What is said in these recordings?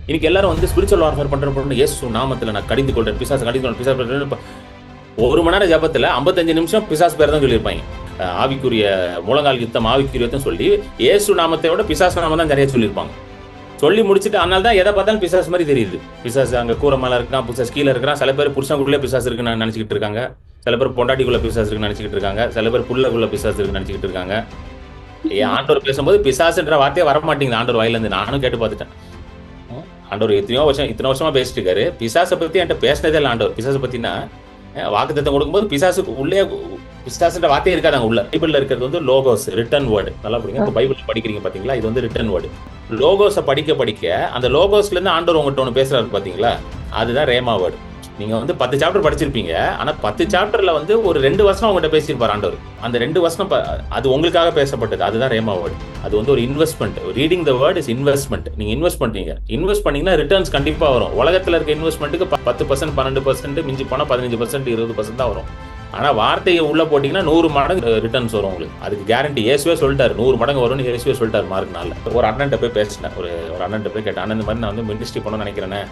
இன்னைக்கு எல்லாரும் வந்து ஸ்பிரிச்சுவல் வார்ஃபேர் பண்ற இயேசு நாமத்துல நான் கடிந்து கொள்றேன், பிசாசு கடிந்து கொள்றேன், பிசாசு 1 மணி நேரம் ஜபத்துல 55 நிமிஷம் பிசாசு பேர் தான் சொல்லியிருப்பாங்க. ஆவிக்குரிய முழங்கால் யுத்தம், ஆவிக்குரிய யுத்தம் சொல்லி இயேசு நாமத்தை விட பிசாசு நாமம் தான் நிறைய சொல்லியிருப்பாங்க. சொல்லி முடிச்சுட்டு அதனால தான் எதை பார்த்தாலும் பிசாசு மாதிரி தெரியுது. பிசாசு அங்க கூரை மேல இருக்கான், பிசாசு கீழே இருக்கிறான். சில பேர் புருஷனுக்குள்ளே பிசாசு இருக்குன்னு நினைச்சிக்கிட்டு இருக்காங்க, சில பேர் பொண்டாட்டிக்குள்ள பிசாசு இருக்குன்னு நினைச்சிக்கிட்டு இருக்காங்க, சில பேர் புள்ளக்குள்ள பிசாசு இருக்குன்னு நினைச்சிக்கிட்டு இருக்காங்க. ஆண்டவர் பேசும்போது பிசாசுன்ற வார்த்தையே வர மாட்டேங்குது ஆண்டவர் வாயில இருந்து. நானும் கேட்டு பார்த்துட்டேன். ஆண்டவர் இத்தனை வருஷமா பேசிட்டு இருக்காரு. பிசாசை பத்தி என்கிட்ட பேசினதே இல்லை ஆண்டவர். பிசாசை பத்தினா வாக்குத்தத்தம் கொடுக்கும்போது பிசாசுக்கு உள்ளே பிசாசுன்ற வார்த்தையே இருக்காது. அங்க உள்ள பைபிள்ல இருக்கிறது வந்து லோகோஸ், ரிட்டன் வேர்டு. நல்லா புரியுங்க. இப்போ பைபிள் படிக்கிறீங்க பாத்தீங்களா, இது வந்து ரிட்டன் வேர்டு. லோகோஸை படிக்க அந்த லோகோஸ்ல இருந்து ஆண்டவர் உங்கள்கிட்ட ஒன்று பேசுறாரு பாத்தீங்களா, அதுதான் ரேமா வேர்டு. நீங்க வந்து 10 சாப்டர் படிச்சிருப்பீங்க, ஆனா 10 சாப்டர்ல வந்து ஒரு 2 வசனம் உங்கள்கிட்ட பேசியிருப்பார் ஆண்டவர். அந்த 2 வசனம் அது உங்களுக்காக பேசப்பட்டது. அதுதான் ரேமா வேர்டு. அது வந்து ஒரு investment. Reading the word is investment. நீங்க இன்வெஸ்ட் பண்றீங்க. இன்வெஸ்ட் பண்ணீங்கன்னா ரிட்டர்ன்ஸ் கண்டிப்பா வரும். உலகத்துல இருக்க இன்வெஸ்ட்மெண்ட்டுக்கு 10%, 12%, மிஞ்சி போனா 15%, 20% தான் வரும். ஆனா வார்த்தையை உள்ள போட்டீங்கன்னா 100 மடங்கு ரிட்டர்ன்ஸ் வரும் உங்களுக்கு. அதுக்கு கேரண்டி. இயேசுவே சொல்லிட்டாரு 100 மடங்கு வரும்னு. இயேசுவே சொல்லிட்டாரு மார்க் 4. ஒரு அண்ணன்ட்ட போய் பேசினேன். ஒரு அண்ணன்ட்ட போய் கேட்டேன், அண்ணன் இந்த மாதிரி நான் வந்து மினிஸ்ட்ரி பண்ணணும்னு நினைக்கிறேன்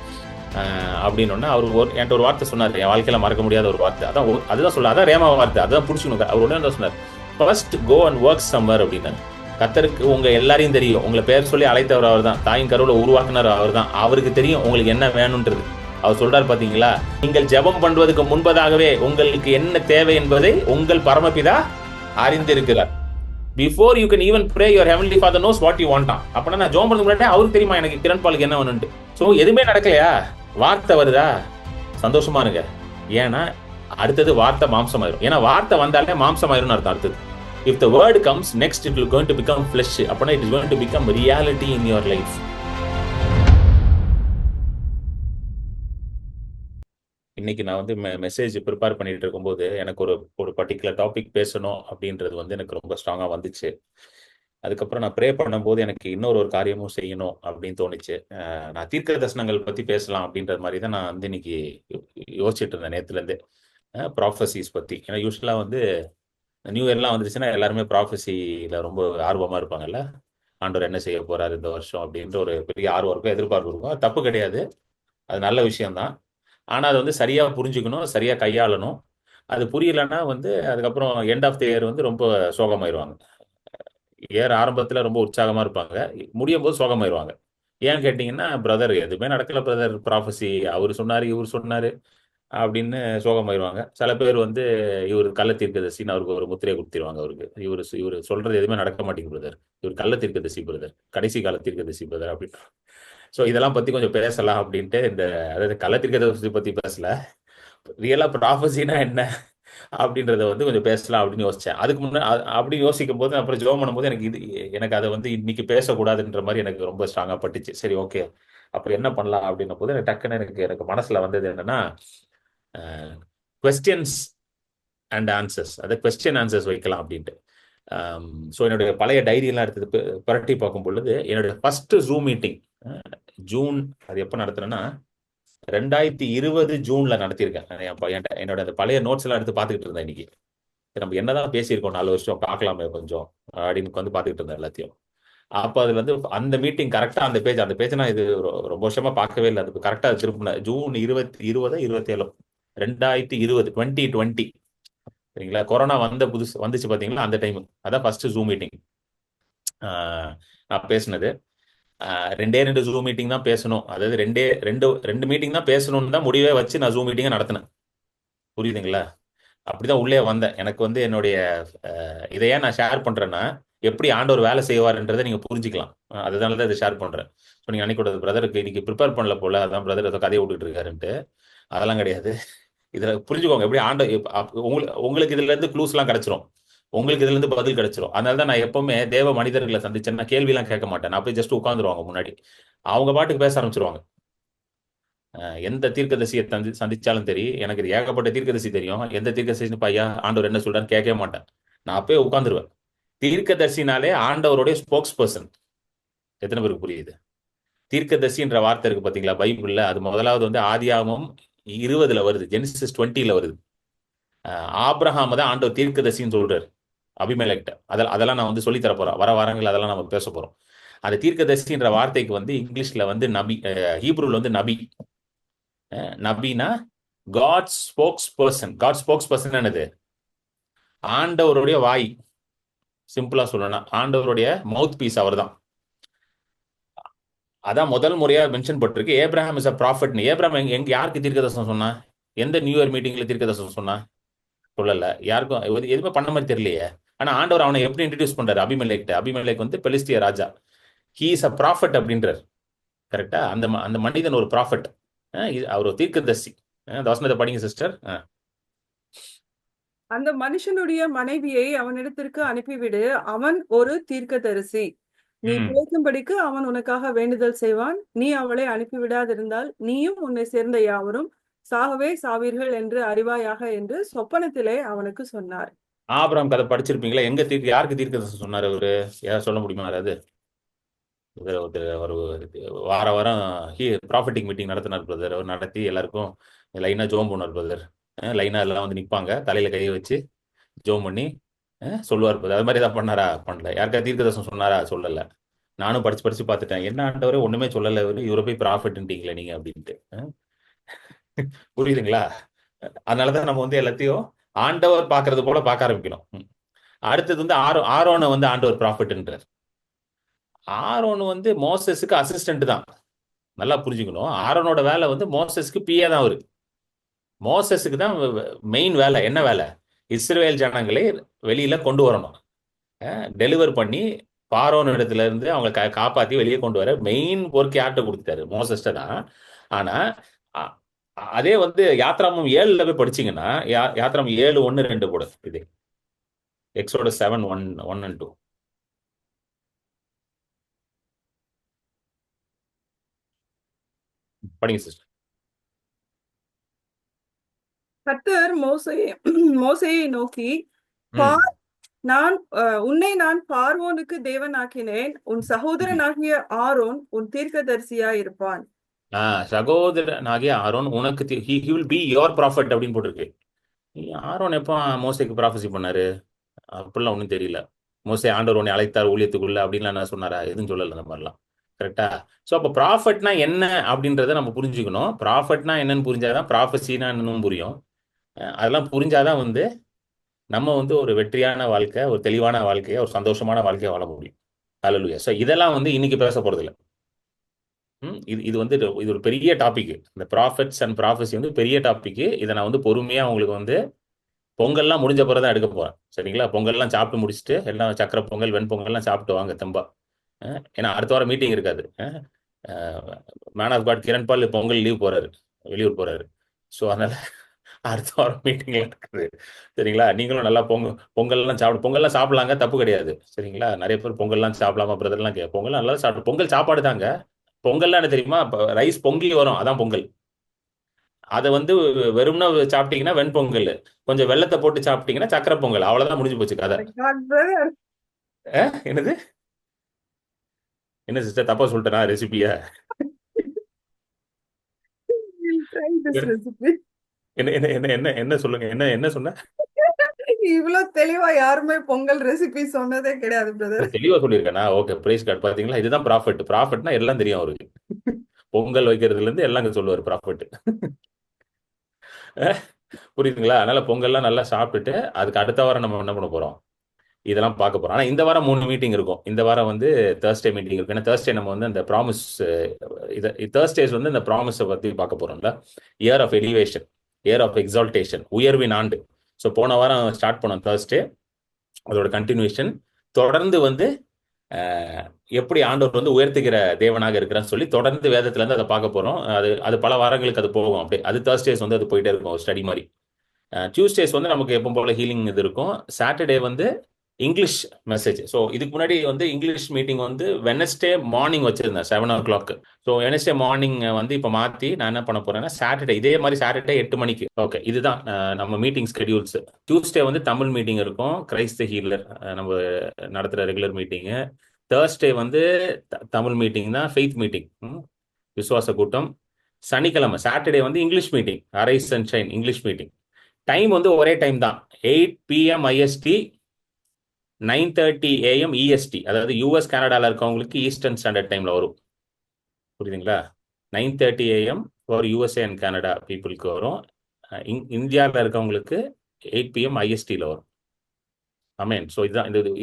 அப்படின்னு. அவர் என்கிட்ட ஒரு வார்த்தை சொன்னார், என் வாழ்க்கையில மறக்க முடியாத ஒரு வார்த்தை. அதுதான் சொல்ல, அதான் ரேமா வார்த்தை, அதுதான் புடிச்சுக்கணும். அவர் உடனே தான் சொன்னார், first go and work somewhere அப்படின்னாரு. கர்த்தருக்கு உங்க எல்லாரையும் தெரியும். உங்களை பேர் சொல்லி அழைத்தவர் அவர் தான். தாயின் கருவுல உருவாக்குனர் அவர் தான். அவருக்கு தெரியும் உங்களுக்கு என்ன வேணும்ன்றது. அவர் சொல்றாரு பாத்தீங்களா, நீங்கள் ஜெபம் பண்ணுவதற்கு முன்பதாகவே உங்களுக்கு என்ன தேவை என்பதை உங்கள் பரமபிதா அறிந்திருக்கிறார். Before you can even pray, your heavenly father knows what you want. அப்பனா நான் ஜெபம் பண்ணதுக்கு முன்னாடி அவருக்கு தெரியுமா எனக்கு கிரண் பாலுக்கு என்ன வேணும்னு. சோ எதுவுமே நடக்கலையா, வார்த்தை வருதா, சந்தோஷமா இருங்க. ஏன்னா அடுத்தது வார்த்தை மாம்சமாயிரும். ஏன்னா வார்த்தை வந்தாலே மாம்சமாயிரும் அர்த்தம். அடுத்தது if the word comes next, it will going to become flesh. அப்பனா it is going to become reality in your life. இன்னைக்கு நான் வந்து மெசேஜ் ப்ரிப்பேர் பண்ணிட்டு இருக்கும்போது எனக்கு ஒரு பர்டிகுலர் டாபிக் பேசணும் அப்படின்றது வந்து எனக்கு ரொம்ப ஸ்ட்ராங்கா வந்துச்சு. அதுக்கப்புறம் நான் ப்ரே பண்ணும்போது எனக்கு இன்னொரு காரியமும் செய்யணும் அப்படின்னு தோணுச்சு. நான் தீர்க்க தரிசனங்கள் பத்தி பேசலாம் அப்படின்ற மாதிரி தான் நான் வந்து இன்னைக்கு யோசிச்சுட்டு இருந்தேன் நேத்துல இருந்து. ப்ராஃபசிஸ் பத்தி. ஏன்னா யூஸ்வலா வந்து நியூ இயர்லாம் வந்துருச்சுன்னா எல்லாருமே ப்ராஃபசியில ரொம்ப ஆர்வமா இருப்பாங்கல்ல. ஆண்டவர் என்ன செய்ய போறாரு இந்த வருஷம் அப்படின்ற ஒரு பெரிய ஆர்வம் இருக்கும், எதிர்பார்ப்பு இருக்கும். அது தப்பு கிடையாது, அது நல்ல விஷயம்தான். ஆனா அது வந்து சரியா புரிஞ்சுக்கணும், சரியா கையாளணும். அது புரியலன்னா வந்து அதுக்கப்புறம் எண்ட் ஆஃப் த இயர் வந்து ரொம்ப சோகமாயிருவாங்க. இயர் ஆரம்பத்துல ரொம்ப உற்சாகமா இருப்பாங்க, முடியும் போது சோகமாயிருவாங்க. ஏன் கேட்டீங்கன்னா, பிரதர் எதுவுமே நடக்கல பிரதர், ப்ராஃபசி அவரு சொன்னாரு இவர் சொன்னாரு அப்படின்னு சோகமாயிருவாங்க. சில பேர் வந்து இவர் கள்ள தீர்க்கதரிசின்னு அவருக்கு ஒரு முத்திரையை கொடுத்துருவாங்க. அவருக்கு இவர் சொல்றது எதுவுமே நடக்க மாட்டேங்குது பிரதர், இவர் கள்ள தீர்க்கதரிசி பிரதர், கடைசி கால தீர்க்கதரிசி பிரதர் அப்படின்னு. ஸோ இதெல்லாம் பத்தி கொஞ்சம் பேசலாம் அப்படின்ட்டு அதாவது கள்ள தீர்க்கதரிசி பத்தி பேசல, ரியலா ப்ராஃபசினா என்ன அப்படின்றத வந்து கொஞ்சம் பேசலாம் அப்படின்னு யோசிச்சேன். அதுக்கு முன்னாடி அப்படி யோசிக்கும் போது அப்புறம் ஜெபம் பண்ணும்போது எனக்கு அதை வந்து இன்னைக்கு பேசக்கூடாதுன்ற மாதிரி எனக்கு ரொம்ப ஸ்ட்ராங்கா பட்டுச்சு. சரி ஓகே, அப்ப என்ன பண்ணலாம் அப்படின்னும் போது டக்குன்னு எனக்கு மனசுல வந்தது என்னன்னா, கொஸ்டின்ஸ் அண்ட் ஆன்சர்ஸ், அதை கொஸ்டின் ஆன்சர்ஸ் வைக்கலாம் அப்படின்ட்டு. ஸோ என்னுடைய பழைய டைரியெல்லாம் எடுத்து புரட்டி பார்க்கும் பொழுது என்னுடைய ஃபர்ஸ்ட் ஜூம் மீட்டிங் ஜூன், அது எப்போ நடத்துனேன்னா 2020 ஜூன்ல நடத்தியிருக்கேன். என்னோட அந்த பழைய நோட்ஸ் எல்லாம் எடுத்து பார்த்துக்கிட்டு இருந்தேன். இன்னைக்கு நம்ம என்னதான் பேசியிருக்கோம் 4 வருஷம், பார்க்கலாமே கொஞ்சம் அப்படின்னு வந்து பார்த்துக்கிட்டு இருந்தேன் எல்லாத்தையும். அப்போ அதுல வந்து அந்த மீட்டிங் கரெக்டா அந்த பேஜ் நான் இது ரொம்ப வருஷமா பார்க்கவே இல்லை. அது கரெக்டா திருப்பினேன் ஜூன் 27 2020 சரிங்களா. கொரோனா வந்துச்சு பாத்தீங்களா, அந்த டைம் அதான் ஃபர்ஸ்ட் ஜூம் மீட்டிங் நான் பேசினது. 2 ஜூம் மீட்டிங் தான் பேசணும், அதாவது ரெண்டு மீட்டிங் தான் பேசணும்னு தான் முடிவே வச்சு நான் ஜூம் மீட்டிங்கை நடத்தினேன். புரியுதுங்களா. அப்படிதான் உள்ளே வந்தேன். எனக்கு வந்து என்னுடைய இதையே நான் ஷேர் பண்றேன்னா எப்படி ஆண்டவர் வேலை செய்வார்ன்றதை நீங்க புரிஞ்சுக்கலாம். அதனால தான் இதை ஷேர் பண்றேன். ஸோ நீங்க அன்னைக்கு பிரதருக்கு இன்னைக்கு ப்ரிப்பேர் பண்ணல போல, அதான் பிரதர் ஏதோ கதையை விட்டுட்டு இருக்காருன்ட்டு. அதெல்லாம் கிடையாது. இதுல புரிஞ்சுக்கோங்க எப்படி உங்களுக்கு இதுல இருந்து க்ளூஸ் எல்லாம் கிடைச்சிரும், உங்களுக்கு இதுல இருந்து பதில் கிடைச்சிரும். அதனால தான் நான் எப்பவுமே தேவ மனிதர்களை சந்திச்சேன்னா கேள்வி எல்லாம் கேட்க மாட்டேன். நான் அப்படியே ஜஸ்ட் உட்காந்துருவாங்க முன்னாடி, அவங்க பாட்டுக்கு பேச ஆரம்பிச்சிருவாங்க. எந்த தீர்க்கதரிசியை சந்திச்சாலும் சரி, எனக்கு இது ஏகப்பட்ட தீர்க்கதரிசி தெரியும். எந்த தீர்க்கதரிசி பையா ஆண்டவர் என்ன சொல்றான்னு கேட்கவே மாட்டேன். நான் அப்பயே உட்காந்துருவேன். தீர்க்கதரிசினாலே ஆண்டவருடைய ஸ்போக்ஸ் பர்சன். எத்தனை பேருக்கு புரியுது? தீர்க்கதரிசின்ற வார்த்தை இருக்கு பாத்தீங்களா பைபிள்ல, அது முதலாவது வந்து ஆதியாகமம் 20 வருது, ஜெனிசிஸ் 20 வருது. ஆபிரகாம் தான் ஆண்டவர் தீர்க்கதரிசின்னு சொல்றாரு அபிமெலேக்கிட்ட. அதெல்லாம் நான் வந்து சொல்லி தர போறேன் வர வாரங்கள், அதெல்லாம் நம்ம பேச போறோம். அந்த தீர்க்கதரிசின்ற வார்த்தைக்கு வந்து இங்கிலீஷ்ல வந்து நபி, ஹீப்ரூல வந்து நபி. நபினா God spokesperson. God spokesperson என்னது? ஆண்டவருடைய வாய். சிம்பிளா சொல்லணும், ஆண்டவருடைய மவுத் பீஸ் அவர் தான். அதான் முதல் முறையா மென்ஷன் போட்டிருக்கு. Abraham is a prophet. Abraham எங்க யாருக்கு தீர்க்கதரிசனம் சொன்னா? எந்த நியூ இயர் மீட்டிங்ல தீர்க்கதரிசனம் சொன்னா? சொல்லல. யாருக்கும் எதுவுமே பண்ண மாதிரி தெரியலையே. ஆனா ஆண்டவர் அவனை எப்படி இன்ட்ரடியூஸ் பண்றாரு? அபிமெலேக்கிட்ட. அபிமெலேக் வந்து பெலிஸ்திய ராஜா. ஹீ இஸ் அ ப்ராஃபட் அப்படின்றார். கரெக்டா? அந்த மனிதன் ஒரு ப்ராஃபட். அவர் ஒரு தீர்க்கதரிசி. அந்த வசனத்தை படிங்க சிஸ்டர். அந்த மனுஷனுடைய மனைவியை அவனிடத்திற்கு அனுப்பிவிடு, அவன் ஒரு தீர்க்கதரிசி. நீ பிழைக்கும்படிக்கு அவன் உனக்காக வேண்டுதல் செய்வான். நீ அவளை அனுப்பிவிடாதிருந்தால் நீயும் உன்னை சேர்ந்த யாவரும் சாகவே சாவீர்கள் என்று அறிவாயாக என்று சொப்பனத்திலே அவனுக்கு சொன்னார். ஆபிரகாம் கதை படிச்சிருப்பீங்களா? எங்க யாருக்கு தீர்க்கதரிசனம் சொன்னாரு அவரு? யார் சொல்ல முடியுமா? யாராவது? ஒரு வார வாரம் ப்ராஃபிட்டிங் மீட்டிங் நடத்தினார் பிரதர். அவர் நடத்தி எல்லாருக்கும் லைனா ஜோம் பண்ணார் பிரதர். லைனா எல்லாம் வந்து நிற்பாங்க, தலையில கையை வச்சு ஜோம் பண்ணி சொல்லுவார் பிரதர். அது மாதிரி ஏதாவது பண்ணாரா? பண்ணல. யாருக்கா தீர்க்கதரிசனம் சொன்னாரா? சொல்லல. நானும் படிச்சு படிச்சு பார்த்துட்டேன். என்ன ஆண்டவரே ஒண்ணுமே சொல்லல, இவரை போய் ப்ராஃபிட்ன்றீங்களே நீங்க அப்படின்ட்டு. புரியுதுங்களா? அதனாலதான் நம்ம வந்து எல்லாத்தையும் ஆண்டவர் பாக்குறது போல பார்க்க ஆரம்பிக்கணும். அடுத்தது வந்து ஆரோனை வந்து ஆண்டவர் ப்ராஃபிட்ன்றார். ஆரோன் வந்து மோசஸுக்கு அசிஸ்டன்ட் தான். நல்லா புரிஞ்சுக்கணும். ஆரோனோட வேலை வந்து மோசஸ்க்கு பிஏ தான். அவரு மோசஸுக்கு தான் மெயின் வேலை. என்ன வேலை? இஸ்ரேல் ஜனங்களை வெளியில கொண்டு வரணும், டெலிவர் பண்ணி பாரோன் இடத்துல இருந்து அவங்க காப்பாத்தி வெளியே கொண்டு வர மெயின் ஒர்க் யார்கிட்ட கொடுத்துட்டாரு? மோசஸ்ட தான். ஆனா அதே வந்து யாத்ராமம் 7ல போய் படிச்சீங்கன்னா, யாத்ராமம் 7:1-2 போடு. இது எக்ஸோட 7:1-2 படிங்க சிஸ்டர். கர்த்தர் மோசேயை நோக்கி, உன்னை நான் பார்வோனுக்கு தேவனாக்கினேன், உன் சகோதரனாகிய ஆரோன் உன் தீர்க்கதரிசியாய் இருப்பான். சகோதரனாகிய ஆரோன் உனக்கு he will be your prophet அப்படின்னு போட்டிருக்கு. ஆரோன் எப்போ மோசேக்கு ப்ராஃபஸி பண்ணாரு? அப்படிலாம் ஒன்றும் தெரியல. மோசே ஆண்டவர் உன்னை அழைத்தார் ஊழியத்துக்குள்ள அப்படின்லாம் என்ன சொன்னாரா? எதுவும் சொல்லலை அந்த மாதிரிலாம். கரெக்டா? ஸோ அப்போ ப்ராஃபட்னா என்ன அப்படின்றத நம்ம புரிஞ்சுக்கணும். ப்ராஃபட்னா என்னன்னு புரிஞ்சாதான் ப்ராஃபஸினா என்னன்னு புரியும். அதெல்லாம் புரிஞ்சாதான் வந்து நம்ம வந்து ஒரு வெற்றியான வாழ்க்கை, ஒரு தெளிவான வாழ்க்கையை, ஒரு சந்தோஷமான வாழ்க்கையை வாழ முடியும். ஹல்லேலூயா. ஸோ இதெல்லாம் வந்து இன்னைக்கு பேச போறது இல்லை. இது வந்து இது ஒரு பெரிய டாபிக். இந்த ப்ராஃபட்ஸ் அண்ட் ப்ராஃபஸி வந்து பெரிய டாபிக். இதை நான் வந்து பொறுமையா உங்களுக்கு வந்து பொங்கல்லாம் முடிஞ்ச பிறகு தான் எடுக்க போறேன். சரிங்களா? பொங்கல்லாம் சாப்பிட்டு முடிச்சுட்டு எல்லாம் சக்கரை பொங்கல் வெண்பொங்கல்லாம் சாப்பிட்டு வாங்க தெம்பா. ஏன்னா அடுத்த வாரம் மீட்டிங் இருக்காது. Man of God Kiran Paul Pongal leave போறாரு, வெளியூர் போறாரு. ஸோ அதனால அடுத்த வாரம் மீட்டிங்ல இருக்குது. சரிங்களா? நீங்களும் நல்லா பொங்கல்லாம் பொங்கல்லாம் சாப்பிடலாங்க, தப்பு கிடையாது. சரிங்களா? நிறைய பேர் பொங்கல்லாம் சாப்பிடலாமா பிரதர்லாம் பொங்கல்லாம் நல்லா சாப்பிடு. பொங்கல் சாப்பாடு தாங்க. பொங்கல்லாம் என்ன தெரியுமா? ரைஸ் பொங்கி வரும், அதான் பொங்கல். அதை வந்து வெறும்னா சாப்பிட்டீங்கன்னா வெண்பொங்கல், கொஞ்சம் வெள்ளத்தை போட்டு சாப்பிட்டீங்கன்னா சக்கரை பொங்கல். அவ்வளவுதான், முடிஞ்சு போச்சு கதை. என்னது? என்ன சிஸ்டர் தப்பா சொல்லிட்டேனா ரெசிபியா? என்ன என்ன என்ன என்ன என்ன சொல்லுங்க. என்ன என்ன சொன்ன? இவ்வளவு தெளிவா யாருமே பொங்கல் ரெசிபி சொன்னதே கிடையாது பிரதர். தெளிவா சொல்லியிருக்கேனா? Okay, price card. பாத்தீங்களா? இதுதான் ப்ராஃபிட். ப்ராஃபிட்னா எல்லாம் தெரியும் அவருக்கு. பொங்கல் வைக்கிறதுல இருந்து எல்லாம் சொல்லுவார் ப்ராஃபிட். புரியுதுங்களா? அதனால பொங்கல்லாம் நல்லா சாப்பிட்டுட்டு அதுக்கு அடுத்த வாரம் நம்ம என்ன பண்ண போறோம்? இதெல்லாம் பார்க்க போறோம். ஆனா இந்த வாரம் 3 மீட்டிங் இருக்கும். இந்த வாரம் வந்து Thursday மீட்டிங் இருக்கு. ஏன்னா Thursday நம்ம வந்து அந்த ப்ராமிஸ், Thursdays வந்து இந்த ப்ராமிஸை பத்தி பார்க்க போறோம்ல. Year of elevation, year of exaltation, உயர்வின் ஆண்டு. ஸோ போன வாரம் ஸ்டார்ட் பண்ணோம் Thursday. அதோட கண்டினியூஷன் தொடர்ந்து வந்து எப்படி ஆண்டவர் வந்து உயர்த்துகிற தேவனாக இருக்கிறான்னு சொல்லி தொடர்ந்து வேதத்துல இருந்து அதை பார்க்க போறோம். அது பல வாரங்களுக்கு அது போகும். அப்படியே அது Thursdays வந்து அது போயிட்டே இருக்கும், ஸ்டடி மாதிரி. டியூஸ்டேஸ் வந்து நமக்கு எப்போ போல ஹீலிங் இது இருக்கும். சாட்டர்டே வந்து இங்கிலீஷ் மெசேஜ். ஸோ இதுக்கு முன்னாடி வந்து இங்கிலீஷ் மீட்டிங் வந்து வெனஸ்டே மார்னிங் வச்சிருந்தேன் 7 o'clock. ஸோ வெனஸ்டே மார்னிங் வந்து இப்போ மாற்றி நான் என்ன பண்ண போறேன்னா சாட்டர்டே இதே மாதிரி சாட்டர்டே 8 மணிக்கு. ஓகே, இதுதான் நம்ம மீட்டிங் ஸ்கெடியூல்ஸ். டியூஸ்டே வந்து தமிழ் மீட்டிங் இருக்கும், கிரைஸ்ட் ஹீலர் நம்ம நடத்துகிற ரெகுலர் மீட்டிங்கு. தேர்ஸ்டே வந்து தமிழ் மீட்டிங் தான், ஃபெய்த் மீட்டிங், விசுவாச கூட்டம். சனிக்கிழமை சாட்டர்டே வந்து English meeting, arise and shine English meeting. Time வந்து ஒரே டைம் தான், 8 PM IST, 9:30 AM EST, அதாவது யூஎஸ் கனடால இருக்கவங்களுக்கு ஈஸ்டர்ன் ஸ்டாண்டர்ட் டைம்ல வரும். புரியுதுங்களா? 9:30 AM for USA and Canada பீப்புளுக்கு வரும். இந்தியாவில் இருக்கவங்களுக்கு 8 PM ISTல வரும். ஆமேன். ஸோ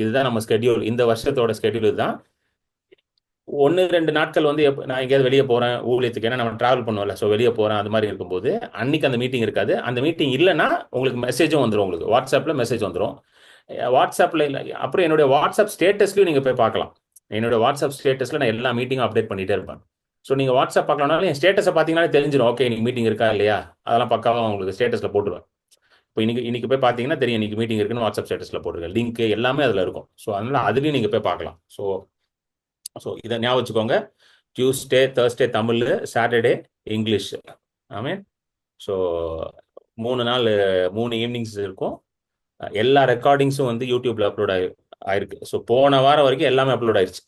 இதுதான் நம்ம ஸ்கெடியூல், இந்த வருஷத்தோட ஸ்கெடியூல் இதுதான். 1-2 நாட்கள் வந்து நான் எங்கேயாவது வெளியே போகிறேன் ஊழியத்துக்கு, ஏன்னா நம்ம ட்ராவல் பண்ணுவோம்ல, ஸோ வெளியே போகிறேன் அது மாதிரி இருக்கும்போது அன்னைக்கு அந்த மீட்டிங் இருக்காது. அந்த மீட்டிங் இல்லைன்னா உங்களுக்கு மெசேஜும் வந்துடும், உங்களுக்கு வாட்ஸ்அப்பில் மெசேஜ் வந்துடும். வாட்ஸ்அப்பில் இல்லை, அப்புறம் என்னுடைய வாட்ஸ்அப் ஸ்டேட்டஸ்லையும் நீங்கள் போய் பார்க்கலாம். என்னோட வாட்ஸ்அப் ஸ்டேட்டஸில் நான் எல்லா மீட்டிங்கும் அப்டேட் பண்ணிகிட்டே இருப்பேன். ஸோ நீங்கள் வாட்ஸ்அப் பார்க்கலனாலும் என் ஸ்டேட்டஸை பார்த்தீங்கன்னாலே தெரிஞ்சிடும், ஓகே இன்னைக்கு மீட்டிங் இருக்கா இல்லையா, அதெல்லாம் பக்காவாக உங்களுக்கு ஸ்டேட்டஸில் போட்டுருவேன். இப்போ இன்னைக்கு போய் பார்த்தீங்கன்னா தெரியும் இன்னைக்கு மீட்டிங் இருக்குன்னு வாட்ஸ்அப் ஸ்டேட்டஸில் போட்டுருக்கேன், லிங்க் எல்லாமே அதில் இருக்கும். ஸோ அதனால் அதுலேயும் நீங்கள் போய் பார்க்கலாம். ஸோ இதை ஞாபகம் வச்சுக்கோங்க. Tuesday, Thursday Tamil, Saturday English. ஆமீன். ஸோ 3 நாள் 3 ஈவினிங்ஸ் இருக்கும். எல்லா ரெக்கார்டிங்ஸும் வந்து யூடியூப்ல அப்லோட் ஆயிருக்கு. ஸோ போன வாரம் வரைக்கும் எல்லாமே அப்லோட் ஆயிடுச்சு,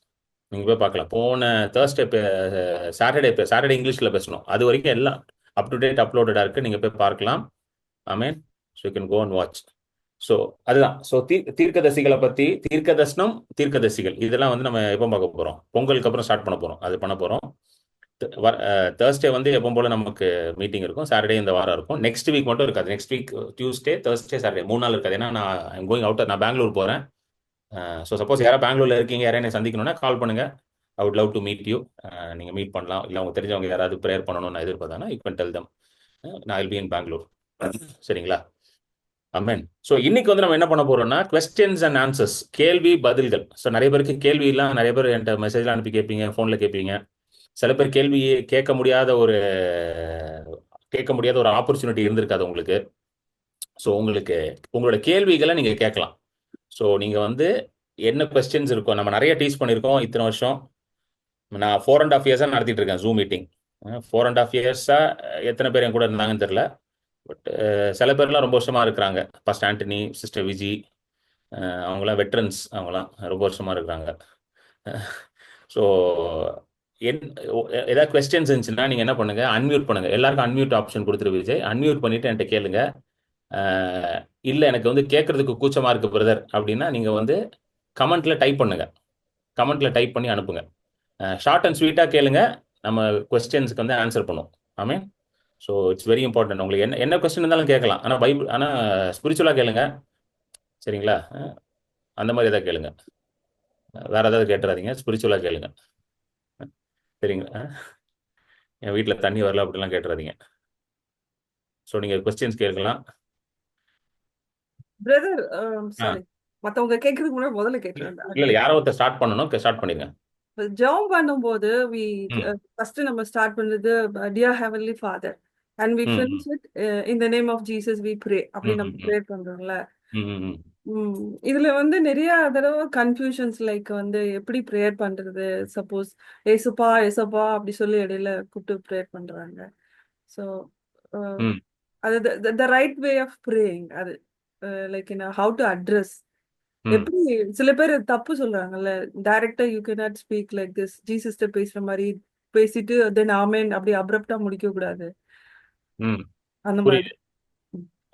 நீங்கள் போய் பார்க்கலாம். போன தேர்ஸ்டே சாட்டர்டே இங்கிலீஷில் பேசணும், அது வரைக்கும் எல்லாம் அப் டு டேட் அப்லோடடாக இருக்குது, நீங்கள் போய் பார்க்கலாம். ஆமீன். So you can go and watch. So அதுதான். ஸோ தீர்க்கதரிசிகளை பற்றி, தீர்க்கதர்சனம், தீர்க்கதரிசிகள் இதெல்லாம் வந்து நம்ம எப்போ பார்க்க போகிறோம்? பொங்கலுக்கு அப்புறம் ஸ்டார்ட் பண்ண போகிறோம், அது பண்ண போகிறோம். தேர்ஸ்டே வந்து எப்போ போல் நமக்கு மீட்டிங் இருக்கும், சாட்டர்டே இந்த வாரம் இருக்கும். நெக்ஸ்ட் வீக் மட்டும் இருக்காது. Next week Tuesday, Thursday, Saturday 3 நாள் இருக்காது. ஏன்னா நான் கோயிங் அவுட், நான் பெங்களூர் போகிறேன். ஸோ சப்போஸ் யாராவது பெங்களூரில் இருக்கீங்க, யாரையும் சந்திக்கணும்னா கால் பண்ணுங்கள். I would love to meet you. நீங்கள் மீட் பண்ணலாம். இல்லை அவங்க தெரிஞ்சவங்க யாராவது ப்ரேயர் பண்ணணும்னு எதிர்பார்த்தாங்கன்னா யூ கேன் டெல் தம் நான் வில் பி இன் பெங்களூர். சரிங்களா? அமேன். ஸோ இன்னைக்கு வந்து நம்ம என்ன பண்ண போறோம்னா கொஸ்டின்ஸ் அண்ட் ஆன்சர்ஸ், கேள்வி பதில்கள். ஸோ நிறைய பேருக்கு கேள்வியெல்லாம் நிறைய பேர் என்கிட்ட மெசேஜ்லாம் அனுப்பி கேட்பீங்க, ஃபோனில் கேட்பீங்க. சில பேர் கேள்வி கேட்க முடியாத ஒரு ஆப்பர்ச்சுனிட்டி இருந்திருக்காது உங்களுக்கு. ஸோ உங்களோட கேள்விகளை நீங்கள் கேட்கலாம். ஸோ நீங்கள் வந்து என்ன கொஸ்டின்ஸ் இருக்கும், நம்ம நிறைய டீச் பண்ணியிருக்கோம் இத்தனை வருஷம். நான் 4.5 இயர்ஸாக நடத்திட்டு இருக்கேன் ஜூம் மீட்டிங். 4.5 இயர்ஸாக எத்தனை பேர் என் கூட இருந்தாங்கன்னு தெரியல. பட் சில பேர்லாம் ரொம்ப வருஷமாக இருக்கிறாங்க. ஃபர்ஸ்ட் ஆண்டனி, சிஸ்டர் விஜி, அவங்களாம் வெட்ரன்ஸ், அவங்களாம் ரொம்ப வருஷமாக இருக்கிறாங்க. ஸோ ஏதாவது கொஸ்டின்ஸ் இருந்துச்சுன்னா நீங்கள் என்ன பண்ணுங்கள், அன்மியூட் பண்ணுங்கள். எல்லாருக்கும் அன்மியூட் ஆப்ஷன் கொடுத்துரு விஜய். அன்மியூட் பண்ணிவிட்டு என்கிட்ட கேளுங்க. இல்லை எனக்கு வந்து கேட்குறதுக்கு கூச்சமாக இருக்குது பிரதர் அப்படின்னா நீங்கள் வந்து கமெண்ட்டில் டைப் பண்ணுங்கள். கமெண்ட்டில் டைப் பண்ணி அனுப்புங்க. ஷார்ட் அண்ட் ஸ்வீட்டாக கேளுங்க, நம்ம கொஸ்டின்ஸ்க்கு வந்து ஆன்சர் பண்ணுவோம். ஆமே. So it's very important. உங்களுக்கு என்ன கொஸ்டின் இருந்தாலும் கேட்கலாம், ஆனால் ஸ்பிரிச்சுவலாக கேளுங்க. சரிங்களா? அந்த மாதிரி எதாவது கேளுங்க, வேற ஏதாவது கேட்டுறாதீங்க, ஸ்பிரிச்சுவலாக கேளுங்க. சரிங்களா? என் வீட்டில் தண்ணி வரல அப்படிலாம் கேட்டுறாதீங்க. ஸோ நீங்கள் கொஸ்டின்ஸ் கேட்கலாம். பிரதர் சாரி, மத்தவங்க கேட்கறதுக்கு முன்னாடி முதல்ல கேட்கிறேன். இல்லை யாரோ ஒருத்தர் ஸ்டார்ட் பண்ணணும், ஸ்டார்ட் பண்ணிடுங்க. ஜெபம் பண்ணும்போது ஃபர்ஸ்ட் நம்ம ஸ்டார்ட் பண்றது dear heavenly father and we finish it in the name of Jesus we pray அப்படி நம்ம ப்ரே பண்றோம்ல. இதுல வந்து நிறைய தடவை கன்ஃபியூஷன்ஸ், லைக் வந்து எப்படி ப்ரேயர் பண்றது, சப்போஸ் ஏசுப்பா ஏசப்பா அப்படி சொல்லி இடையில கூப்பிட்டு ப்ரேயர் பண்றாங்க. ஸோ அது the right way of praying, அது லைக் ஹவு டு அட்ரஸ். எப்படி சில பேர் தப்பு சொல்றாங்கல்ல, டைரக்டா you can not speak like this, Jesus பேசுற மாதிரி பேசிட்டு தென் ஆமென் அப்படி அப்ரப்டா முடிக்க கூடாது, அந்த மாதிரி.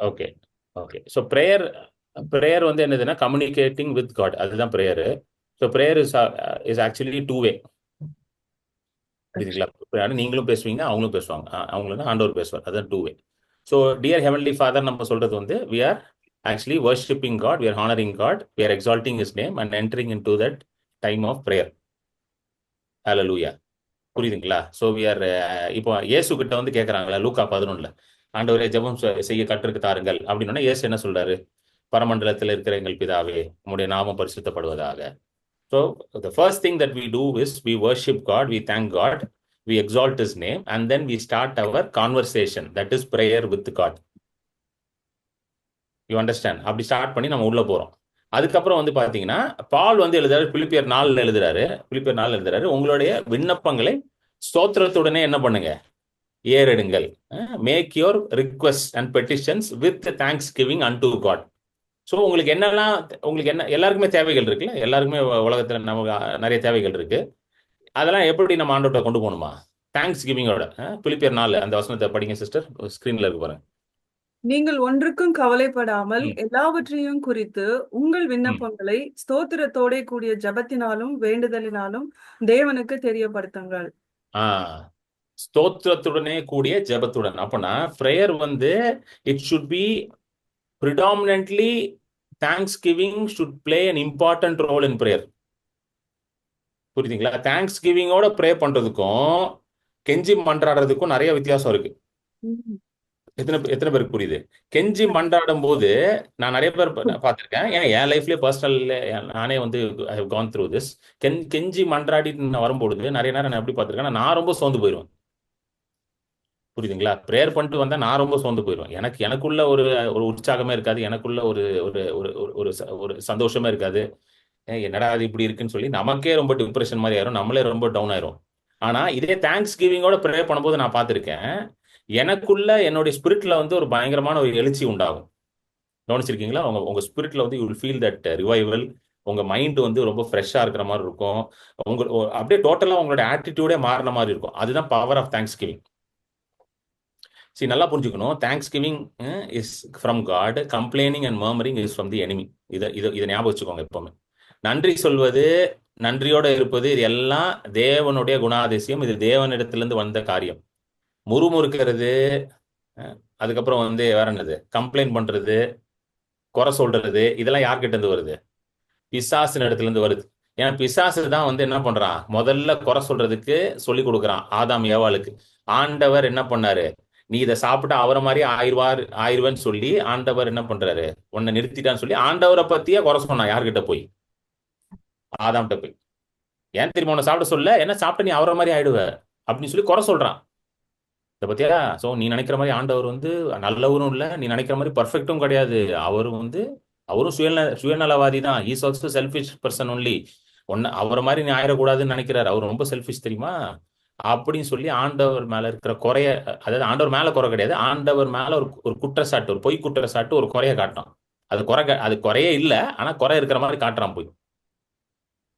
Okay okay. ஸோ ப்ரேயர் வந்து என்னதுன்னா கம்யூனிகேட்டிங் வித் காட், அதுதான் prayer. So prayer is actually 2 வே. புரியுதுங்களா? நீங்களும் பேசுவீங்க, அவங்களும் பேசுவாங்க, அவங்களுக்கு ஆண்டவர் பேசுவார், அதுதான் 2 வே. ஸோ டியர் ஹெவன்லி ஃபாதர் நம்ம சொல்றது வந்து we are actually worshipping God, we are honoring God, we are exalting his name and entering into that time of prayer. Hallelujah. புரியுதுங்களா? ஸோ we are இப்போ இயேசு கிட்ட வந்து கேட்குறாங்களா லூக்கா 11 ஆண்டவரே ஜெபம் செய்ய கற்றுக்கு தாருங்கள் அப்படின்னா இயேசு என்ன சொல்றாரு? பரமண்டலத்தில் இருக்கிற எங்கள் பிதாவே உம்முடைய நாமம் பரிசுத்தப்படுவதாக. So the first thing that we do is we worship God, we thank God, we exalt his name and then we start our conversation, that is prayer with God. You understand? அப்படி start பண்ணி நம்ம உள்ள போறோம். அதுக்கப்புறம் வந்து பாத்தீங்கன்னா பால் வந்து எழுதுறாரு, பிலிப்பியர் 4 எழுதுறாரு, உங்களுடைய விண்ணப்பங்களை ஸ்தோத்திரத்துடனே என்ன பண்ணுங்க, ஏறெடுங்கள். Make your request and petitions with thanksgiving unto God. So உங்களுக்கு எல்லாருக்குமே தேவைகள் இருக்குல்ல, எல்லாருக்குமே உலகத்தில் நமக்கு நிறைய தேவைகள் இருக்கு. அதெல்லாம் எப்படி நம்ம ஆண்டவர்கிட்ட கொண்டு போகணுமா? தேங்க்ஸ் கிவிங்கோட. பிலிப்பியர் 4 அந்த வசனத்தை படிங்க சிஸ்டர், ஸ்கிரீன்ல இருக்கு பாருங்க. நீங்கள் ஒன்றுக்கும் கவலைப்படாமல் ம், எல்லாவற்றையும் குறித்து உங்கள் ம். விண்ணப்பங்களை ஸ்தோத்திரத்தோடே கூடிய ஜெபத்தினாலும் வேண்டுதலினாலும் தேவனுக்கு தெரியப்படுத்துங்கள். ஆ ஸ்தோத்திரத்துடனே கூடிய ஜெபத்துடன். அப்பனா பிரேயர் வந்து it should be predominantly thanksgiving should play an important role in prayer. புரியுதுங்களா? தேங்க்ஸ் கிவிங்கோட ப்ரே பண்றதுக்கும் கெஞ்சி மன்றாடுறதுக்கும் நிறைய வித்தியாசம் இருக்கு. ம். எத்தனை பேருக்கு புரியுது? கெஞ்சி மன்றாடும் போது நான் நிறைய பேர் பார்த்திருக்கேன். ஏன்னா என் லைஃப்லயே பர்சனல் நானே வந்து I have gone through this. கெஞ்சி மன்றாடிட்டு நான் வரும்பொழுது நிறைய நேரம் நான் எப்படி பார்த்திருக்கேன், நான் ரொம்ப சோர்ந்து போயிடுவேன். புரியுதுங்களா? ப்ரேயர் பண்ணிட்டு வந்தா நான் ரொம்ப சோர்ந்து போயிடுவேன். எனக்குள்ள ஒரு ஒரு உற்சாகமே இருக்காது. எனக்குள்ள ஒரு ஒரு ஒரு ஒரு ஒரு ச- ஒரு சந்தோஷமே இருக்காது. என்னடா அது இப்படி இருக்குன்னு சொல்லி நமக்கே ரொம்ப டிப்ரெஷன் மாதிரி ஆயிரும். நம்மளே ரொம்ப டவுன் ஆயிரும். ஆனா இதே தேங்க்ஸ் கிவிங்கோட ப்ரே பண்ணும்போது நான் பார்த்திருக்கேன், எனக்குள்ள என்னுடைய ஸ்பிரிட்ல வந்து ஒரு பயங்கரமான ஒரு எழுச்சி உண்டாகும். கவனிச்சிருக்கீங்களா? உங்க உங்க ஸ்பிரிட்ல வந்து you will feel that revival. உங்க மைண்ட் வந்து ரொம்ப ஃப்ரெஷ்ஷா இருக்கிற மாதிரி இருக்கும். அப்படியே டோட்டலா உங்களோட ஆட்டிடியூடே மாறின மாதிரி இருக்கும். அதுதான் பவர் ஆஃப் தேங்க்ஸ் கிவிங். சரி, நல்லா புரிஞ்சுக்கணும். Thanks giving is from God, complaining and murmuring is from the enemy. இதை ஞாபகம் வச்சுக்கோங்க எப்பவுமே. நன்றி சொல்வது, நன்றியோட இருப்பது, இது எல்லாம் தேவனுடைய குணாதிசயம். இது தேவனிடத்திலிருந்து வந்த காரியம். முறுமுறுக்கிறது, அதுக்கப்புறம் வந்து வேற என்னது, கம்ப்ளைண்ட் பண்றது, குறை சொல்றது, இதெல்லாம் யார்கிட்ட இருந்து வருது? பிசாசின் இடத்துல இருந்து வருது. ஏன்னா பிசாசு தான் வந்து என்ன பண்றான், முதல்ல குறை சொல்றதுக்கு சொல்லி கொடுக்குறான் ஆதாம் ஏவாளுக்கு. ஆண்டவர் என்ன பண்ணாரு, நீ இதை சாப்பிட்டா அவரை மாதிரி ஆயிருவேன்னு சொல்லி ஆண்டவர் என்ன பண்றாரு, உன்னை நிறுத்திட்டான்னு சொல்லி ஆண்டவரை பத்தியே குறை சொன்னான். யார்கிட்ட போய்? ஆதாம்கிட்ட போய். ஏன் தெரியுமா உன்னை சாப்பிட சொல்ல, என்ன சாப்பிட்ட நீ அவரை மாதிரி ஆயிடுவ அப்படின்னு சொல்லி குறை சொல்றான். இதை பத்தியா? சோ நீ நினைக்கிற மாதிரி ஆண்டவர் வந்து நல்லவரும் இல்ல, நீ நினைக்கிற மாதிரி பர்ஃபெக்டும் கிடையாது. அவரும் சுயநலவாதி தான். Is also selfish person only. அவரை மாதிரி நீ ஆயிடக்கூடாதுன்னு நினைக்கிறாரு. அவர் ரொம்ப செல்ஃபிஷ் தெரியுமா அப்படின்னு சொல்லி ஆண்டவர் மேல இருக்கிற குறைய, அதாவது ஆண்டவர் மேல குறை கிடையாது, ஆண்டவர் மேல ஒரு ஒரு குற்றச்சாட்டு, ஒரு பொய் குற்றச்சாட்டு, ஒரு குறைய காட்டான். அது குறையே இல்ல, ஆனா குறை இருக்கிற மாதிரி காட்டுறான் போய்.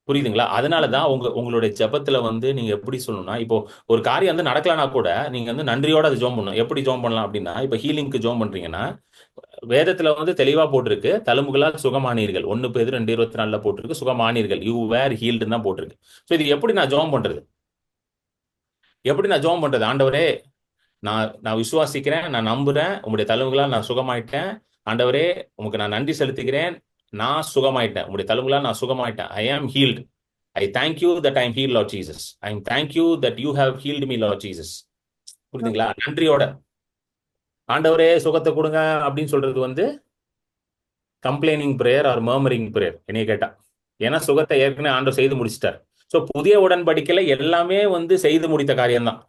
புரியுதுங்களா? அதனாலதான் உங்களுடைய ஜெபத்துல வந்து நீங்க எப்படி சொல்லணும்னா, இப்போ ஒரு காரியம் வந்து நடக்கலனா கூட நீங்க வந்து நன்றியோட அது ஜோம் பண்ணணும். எப்படி ஜோம் பண்ணலாம் அப்படின்னா, இப்ப ஹீலிங்க்கு ஜோம் பண்றீங்கன்னா, வேதத்துல வந்து தெளிவா போட்டிருக்கு, தழும்புகளால் சுகமானீர்கள். 1 பேதுரு 2:24 போட்டிருக்கு, சுகமானீர்கள். யூ வேர் ஹீல்டுன்னு தான் போட்டிருக்கு. சோ இது எப்படி நான் ஜோம் பண்றது? ஆண்டவரே, நான் விசுவாசிக்கிறேன், நான் நம்புறேன், உங்களுடைய தழும்புகளால் நான் சுகமாயிட்டேன். ஆண்டவரே, உமக்கு நான் நன்றி செலுத்துகிறேன். நான் சுகமாயிட்டேன். உங்களுடைய தழும்புகளால் நான் சுகமாயிட்டேன். ஐ ஆம் healed. I thank you that I am healed, Lord Jesus. I thank you that you have healed me, Lord Jesus. புரியுதுங்களா? நன்றியோட ஆண்டவரே சுகத்தை கொடுங்க அப்படின்னு சொல்றது வந்து complaining prayer or murmuring prayer என்னைய கேட்டா. ஏன்னா சுகத்தை ஏற்கனவே ஆண்டவர் செய்து முடிச்சிட்டார். சோ புதிய உடன்படிக்கையில எல்லாமே வந்து செய்து முடித்த காரியம்தான்.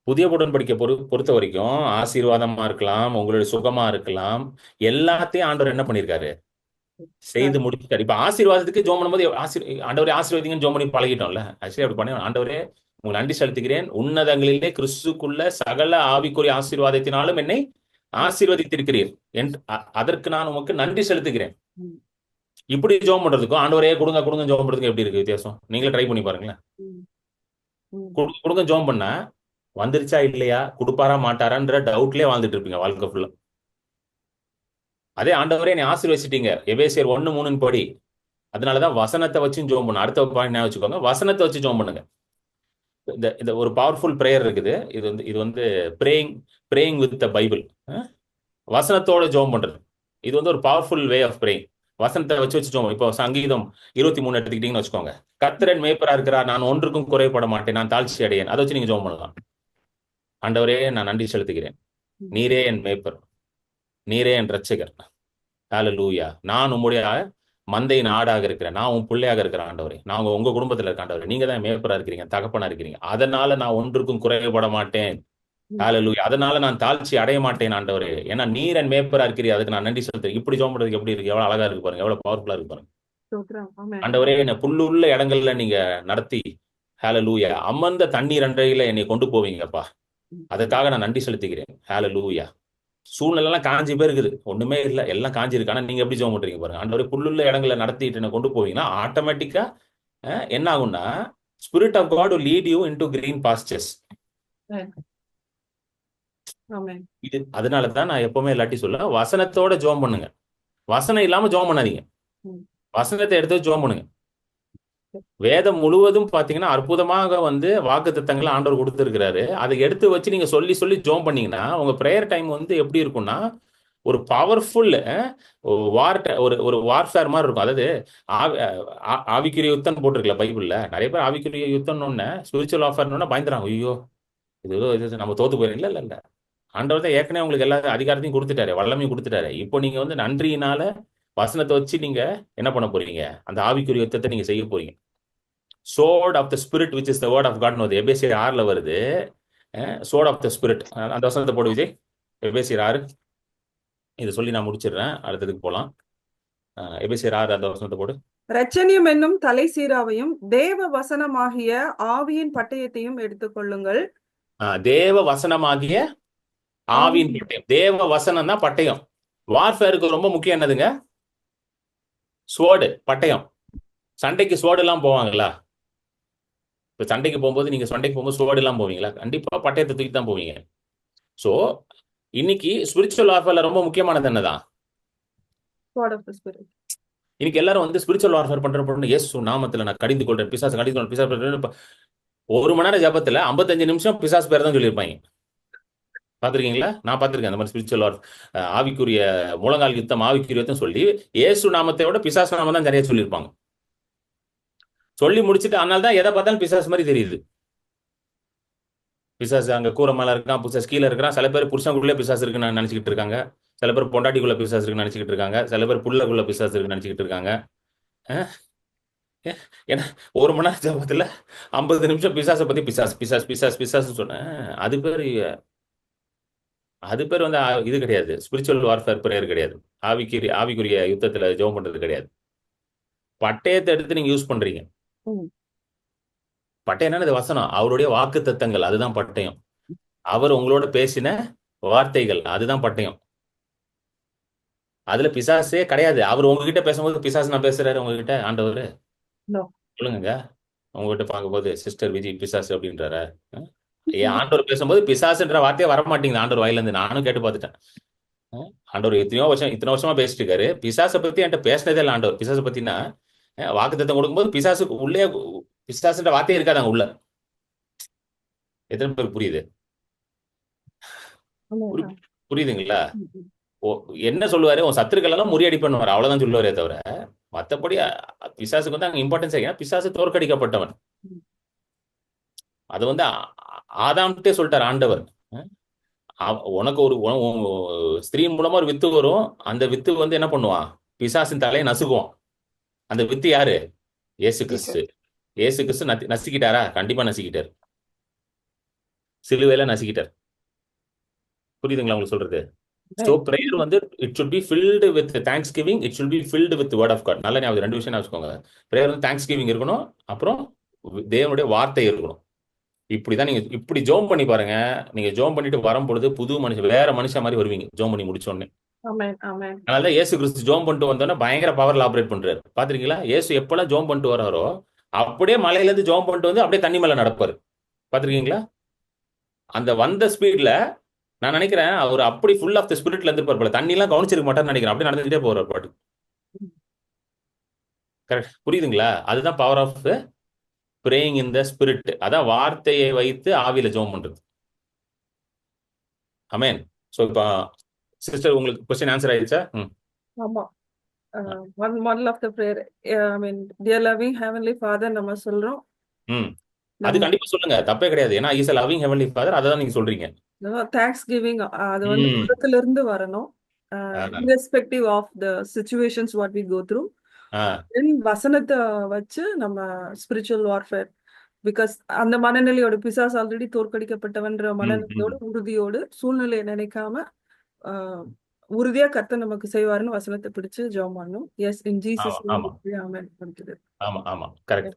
புதிய உடன்படிக்கை பொறுத்த வரைக்கும் ஆசீர்வாதமா இருக்கலாம், உங்களுடைய சுகமா இருக்கலாம், எல்லாத்தையும் ஆண்டவர் என்ன பண்ணிருக்காரு, செய்து முடிச்சிட்டாரு. இப்ப ஆசீர்வாதத்துக்கு ஜோம் பண்ணும்போது ஆண்டவரே ஆசீர்வாதிங்கன்னு ஜோம் பண்ணி பழகிட்டோம்ல. ஆக்சுவலி அப்படி பண்ணி, ஆண்டவரே உங்களுக்கு நன்றி செலுத்துகிறேன், உன்னதங்களிலே கிறிஸ்துக்குள்ள சகல ஆவிக்குரிய ஆசீர்வாதத்தினாலும் என்னை ஆசீர்வதித்திருக்கிறீர், அதற்கு நான் உமக்கு நன்றி செலுத்துகிறேன். இப்படி ஜோம் பண்றதுக்கும் ஆண்டவரே கொடுங்க கொடுங்க ஜோம் பண்றதுக்கு எப்படி இருக்கு வித்தியாசம்? நீங்களே ட்ரை பண்ணி பாருங்களேன். கொடுங்க ஜோம் பண்ண வந்துருச்சா இல்லையா, கொடுப்பாரா மாட்டாரான்ற டவுட்லயே வாழ்ந்துட்டு இருப்பீங்க வாழ்க்கை ஃபுல்லா. அதே ஆண்டவரே நீ ஆசீர்வதிச்சிட்டீங்க, எபேசியர் 1:3 படி. அதனாலதான் வசனத்தை வச்சு ஜோம் பண்ணு. அடுத்த பாயிண்ட் ஞாபகம் வச்சுக்கோங்க, வசனத்தை வச்சு ஜோம் பண்ணுங்க. இந்த ஒரு பவர்ஃபுல் பிரேயர் இருக்குது. இது வந்து பிரேயிங் வித் த பைபிள். வசனத்தோட ஜோம் பண்றது இது வந்து ஒரு பவர்ஃபுல் வே ஆஃப் பிரேயிங். வசனத்தை வச்சு ஜோம். இப்போ சங்கீதம் 23 எடுத்துக்கிட்டீங்கன்னு வச்சுக்கோங்க. கர்த்தர் மேய்ப்பரா இருக்கிறார், நான் ஒன்றுக்கும் குறைபட மாட்டேன், நான் தாழ்ச்சி அடையேன். அதை வச்சு நீங்க ஜோம் பண்ணலாம். ஆண்டவரே நான் நன்றி செலுத்துகிறேன், நீரே என் மேய்ப்பர், நீரே என் ரட்சகர், ஹல்லேலூயா, நான் உம்முடைய மந்தையின் ஆடாக இருக்கிறேன், நான் உன் பிள்ளையாக இருக்கிறேன் ஆண்டவரே, நான் உங்க குடும்பத்துல இருக்க ஆண்டவரே, நீங்க தான் மேய்ப்பரா இருக்கிறீங்க, தகப்பனா இருக்கிறீங்க, அதனால நான் ஒன்றுக்கும் குறைபட மாட்டேன், ஹல்லேலூயா, அதனால நான் தாழ்ச்சி அடைய மாட்டேன் ஆண்டவரே, ஏன்னா நீர் என் மேய்ப்பரா இருக்கிறீங்க, அதுக்கு நான் நன்றி செலுத்துறேன். இப்படி ஜோம் பண்றதுக்கு எப்படி இருக்கு, எவ்வளவு அழகா இருக்கு பாருங்க, எவ்வளவு பவர்ஃபுல்லா இருக்கு பாருங்க. ஆண்டவரே என்ன புல்லுள்ள இடங்கள்ல நீங்க நடத்தி, ஹல்லேலூயா, அமர்ந்த தண்ணீர் அண்டையில என்னை கொண்டு போவீங்கப்பா, அதுக்காக நான் நன்றி செலுத்துகிறேன், ஹல்லேலூயா. சூழ்நிலை எல்லாம் காஞ்சி போயிருக்குது, ஒண்ணுமே இல்லை, எல்லாம் காஞ்சி இருக்கு. ஆனா நீங்க எப்படி ஜெபம் பண்றீங்க பாருங்க. ஆண்டவரே புல்லுள்ள இடங்களை நடத்திட்டு என்ன கொண்டு போவீங்கன்னா ஆட்டோமேட்டிக்கா என்ன ஆகும்னா, spirit of God will lead you into green pastures. ஆமென். இது அதனாலதான் நான் எப்பவுமே இல்லாட்டி சொல்லுவேன், வசனத்தோட ஜெபம் பண்ணுங்க. வசனம் இல்லாம ஜெபம் பண்ணாதீங்க. ம். வசனத்தை எடுத்து ஜெபம் பண்ணுங்க. வேதம் முழுவதும் பாத்தீங்கன்னா அற்புதமாக வாக்குத்தத்தங்களை ஆண்டவர் கொடுத்திருக்கிறாரு. அதை எடுத்து வச்சு நீங்க சொல்லி சொல்லி ஜெபம் பண்ணீங்கன்னா உங்க பிரேயர் டைம் எப்படி இருக்கும்னா ஒரு பவர்ஃபுல் ஒரு ஒரு வார்ஃபேர் மாதிரி இருக்கும். அதாவது ஆவிக்குரிய யுத்தம் போட்டிருக்கல பைபிள்ல. நிறைய பேர் ஆவிக்குரிய யுத்தம்னு ஸ்பிரிச்சுவல் வார்ஃபேர்னு பயந்துறாங்க. ஐயோ இது நம்ம தோத்து போயிடும். இல்ல இல்ல இல்ல, ஆண்டவர் தான் ஏற்கனவே உங்களுக்கு எல்லா அதிகாரத்தையும் கொடுத்துட்டாரு, வல்லமையும் கொடுத்துட்டாரு. இப்போ நீங்க நன்றியினால வசனத்தை வச்சு நீங்க என்ன பண்ண போறீங்க? அந்த ஆவிக்குரிய யுத்தத்தை நீங்க செய்ய போறீங்க. Sword of the spirit which is the word of God. எபேசியர் 6ல வருது. Sword of the spirit. அந்த வசனத்தை போடு விஜய். எபேசியர் 6. இதை சொல்லி நான் முடிச்சிடுறேன், அடுத்ததுக்கு போலாம். எபேசியர் 6 அந்த வசனத்தை போடு. இரட்சணியம் என்னும் தலை சீராவையும் தேவ வசனமாகிய ஆவியின் பட்டயத்தையும் எடுத்துக்கொள்ளுங்கள். தேவ வசனமாகிய ஆவியின் பட்டயம். தேவ வசனம் தான் பட்டயம். வார்ஃபேருக்கு ரொம்ப முக்கியம் என்னதுங்க? ஸ்வோர்டு, பட்டயம். சண்டைக்கு ஸ்வோர்டு எல்லாம் போவாங்களா? இப்ப சண்டைக்கு போகும்போது நீங்க சண்டைக்கு போகும்போது ஸ்வோர்டு எல்லாம் போவீங்களா? கண்டிப்பா பட்டயத்தை தூக்கி தான் போவீங்க. சோ இன்னைக்கு ஸ்பிரிச்சுவல் வார்ஃபேர்ல ரொம்ப முக்கியமானது என்னதான்? Sword of the Spirit. இன்னைக்கு எல்லாரும் ஸ்பிரிச்சுவல் வார்ஃபேர் பண்ற இயேசு நாமத்துல நான் கடிந்து கொள்றேன், பிசாசு கடிந்து கொள்றேன், பிசாசு. ஒரு மணி நேரம் ஜபத்துல 55 நிமிஷம் பிசாசு பேர் தான் சொல்லியிருப்பாங்க. பாத்திருக்கீங்களா? நான் பார்த்திருக்கேன் அந்த மாதிரி ஸ்பிரிச்சுவல் ஆவிக்குரிய முழங்கால் யுத்தம், ஆவிக்குரிய யுத்தம் சொல்லி இயேசு நாமத்தை விட பிசாசு நாமம் தான் நிறைய சொல்லியிருப்பாங்க. சொல்லி முடிச்சுட்டு அதனால தான் எதை பார்த்தாலும் பிசாசு மாதிரி தெரியுது. பிசாசு அங்க கூரை மேல இருக்கான், பிசாசு கீழே இருக்கிறான். சில பேர் புருஷனுக்குள்ளே பிசாசு இருக்குன்னு நினைச்சுக்கிட்டு இருக்காங்க. சில பேர் பொண்டாட்டிக்குள்ள பிசாசு இருக்குன்னு நினைச்சுக்கிட்டு இருக்காங்க. சில பேர் புள்ளக்குள்ள பிசாசு இருக்குன்னு நினைச்சுக்கிட்டு இருக்காங்க. ஏன்னா ஒரு மணி நேரம் ஜபத்துல 50 நிமிஷம் பிசாசை பத்தி பிசாசு பிசாசு பிசாசு பிசாசு சொன்னேன். அது பேர் இது கிடையாது. ஸ்பிரிச்சுவல் வார்ஃபேர் பிரேயர் கிடையாது. ஆவிக்குரிய யுத்தத்துல ஜெபம் பண்றது கிடையாது. பட்டயத்தை எடுத்து நீங்க யூஸ் பண்றீங்க. பட்டயம் என்னது? வசனம், அவருடைய வாக்கு தத்தங்கள், அதுதான் பட்டயம். அவர் உங்களோட பேசின வார்த்தைகள், அதுதான் பட்டயம். அதுல பிசாசே கிடையாது. அவர் உங்ககிட்ட பேசும்போது பிசாசு நான் பேசுறாரு உங்ககிட்ட? ஆண்டவர் சொல்லுங்க. உங்ககிட்ட பார்க்கும்போது சிஸ்டர் விஜய் பிசாசு அப்படின்றாரு. ஆண்டவர் பேசும்போது பிசாசுன்ற வார்த்தையே வர மாட்டேங்குது ஆண்டவர் வாயில இருந்து. நானும் கேட்டு பார்த்துட்டேன். ஆண்டவர் இத்தனை வருஷமா பேசிட்டு இருக்காரு. பிசாசை பத்தி என்கிட்ட பேசினதே இல்லை ஆண்டவர். பிசாசை பத்தினா வாக்குத்தத்தம் கொடுக்கும்போது பிசாசுக்கு உள்ளே பிசாசுன்ற வார்த்தையே இருக்காதாங்க உள்ள. எத்தனை பேர் புரியுது? புரியுதுங்களா? என்ன சொல்லுவாரு? உன் சத்துருக்கள் எல்லாம் முறியடி பண்ணுவார், அவ்வளவுதான் சொல்லுவாரே தவிர மத்தபடி பிசாசுக்கு அங்க இம்பார்ட்டன்ஸ் ஆகியா. பிசாசு தோற்கடிக்கப்பட்டவன். அது ஆதாம்கிட்டே சொல்லிட்டார் ஆண்டவர். உனக்கு ஒரு ஸ்திரீ மூலமா ஒரு வித்து வரும். அந்த வித்து என்ன பண்ணுவான்? பிசாசின் தலையை நசுக்குவான். அந்த வித்து யாரு? இயேசு கிறிஸ்து. இயேசு கிறிஸ்து நசுக்கிட்டாரா? கண்டிப்பா நசுக்கிட்டார். சிலுவையில நசுக்கிட்டார். புரியுதுங்களா உங்களுக்கு சொல்றது? So prayer it should be filled with thanksgiving, it should be filled with word of God. நல்ல ஞாபகம், ரெண்டு விஷயம் வச்சுக்கோங்க. பிரேயர் தேங்க்ஸ்கிவிங் இருக்கணும், அப்புறம் தேவனுடைய வார்த்தை இருக்கணும். இப்படிதான் நீங்க இப்படி ஜோம் பண்ணி பாருங்க. நீங்க ஜோம் பண்ணிட்டு வரும்பொழுது புது மனுஷன், வேற மனுஷன் மாதிரி வருவீங்க ஜோம் பண்ணி முடிச்ச உடனே. அதனால இயேசு கிறிஸ்து ஜோம் பண்ணிட்டு வந்தோன்னா பயங்கர பவர்ல ஆபரேட் பண்றாரு. பாத்திருக்கீங்களா? இயேசு எப்பெல்லாம் ஜோம் பண்ணிட்டு வராரோ அப்படியே மலையில இருந்து ஜோம் பண்ணிட்டு வந்து அப்படியே தண்ணி மேல நடப்பாரு. பாத்திருக்கீங்களா? அந்த வந்த ஸ்பீட்ல நான் நினைக்கிறேன் அவர் அப்படி ஃபுல் ஆஃப் த ஸ்பிரிட்ல இருந்திருப்பார் போல. தண்ணி எல்லாம் கவனிச்சிருக்க மாட்டார்னு நினைக்கிறேன். அப்படியே நடந்துகிட்டே போறார் பாட்டு. கரெக்ட், புரியுதுங்களா? அதுதான் power of praying in the spirit. அதான் வார்த்தையை வைத்து ஆவியில ஜெபம் பண்றது. ஆமென். சோ இப்போ சிஸ்டர் உங்களுக்கு क्वेश्चन ஆன்சர் ஆயிடுச்சா? ஆமா. one model of the prayer, I mean, dear loving heavenly father நம்ம சொல்றோம். அது கண்டிப்பா சொல்லுங்க, தப்பே கிடையாது. ஏன்னா is a loving heavenly father, அதான் நீங்க சொல்றீங்க. தேங்க்ஸ் கிவிங் அது உள்ளத்துல இருந்து வரணும். irrespective of the situations what we go through. வசனத்தை வச்சு நம்ம ஸ்பிரிச்சுவல் வார்ஃபேர், பிகாஸ் அந்த மனநிலையோட பிசாசு ஆல்ரெடி தோற்கடிக்கப்பட்டவன்ற மனநிலையோட உறுதியோடு சூழ்நிலையை நினைக்காம உறுதியா கர்த்தர் நமக்கு செய்வாருன்னு வசனத்தை பிடிச்சு ஜெபம் பண்ணணும். Yes, in Jesus name. Amen. ஆமா ஆமா, கரெக்ட்.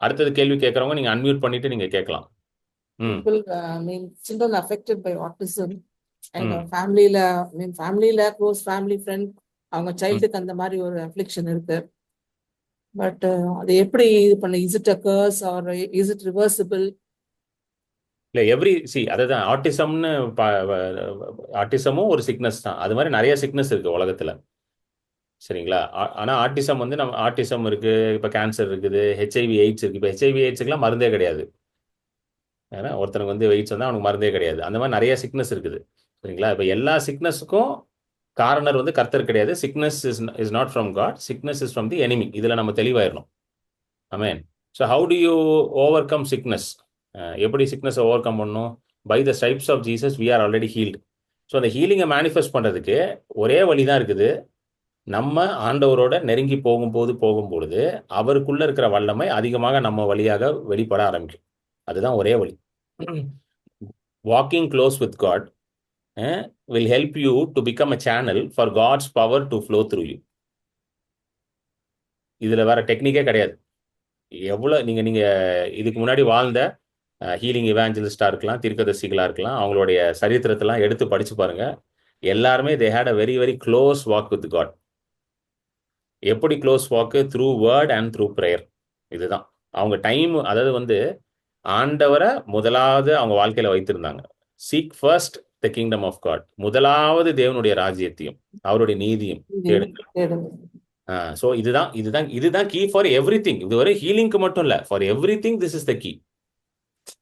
அடுத்தது கேள்வி கேட்கறவங்க நீங்க அன்மியூட் பண்ணிட்டு நீங்க கேட்கலாம். People, children affected by autism and ஃபேமிலியில க்ளோஸ் ஃபேமிலி ஃப்ரெண்ட் அவங்க சைல்டுக்கு அந்த மாதிரி ஒரு அஃப்ளிக்ஷன் இருக்கு. பட் அது எப்படி இது பண்ண? Is it a curse or is it reversible? இல்லை அதுதான் ஆட்டிசம்னு ஆட்டிசமும் ஒரு சிக்னஸ் தான். அது மாதிரி நிறைய சிக்னஸ் இருக்கு உலகத்துல. சரிங்களா? ஆனா ஆட்டிசம் வந்து நம்ம ஆட்டிசம் இருக்கு, இப்ப கேன்சர் இருக்குது, ஹெச்ஐவி எய்ட்ஸ் இருக்கு. இப்ப ஹெச்ஐவி எய்ட்ஸுக்குலாம் மருந்தே கிடையாது. ஏன்னா ஒருத்தனுக்கு வந்து எய்ட்ஸ் வந்தா அவனுக்கு மருந்தே கிடையாது. அந்த மாதிரி நிறைய சிக்னஸ் இருக்குது. சரிங்களா? இப்ப எல்லா சிக்னஸுக்கும் காரணர் வந்து கர்த்தர் கிடையாது. Sickness is not from God, sickness is from the enemy. இதுல நம்ம தெளிவாயிரணும். Amen. So how do you overcome sickness? எப்படி சிக்னஸை ஓவர் கம் பண்ணணும்? By the stripes of Jesus we are already healed. So அந்த ஹீலிங்கை மேனிஃபெஸ்ட் பண்ணுறதுக்கு ஒரே வழி தான் இருக்குது. நம்ம ஆண்டவரோட நெருங்கி போகும்பொழுது அவருக்குள்ள இருக்கிற வல்லமை அதிகமாக நம்ம வழியாக வெளிப்பட ஆரம்பிக்கும். அதுதான் ஒரே வழி. Walking close with God will help you to become a channel for God's power to flow through you. இதுல வேற டெக்னிக்கே கிடையாது. எவ்வளவு நீங்க இதுக்கு முன்னாடி வாழ்ந்த ஹீலிங் இவாஞ்சலிஸ்டா இருக்கலாம், தீர்க்கதரிசிகளா இருக்கலாம், அவங்களுடைய சரித்திரத்தெல்லாம் எடுத்து படிச்சு பாருங்க. எல்லாருமே they had a very very close walk with God. எப்படி close walk? Through word and through prayer. இதுதான் அவங்க டைம். அதாவது வந்து ஆண்டவரை முதலாவது அவங்க வாழ்க்கையில வைத்திருந்தாங்க. Seek first the kingdom of God. முதலாவது தேவனுடைய ராஜ்யத்தையும் அவருடைய நீதியும் தேடுங்கள். தேடுங்க. ஸோ இதுதான் கீ ஃபார் எவ்ரி திங். இது ஒரு ஹீலிங்க்கு மட்டும் இல்ல, for everything this is the key.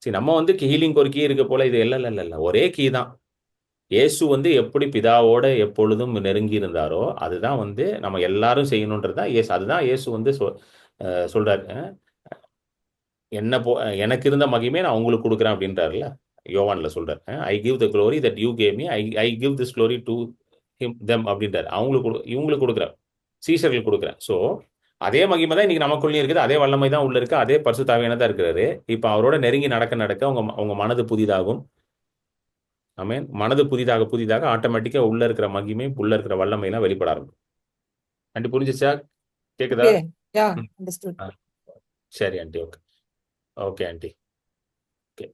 சரி, நம்ம வந்து ஹீலிங்க்கு ஒரு கீ இருக்க போல இது இல்ல ஒரே கீ தான். இயேசு வந்து எப்படி பிதாவோட எப்பொழுதும் நெருங்கி இருந்தாரோ அதுதான் வந்து நம்ம எல்லாரும் செய்யணுன்றதுதான் இயேசு. அதுதான் இயேசு வந்து சொல்றாரு. எனக்கு இருந்த மகிமே நான் உங்களுக்கு கொடுக்குறேன் அப்படின்றாருல, யோவான்ல சொல்றாரு. I give the glory that you gave me, I give this glory to them அப்படின்றாரு. இவங்களுக்கு கொடுக்குறேன், சீஷர்களுக்கு கொடுக்குறேன். ஸோ அதே மகிமை தான் இன்னைக்கு நமக்குள்ளேயும் இருக்குது, அதே வல்லமை தான் உள்ள இருக்கு, அதே பரிசுத்தாவியான தான் இருக்கிறாரு. இப்போ அவரோட நெருங்கி நடக்க உங்க மனது புதிதாகும். ஆமென். மனது புதிதாக ஆட்டோமேட்டிக்கா உள்ள இருக்கிற மகிமை, உள்ள இருக்கிற வல்லமை எல்லாம் வெளிப்பட ஆரம்பிக்கும். ஆண்டி புரிஞ்சுச்சா? கேக்குதா? Okay. Yeah, understood. சரி aunty. Okay okay aunty. Okay,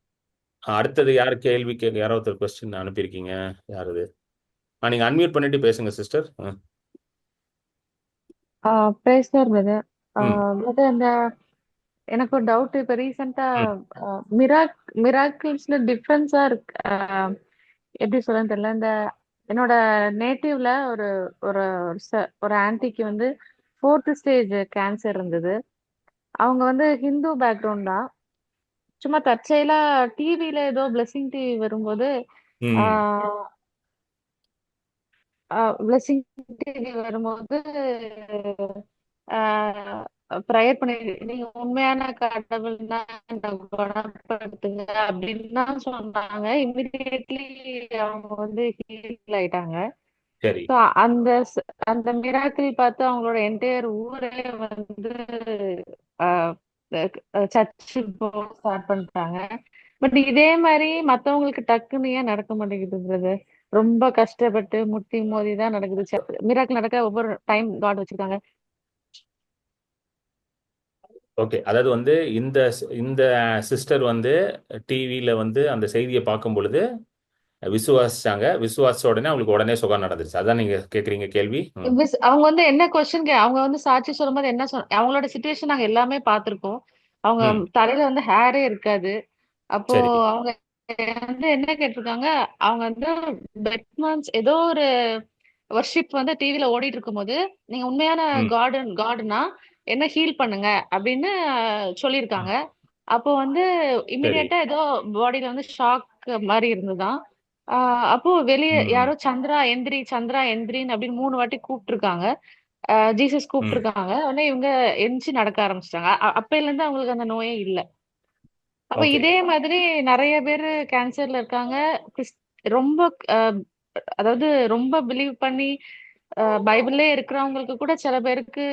அடுத்தது யார் கேள்வி யாரோ ஒருத்தர் கொஸ்டின் அனுப்பியிருக்கீங்க. யார் அது? நீங்க அன்மியூட் பண்ணிட்டு பேசுங்க சிஸ்டர். Praise Lord brother. ம் பிரதர், இந்த எனக்கு ஒரு டவுட். இப்ப ரீசெண்டா ம் மிராக்கிள்ஸ்ல டிஃப்ரென்ஸா இருக்கு. எப்படி சொல்றேன்னு தெரியல. இந்த என்னோட நேட்டிவ்ல ஒரு ஒரு ஒரு ஆன்டிக்கு வந்து 4th ஸ்டேஜ் கேன்சர் இருந்தது. அவங்க வந்து ஹிந்து பேக்ரவுண்ட் தான். சும்மா தற்செயலா டிவில ஏதோ பிளெஸிங் டிவி வரும்போது ம் பிளெஸிங் டிவி வரும்போது ப்ரேயர் பண்ணி, நீங்க உண்மையான கடவுள்னா என்னை குணப்படுத்துங்க அப்படின்னு தான் சொன்னாங்க. இமிடியேட்லி அவங்க வந்து ஹீல் ஆயிட்டாங்க. சரி. ஸோ அந்த மிராக்கிள் பார்த்து அவங்களோட என்டையர் ஊரே வந்து சர்ச்சு போக ஸ்டார்ட் பண்ணிட்டாங்க. பட் இதே மாதிரி மத்தவங்களுக்கு டக்குன்னு ஏன் நடக்க மாட்டேங்குது பிரதர்? ரொம்ப கஷ்டப்பட்டு முட்டி மோதி தான் நடக்குது. மிராக்கிள் நடக்க ஒவ்வொரு டைம் காட் வச்சிருக்காங்க. ஓகே, அதாவது வந்து இந்த சிஸ்டர் வந்து டிவியில வந்து அந்த செய்தியை பார்க்கும் பொழுது விசுவாசிச்சாங்க. விசுவாச உடனே அவங்களுக்கு உடனே சுகம் நடந்துருச்சு. அதான் நீங்க கேக்குறீங்க கேள்வி. அவங்க வந்து என்ன கொஸ்டின், அவங்க வந்து சாட்சி சொல்லும்போது என்ன அவங்களோட சிச்சுவேஷன் நாங்க எல்லாமே பார்த்திருக்கோம். அவங்க தலையில வந்து ஹேரே இருக்காது. அப்போ சரி. அவங்க வந்து என்ன கேட்டிருக்காங்க, அவங்க வந்து பெட்மன்ஸ் ஏதோ ஒரு வர்ஷிப் வந்து டிவில ஓடிட்டு இருக்கும்போது, நீங்க உண்மையான காடுனா என்ன ஹீல் பண்ணுங்க அப்படின்னு சொல்லியிருக்காங்க. அப்போ வந்து இமிடியேட்டா ஏதோ பாடியில வந்து ஷாக் மாதிரி இருந்துதான். அப்போ வெளியே யாரோ சந்திரா எந்திரின்னு அப்படின்னு 3 வாட்டி கூப்பிட்டுருக்காங்க. ஜீசஸ் கூப்பிட்டுருக்காங்க. உடனே இவங்க எந்திரிச்சு நடக்க ஆரம்பிச்சிட்டாங்க. அப்பையில இருந்து அவங்களுக்கு அந்த நோயே இல்லை. அப்ப இதே மாதிரி நிறைய பேரு கேன்சர்ல இருக்காங்க. ரொம்ப அதாவது ரொம்ப பிலீவ் பண்ணி பைபிள்லே இருக்கிறவங்களுக்கு கூட சில பேருக்கு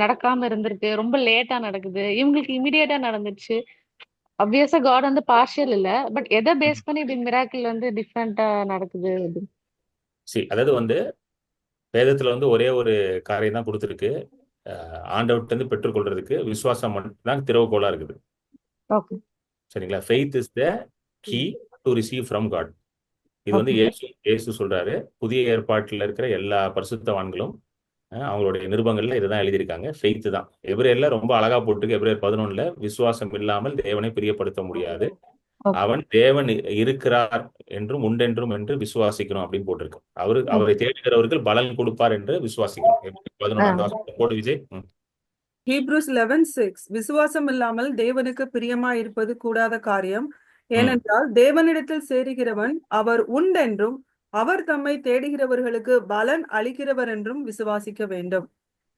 நடக்காம இருந்திருக்கு. ரொம்ப லேட்டா நடக்குது. இவங்களுக்கு இமிடியேட்டா நடந்துச்சு. அப்வியஸா காட் வந்து பார்ஷியல் இல்ல. பட் எதை பேஸ் பண்ணி இப்படி மிராக்கிள் வந்து டிஃப்ரெண்டா நடக்குது அப்படின்னு? அதாவது வந்து வேதத்துல வந்து ஒரே ஒரு காரியம் தான் கொடுத்துருக்கு. ஆண்டவர்கிட்ட இருந்து பெற்றுக்கொள்றதுக்கு விசுவாசம் மட்டும் தான் திறவுகோலா இருக்குது. ஓகே, சரிங்களா? Faith is the key to receive from God. இது வந்து இயேசு சொல்றாரு. புதிய ஏற்பாட்டில் இருக்கிற எல்லா பரிசுத்தவான்களும் அவங்களுடைய நிருபங்கள்ல இதுதான் எழுதியிருக்காங்க. ஃபெய்த் தான். எபிரேயர்ல ரொம்ப அழகா போட்டுருக்கு. எபிரேயர் 11ல விசுவாசம் இல்லாமல் தேவனை பிரியப்படுத்த முடியாது. ஓகே அவன் தேவன் இருக்கிறார் என்றும் உண்டென்றும் என்று விசுவாசிக்கணும் அப்படின்னு போட்டிருக்கு. அவரை ஓகே தேடுகிறவர்கள் பலன் கொடுப்பார் என்று விசுவாசிக்கணும். 11 வாசகத்தை போடு விஜய். ஹீப்ரூஸ் 11:6 விசுவாசம் இல்லாமல் தேவனுக்கு பிரியமாய் இருப்பது கூடாத காரியம். ஏனென்றால் தேவனிடத்தில் சேருகிறவன் அவர் உண்டென்றும் அவர் தம்மை தேடுகிறவர்களுக்கு பலன் அளிக்கிறவர் என்றும் விசுவாசிக்க வேண்டும்.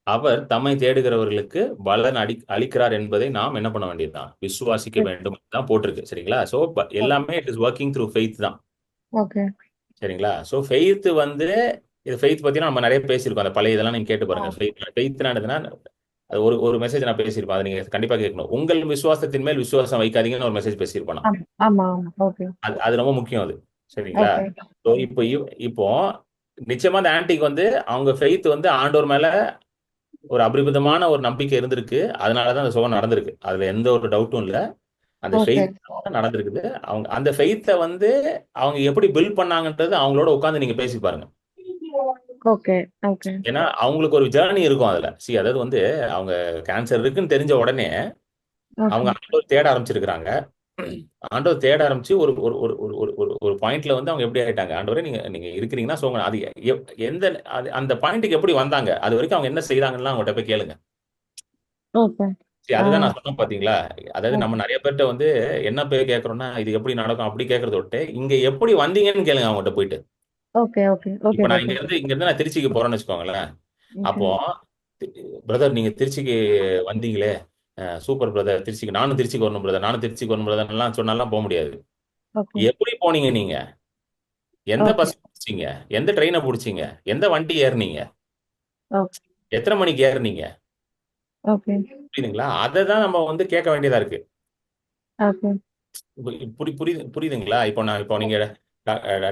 அவர் தம்மை தேடுகிறவர்களுக்கு பலன் அளிக்கிறார் என்பதை நாம் என்ன பண்ண வேண்டியதுதான்? விசுவாசிக்க வேண்டும் தான் போட்டிருக்கு. சரிங்களா? சோ எல்லாமே it is working through faith தான். ஓகே சரிங்களா? சோ ஃபெய்த் வந்து இது ஃபெய்த் பத்தினா நம்ம நிறைய பேசியிருக்கோம். அந்த பழைய இதெல்லாம் நீங்க கேட்டு பாருங்க. ஃபெய்த்னா என்னதுன்னா, அது ஒரு மெசேஜ் நான் பேசியிருப்பேன். அதை நீங்க கண்டிப்பா கேட்கணும். உங்கள் விசுவாசத்தின் மேல் விசுவாசம் வைக்காதீங்கன்னு ஒரு மெசேஜ் பேசியிருப்பேன் நான். ஆமா ஆமா ஓகே அது ரொம்ப முக்கியம். அது சரிங்களா? ஓகே ஸோ இப்போ நிச்சயமா அந்த ஆன்டிக்கு வந்து அவங்க ஃபெய்த் வந்து ஆண்டவர் மேல ஒரு அபரிமிதமான ஒரு நம்பிக்கை இருந்திருக்கு. அதனாலதான் அந்த சுகம் நடந்திருக்கு. அதுல எந்த ஒரு டவுட்டும் இல்லை. அந்த ஓகே ஃபெய்த் நடந்திருக்குது. அவங்க அந்த ஃபெய்த்தை வந்து அவங்க எப்படி பில்ட் பண்ணாங்கன்றது அவங்களோட உட்காந்து நீங்க பேசி பாருங்க. ஓகே ஓகே ஏன்னா அவங்களுக்கு ஒரு ஜேர்னி இருக்கும் அதுல. அதாவது வந்து அவங்க கேன்சர் இருக்குன்னு தெரிஞ்ச உடனே அவங்க ஆண்டவர் தேட ஆரம்பிச்சிருக்கிறாங்க. ஆண்டவர் தேட ஆரம்பிச்சு ஒரு ஒரு ஒரு ஒரு ஒரு ஒரு ஒரு பாயிண்ட்ல வந்து அவங்க எப்படி ஆயிட்டாங்க, ஆண்டவரே நீங்க இருக்கிறீங்கன்னா சொல்லுங்க. அது எந்த அந்த பாயிண்ட்டுக்கு எப்படி வந்தாங்க, அது வரைக்கும் அவங்க என்ன செய்தாங்கன்னு அவங்ககிட்ட போய் கேளுங்க. ஓகே அதுதான் நான் சொன்னேன் பாத்தீங்களா. அதாவது நம்ம நிறைய பேர்ட்ட வந்து என்ன போய் கேட்கறோம்னா இது எப்படி நடக்கும் அப்படி கேட்கறத விட்டு இங்க எப்படி வந்தீங்கன்னு கேளுங்க அவங்ககிட்ட போயிட்டு. ஓகே ஓகே ஓகே இப்ப நான் இங்க இருந்து நான் திருச்சிக்கு போறேன்னு வச்சுக்கோங்களேன். அப்போ பிரதர் நீங்க திருச்சிக்கு வந்தீங்களே, சூப்பர் பிரதர், திருச்சிக்கு நானும் திருச்சிக்கு வரணும் பிரதர், நானும் திருச்சிக்கு வரணும் பிரதர் எல்லாம் சொன்னாலாம் போக முடியாது. எப்படி போனீங்க நீங்க? எந்த பஸ் பிடிச்சீங்க? எந்த ட்ரெயினை பிடிச்சீங்க? எந்த வண்டி ஏறினீங்க? எத்தனை மணிக்கு ஏறினீங்க? புரியுதுங்களா? அதை தான் நம்ம வந்து கேட்க வேண்டியதா இருக்கு. புரியுதுங்களா? இப்போ நீங்க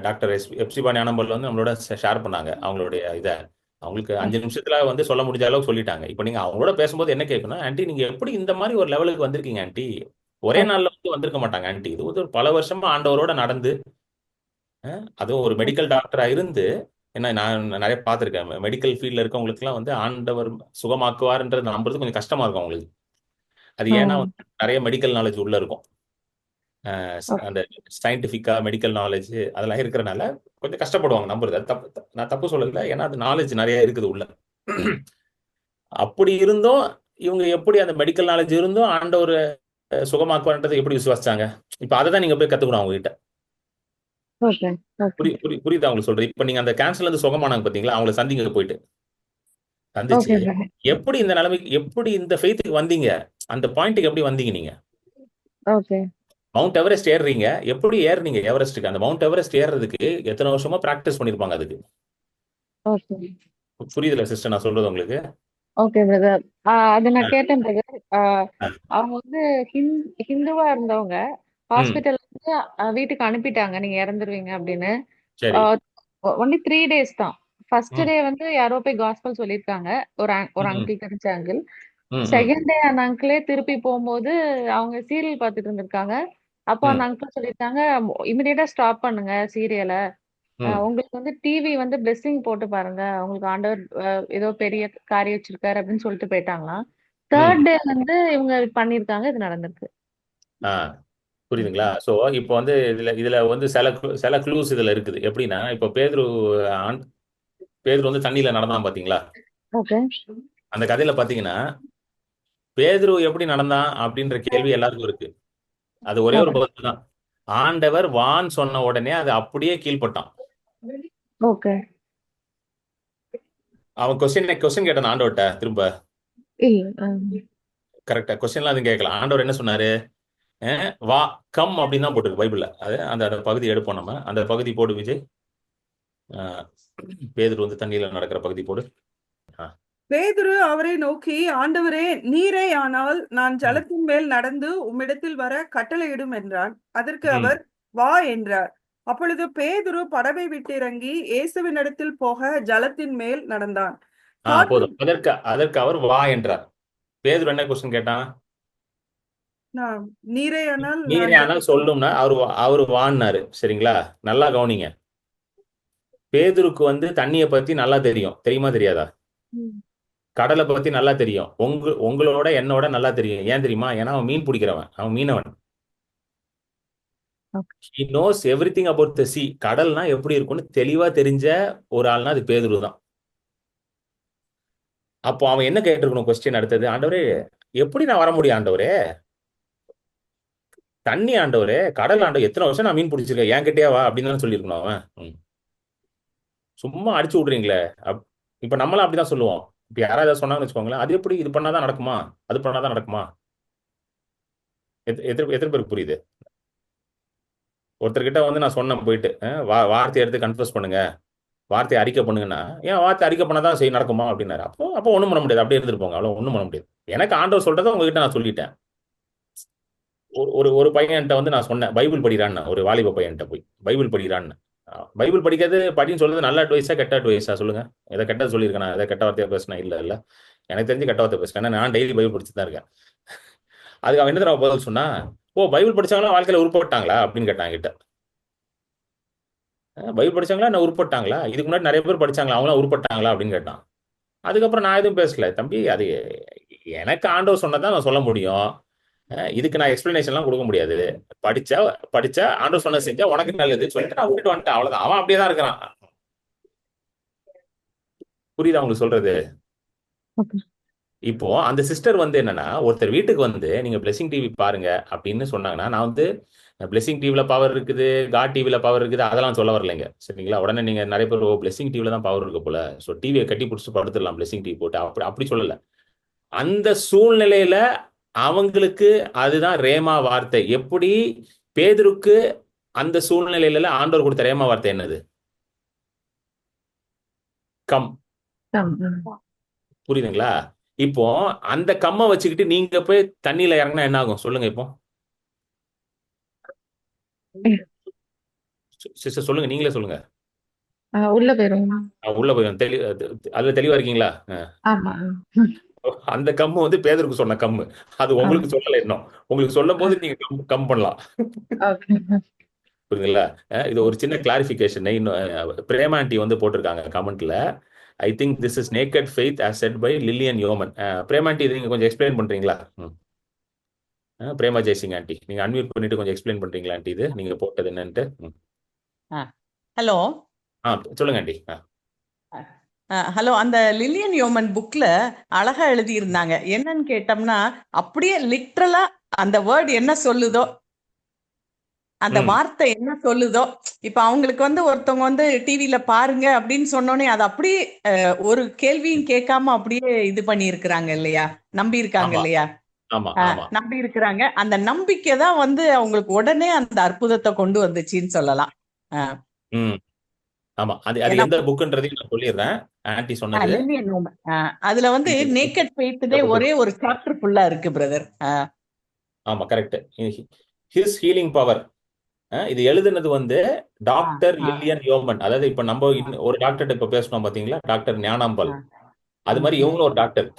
டாக்டர் எப்சிபா ஞானம்பல் வந்து நம்மளோட ஷேர் பண்ணாங்க அவங்களுடைய இதை. அவங்களுக்கு 5 நிமிஷத்துல வந்து சொல்ல முடிஞ்ச அளவுக்கு சொல்லிட்டாங்க. இப்போ நீங்க அவங்களோட பேசும்போது என்ன கேட்கணும், ஆன்ட்டி நீங்க எப்படி இந்த மாதிரி ஒரு லெவலுக்கு வந்திருக்கீங்க ஆன்ட்டி? ஒரே நாள்ல வந்து வந்திருக்க மாட்டாங்க ஆன்ட்டி. இது வந்து ஒரு பல வருஷமா ஆண்டவரோட நடந்து, அதுவும் ஒரு மெடிக்கல் டாக்டரா இருந்து, ஏன்னா நான் நிறைய பார்த்துருக்கேன் மெடிக்கல் ஃபீல்ட்ல இருக்கவங்களுக்கு எல்லாம் வந்து ஆண்டவர் சுகமாக்குவார்ன்றது நம்புறது கொஞ்சம் கஷ்டமா இருக்கும் அவங்களுக்கு. அது ஏன்னா நிறைய மெடிக்கல் நாலேஜ் உள்ள இருக்கும். அந்த சயின்டிபிக்கா மெடிக்கல் நாலேஜ் அதெல்லாம் இருக்கிறனால கொஞ்சம் கஷ்டப்படுவாங்க நம்புறது. அது தப்பு, நான் தப்பு சொல்லல. ஏன்னா அது நாலேஜ் நிறைய இருக்குது உள்ள. அப்படி இருந்தும் இவங்க எப்படி அந்த மெடிக்கல் நாலேஜ் இருந்தும் ஆண்டவர் சுகமாக்குவார்ன்றதை எப்படி விசுவாசிச்சாங்க? இப்ப அதை தான் நீங்க போய் கத்துக்கணும் அவங்க கிட்ட. புரியுதா உங்களுக்கு சொல்றேன்? இப்ப நீங்க அந்த கேன்சர்ல இருந்து சுகமானாங்க பாத்தீங்களா, அவங்களை சந்திங்க போயிட்டு. சந்திச்சு எப்படி இந்த நிலைமைக்கு, எப்படி இந்த ஃபெய்த்துக்கு வந்தீங்க, அந்த பாயிண்ட்டுக்கு எப்படி வந்தீங்க நீங்க? மவுண்ட் எவரெஸ்ட் ஏறுறீங்க, எப்படி ஏறுனீங்க எவரெஸ்ட்டுக்கு? அந்த மவுண்ட் எவரெஸ்ட் ஏறுறதுக்கு எத்தனை வருஷமா பிராக்டிஸ் பண்ணிருப்பாங்க அதுக்கு. புரியுதுல சிஸ்டர் நான் சொல்றது உங்களுக்கு? Okay brother. அது நான் கேட்டேன் பிரதர். அவங்க வந்து ஹிந்துவா இருந்தவங்க ஹாஸ்பிட்டல் வந்து வீட்டுக்கு அனுப்பிட்டாங்க, நீங்க இறந்துருவீங்க அப்படின்னு. ஒன்லி 3 days தான். ஃபர்ஸ்ட் டே வந்து யாரோ போய் காஸ்பல் சொல்லியிருக்காங்க, ஒரு அங்கிள் தெரிஞ்ச அங்கிள். செகண்ட் டே அந்த அங்கிளே திருப்பி போகும்போது அவங்க சீரியல் பார்த்துட்டு இருந்திருக்காங்க. அப்போ அந்த அங்கிள் சொல்லியிருக்காங்க, இமிடியேட்டா ஸ்டாப் பண்ணுங்க சீரியலை, உங்களுக்கு வந்து டிவி வந்து பிளெஸிங் போட்டு பாருங்க, உங்களுக்கு ஆண்டவர் ஏதோ பெரிய காரியம் வச்சிருக்காரு அப்படின்னு சொல்லிட்டு போயிட்டாங்களாம். தேர்ட் டே வந்து இவங்க பண்ணிருக்காங்க, இது நடந்திருக்கு. புரியுதுங்களா? சோ இப்போ வந்து இதுல வந்து சில க்ளூஸ் இதுல இருக்குது. எப்படின்னா இப்போ பேதுரு வந்து தண்ணியில நடந்தான் பாத்தீங்களா? அந்த கதையில பாத்தீங்கன்னா பேதுரு எப்படி நடந்தான் அப்படின்ற கேள்வி எல்லாருக்கும் இருக்கு. அது ஒரே ஒரு பதில் தான். ஆண்டவர் வான் சொன்ன உடனே அது அப்படியே கீழ்பட்டான். அவன் கொஸ்டின் கேட்டான் ஆண்டவர்கிட்ட திரும்ப. கரெக்டா கொஸ்டின்லாம் அது கேட்கலாம். ஆண்டவர் என்ன சொன்னாரு? வா கம் அப்படின்னு தான் போட்டுருக்கு பைபிள்ல. அது அந்த பகுதி எடுப்போம் நம்ம. அந்த பகுதி போடு விஜய். பேதுரு வந்து தண்ணியில நடக்கிற பகுதி போடு. பேதுரு அவரை நோக்கி, ஆண்டவரே நீரே ஆனால் நான் ஜலத்தின் மேல் நடந்து உம்மிடத்தில் வர கட்டளையிடும் என்றான். அதற்கு அவர் வா என்றார். அப்பொழுது பேதுரு படவை விட்டு இறங்கி இயேசுவின் இடத்தில் போக ஜலத்தின் மேல் நடந்தான். போதும். அதற்கு அவர் வா என்றார். பேதுரு என்ன கொஸ்டின் கேட்டான்? நீரே ஆனால் சொல்லும்னா அவரு வான்னாரு. சரிங்களா? நல்லா கவனிங்க. பேதுருக்கு வந்து தண்ணியை பத்தி நல்லா தெரியும், தெரியுமா தெரியாதா? கடலை பத்தி நல்லா தெரியும். உங்களோட என்னோட நல்லா தெரியும். ஏன் தெரியுமா? ஏன்னா அவன் மீன் பிடிக்கிறவன், அவன் மீனவன். Okay. he knows everything about the sea. கடல்னா எப்படி இருக்கும்னு தெளிவா தெரிஞ்ச ஒரு ஆள்னா அது பேதுரு தான். அப்போ அவன் என்ன கேட்டிருக்கணும் கொஸ்டின் அடுத்தது, ஆண்டவரே எப்படி நான் வர முடியும் ஆண்டவரே, தண்ணி ஆண்டவரே, கடல் ஆண்டவர், எத்தனை வருஷம் நான் மீன் பிடிச்சிருக்கேன், என்கிட்டயே வா அப்படின்னு தான் சொல்லியிருக்கணும் அவன். சும்மா அடிச்சு விடுறீங்களே. இப்ப நம்மளும் அப்படிதான் சொல்லுவோம். இப்ப யாராவது ஏதாவது சொன்னாங்கன்னு வச்சுக்கோங்களேன், அது எப்படி இது பண்ணாதான் நடக்குமா, அது பண்ணாதான் நடக்குமா? எத்தனை பேருக்கு புரியுது? ஒருத்தர்கிட்ட வந்து நான் சொன்னேன் போயிட்டு, வார்த்தை எடுத்து கன்ஃபர்ஸ் பண்ணுங்க, வார்த்தையை அறிக்கை பண்ணுங்கன்னா, ஏன் வார்த்தை அறிக்கை பண்ணாதான் சரி நடக்குமா அப்படின்னாரு. அப்போ ஒன்றும் பண்ண முடியாது, அப்படியே இருந்துருப்போங்க, அவ்வளோ ஒன்றும் பண்ண முடியாது. எனக்கு ஆண்டவர் சொல்றதை உங்ககிட்ட நான் சொல்லிட்டேன். ஒரு பையன்கிட்ட வந்து நான் சொன்னேன், பைபிள் படிக்கிறான்னு, ஒரு வாலிப பையன்கிட்ட போய் பைபிள் படிக்கிறான்னு. பைபிள் படிக்கிறது படின்னு சொல்றது நல்ல அட்வைஸா கெட்ட அட்வைஸா சொல்லுங்க? எதை கெட்டது சொல்லியிருக்கேன், எதை கெட்ட வார்த்தையா பேசினா? இல்ல எனக்கு தெரிஞ்சு கெட்ட வார்த்தை பேசுறேன். நான் டெய்லி பைபிள் படிச்சு தான் இருக்கேன். அதுக்கு அவன் என்ன தடவை பதில் சொன்னா, பைபிள் படிச்சாங்களா வாழ்க்கையில உருப்பட்டாங்களா அப்படின்னு கேட்டான் கிட்ட. பைபிள் படிச்சாங்களா என்ன உருப்பட்டாங்களா, இதுக்கு முன்னாடி நிறைய பேர் படிச்சாங்களா, அவங்களாம் உருப்பட்டாங்களா அப்படின்னு கேட்டான். அதுக்கப்புறம் நான் எதுவும் பேசல. தம்பி, அது எனக்கு ஆண்டவர் சொன்னதான் நான் சொல்ல முடியும், இதுக்கு நான் எக்ஸ்பிளனேஷன்லாம் கொடுக்க முடியாது. படிச்சா ஆண்டவர் சொன்ன செஞ்சா உனக்கு நல்லதுன்னு சொல்லிட்டு நான் விட்டுட்டு வந்துட்டேன், அவ்வளவுதான். அவன் அப்படியே தான் இருக்கிறான். புரியுதா உங்களுக்கு சொல்றது? இப்போ அந்த சிஸ்டர் வந்து என்னன்னா, ஒருத்தர் வீட்டுக்கு வந்து நீங்க பிளெஸிங் டிவி பாருங்க அப்படின்னு சொன்னாங்கன்னா, நான் வந்து பிளெஸிங் டிவில பவர் இருக்குது, காட் டிவில பவர் இருக்குது, அதெல்லாம் சொல்ல வரலைங்க. சரிங்களா? உடனே நீங்க நிறைய பேர் பிளெஸிங் டிவில தான் பவர் இருக்கு போல, ஸோ டிவியை கட்டி பிடிச்சி படுத்துடலாம் பிளெஸிங் டிவி போட்டு, அப்படி சொல்லல. அந்த சூழ்நிலையில அவங்களுக்கு அதுதான் ரேமா வார்த்தை. எப்படி பேதுருக்கு அந்த சூழ்நிலையில ஆண்டவர் கொடுத்த ரேமா வார்த்தை என்னது? கம். புரியுதுங்களா? இப்போ அந்த கம்மை வச்சுக்கிட்டு நீங்க போய் தண்ணியில இறங்கினா என்ன ஆகும் சொல்லுங்க? இப்போ சிஸ்டர் சொல்லுங்க, நீங்களே சொல்லுங்க. உள்ள போயிரும். உள்ள போய் அதுல தெளிவா இருக்கீங்களா? அந்த கம்மு வந்து பேதருக்கு சொன்ன கம்மு, அது உங்களுக்கு சொல்லல. இன்னும் உங்களுக்கு சொல்லும் போது நீங்க கம் பண்ணலாம். புரியுதுங்களா? இது ஒரு சின்ன கிளாரிபிகேஷன். இன்னும் பிரேமாண்டி வந்து போட்டிருக்காங்க கமெண்ட்ல, I think this is naked faith as said by Lillian Yeoman. Prema aunty, இது நீங்க கொஞ்சம் எக்ஸ்பிளைன் பண்றீங்களா? பிரேமா ஜெய்சிங் ஆண்டி, நீங்க அன்மியூட் பண்ணிட்டு கொஞ்சம் எக்ஸ்பிளைன் பண்றீங்களா ஆண்டி, இது நீங்க போட்டது என்னன்ட்டு? ஹலோ, சொல்லுங்க ஆண்டி. ஹலோ. அந்த லில்லியன் யோமன் புக்ல அழகா எழுதி இருந்தாங்க. என்னன்னு கேட்டோம்னா, அப்படியே லிட்ரலா அந்த வேர்ட் என்ன சொல்லுதோ, அந்த வார்த்தை என்ன சொல்லுதோ, இப்ப அவங்களுக்கு வந்து ஒருத்தவங்க வந்து டிவில பாருங்க அப்படின்னு சொன்னோன்னே அது அப்படியே ஒரு கேள்வியும் கேட்காம அப்படியே இது பண்ணி இருக்கிறாங்க இல்லையா, நம்பி இருக்காங்க இல்லையா, நம்பி இருக்கிறாங்க. அந்த நம்பிக்கை தான் வந்து அவங்களுக்கு உடனே அந்த அற்புதத்தை கொண்டு வந்துச்சுன்னு சொல்லலாம். ஆமா, அது எந்த புக்ன்றதையும் நான் சொல்லிடுறேன். ஆன்ட்டி சொன்னது அதுல வந்து நேக்கட் ஃபெய்த்னே ஒரே ஒரு சாப்டர் ஃபுல்லா இருக்கு பிரதர். ஆமா, கரெக்ட். His healing power. இது எழுதுனது வந்து டாக்டர் லில்லியன் யோமன். அதாவது இப்ப நம்ம ஒரு டாக்டர் இப்ப பேசணும் பாத்தீங்களா, டாக்டர் ஞானாம்பால். அது மாதிரி இவங்களும் ஒரு டாக்டர்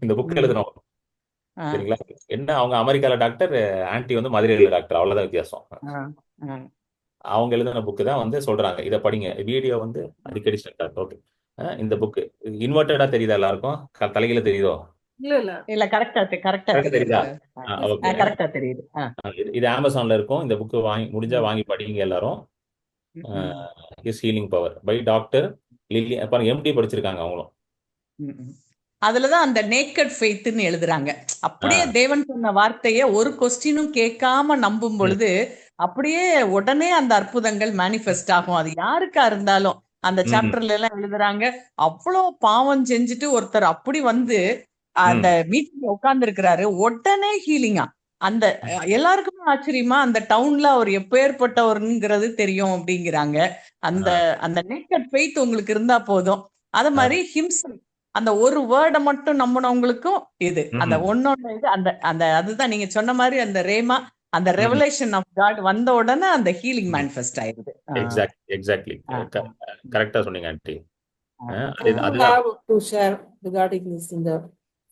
இந்த புக் எழுதுனோம். சரிங்களா? என்ன, அவங்க அமெரிக்கால டாக்டர், ஆன்ட்டி வந்து மதுரையில டாக்டர், அவ்வளவுதான் வித்தியாசம். அவங்க எழுதின புக்கு தான் வந்து சொல்றாங்க, இதை படிங்க. வீடியோ வந்து அடிக்கடி ஓகே. இந்த புக்கு இன்வெர்டடா தெரியுதா எல்லாருக்கும்? தலையில தெரியுதோ? இல்ல கரெக்டா தெரியுதா? ஓகே, கரெக்டா தெரியுது. இது அமேசான்ல இருக்கும். இந்த புக்கு முடிஞ்சா வாங்கி படிங்க எல்லாரும். His healing power by doctor Lilly. பாருங்க, எம்டி படிச்சிருக்காங்க அவங்களும். அதுலதான் அந்த நேக்கட் ஃபெய்த்னு எழுதுறாங்க. அப்படியே தேவன் சொன்ன வார்த்தைய ஒரு கொஸ்டினும் கேட்காம நம்பும் பொழுது அப்படியே உடனே அந்த அற்புதங்கள் மேனிஃபெஸ்ட் ஆகும். அது யாருக்கா இருந்தாலும் அந்த சாப்டர்ல எல்லாம் எழுதுறாங்க. அவ்வளவு பாவம் செஞ்சுட்டு ஒருத்தர் அப்படி வந்து அந்த மீட்டிங்ல உட்கார்ந்து இருக்கிறாரு, உடனே ஹீலிங்கா. அந்த எல்லாருக்குமே ஆச்சரியமா, அந்த டவுன்ல அவர் எப்பேற்பட்டவருங்கிறது தெரியும் அப்படிங்கிறாங்க. அந்த அந்த நேக்கட் ஃபெய்த் உங்களுக்கு இருந்தா போதும். அது மாதிரி ஹிம்சல், அந்த ஒரு வேர்டை மட்டும் நம்பினவங்களுக்கும் இது அந்த ஒன்னொன்னு இது அந்த அந்த அதுதான் நீங்க சொன்ன மாதிரி அந்த ரேமா, அந்த ரெவலேஷன் ஆஃப் காட் வந்த உடனே அந்த ஹீலிங் மேனிஃபெஸ்ட் ஆயிடுது. எக்ஸாக்ட்லி கரெக்ட்டா சொன்னீங்க aunty. To share regarding this in the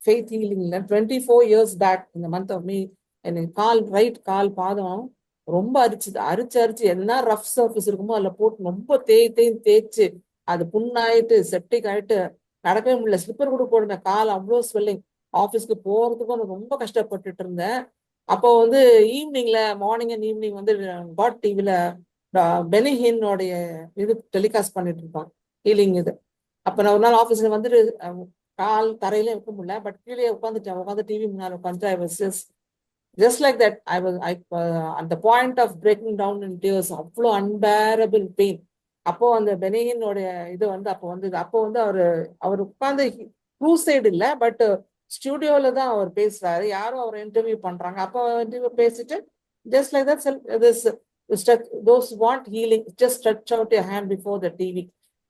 faith healing 24 years back in the month of May, எனக்கு ரைட் கால் பாதம் ரொம்ப அரிச்சு என்ன ரஃப் சர்ஃபேஸ் இருக்குமோ அதுல போட்டு ரொம்ப தேய்ச்சு அது புண்ணாயிட்டு செப்டிக் ஆயிட்டு நடக்கவே முடியல. ஸ்லிப்பர் கூட போடுங்க, கால் அவ்வளோ ஸ்வெல்லிங். ஆஃபீஸ்க்கு போறதுக்கும் ரொம்ப கஷ்டப்பட்டுட்டு இருந்தேன். அப்போ வந்து ஈவினிங்ல மார்னிங் அண்ட் ஈவினிங் வந்து காட் டிவில பெனிஹின்னோடைய இது டெலிகாஸ்ட் பண்ணிட்டு இருப்பாங்க ஹீலிங் இது. அப்ப நான் ஒரு நாள் ஆஃபீஸ்ல வந்துட்டு கால் தரையில வைக்க முடியல, பட் கீழே உட்காந்து டிவி முன்னால உட்காந்து I was just like that. அந்த point of breaking down in tears, அவ்வளோ அன்பேரபிள் பெயின். அப்போ அந்த பெனிஹின்னோடைய இது வந்து அப்போ வந்து அவர் உட்காந்து க்ரூசைடு இல்லை, பட் ஸ்டுடியோல தான் அவர் பேசுறாரு, யாரும் அவர் இன்டர்வியூ பண்றாங்க. அப்போ இன்டர்வியூ பேசிட்டு just like that those want healing, just stretch out your hand before the TV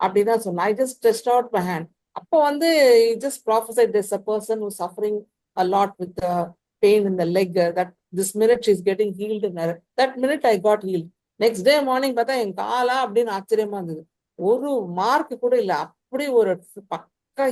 அப்படிதான் சொன்னேன். I just stretched out my hand. அப்போ வந்து he just prophesied there's a person who's suffering a lot with the pain in the leg, that this minute she's getting healed. That minute I got healed. Next day morning பார்த்தா என் காலா அப்படின்னு ஆச்சரியமா இருந்தது. ஒரு mark கூட இல்லை, அப்படி ஒரு பக்கா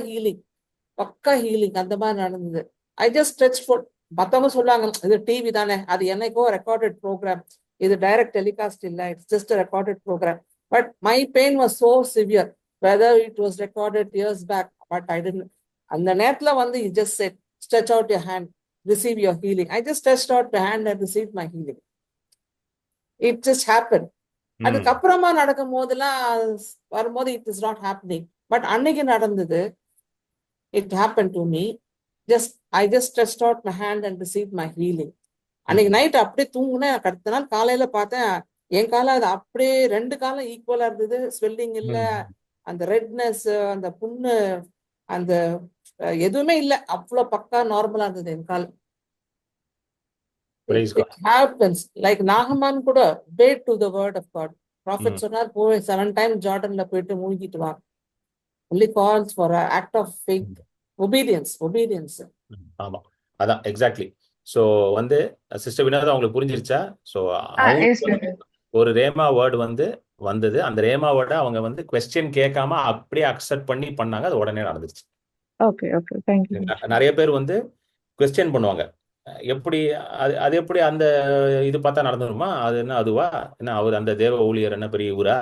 ஹீலிங் அந்த மாதிரி நடந்தது. I just stretch far. மற்றவங்க சொல்லுவாங்க இது டிவி தானே, அது என்னைக்கோ ரெக்கார்டட் ப்ரோக்ராம், இது டைரக்ட் டெலிகாஸ்ட் இல்லை, it's just recorded program. But my pain was so severe, whether it was recorded years back, but I tend. அந்த நேரத்துல வந்து you just said stretch out your hand, receive your healing. I just stretched out my hand and received my healing. It just happened. அதுக்கப்புறமா நடக்கும் போதெல்லாம் வரும்போது it is not happening, but அன்னைக்கு நடந்தது. It happened to me. I just stretched out my hand and received my healing. அன்னைக்கு night அப்படியே தூங்குனேன். அடுத்த நாள் காலையில பார்த்தேன் என் காலம் அது அப்படியே 2 காலம் ஈக்குவலா இருந்தது. ஸ்வெல்லிங் இல்ல, அந்த ரெட்னஸ், அந்த புண்ணு, அந்த எதுவுமே இல்ல, அவ்வளவு பக்கா நார்மலா இருந்தது என் கால். It happens. Like நாகமான் கூட obeyed to the word of God. Prophet சொன்னார், போய் 7 times ஜார்டன்ல போயிட்டு மூழ்கிட்டு வா. Only calls for an act of faith. Obedience. ஆமா, அதான் எக்ஸாக்ட்லி. ஸோ வந்து சிஸ்டர் வினோதா உங்களுக்கு புரிஞ்சிருச்சா? ஸோ ஒரு ரேமா வேர்டு வந்தது. அந்த ரேமா வேர்டை அவங்க வந்து கொஸ்டின் கேட்காம அப்படியே அக்செப்ட் பண்ணாங்க. அது உடனே நடந்துருச்சு. Okay thank you. நிறைய பேர் வந்து கொஸ்டின் பண்ணுவாங்க, எப்படி அது எப்படி அந்த இது பார்த்தா நடந்துருமா, அது என்ன அதுவா, என்ன அவர் அந்த தேவ ஊழியர் என்ன பெரிய இவரா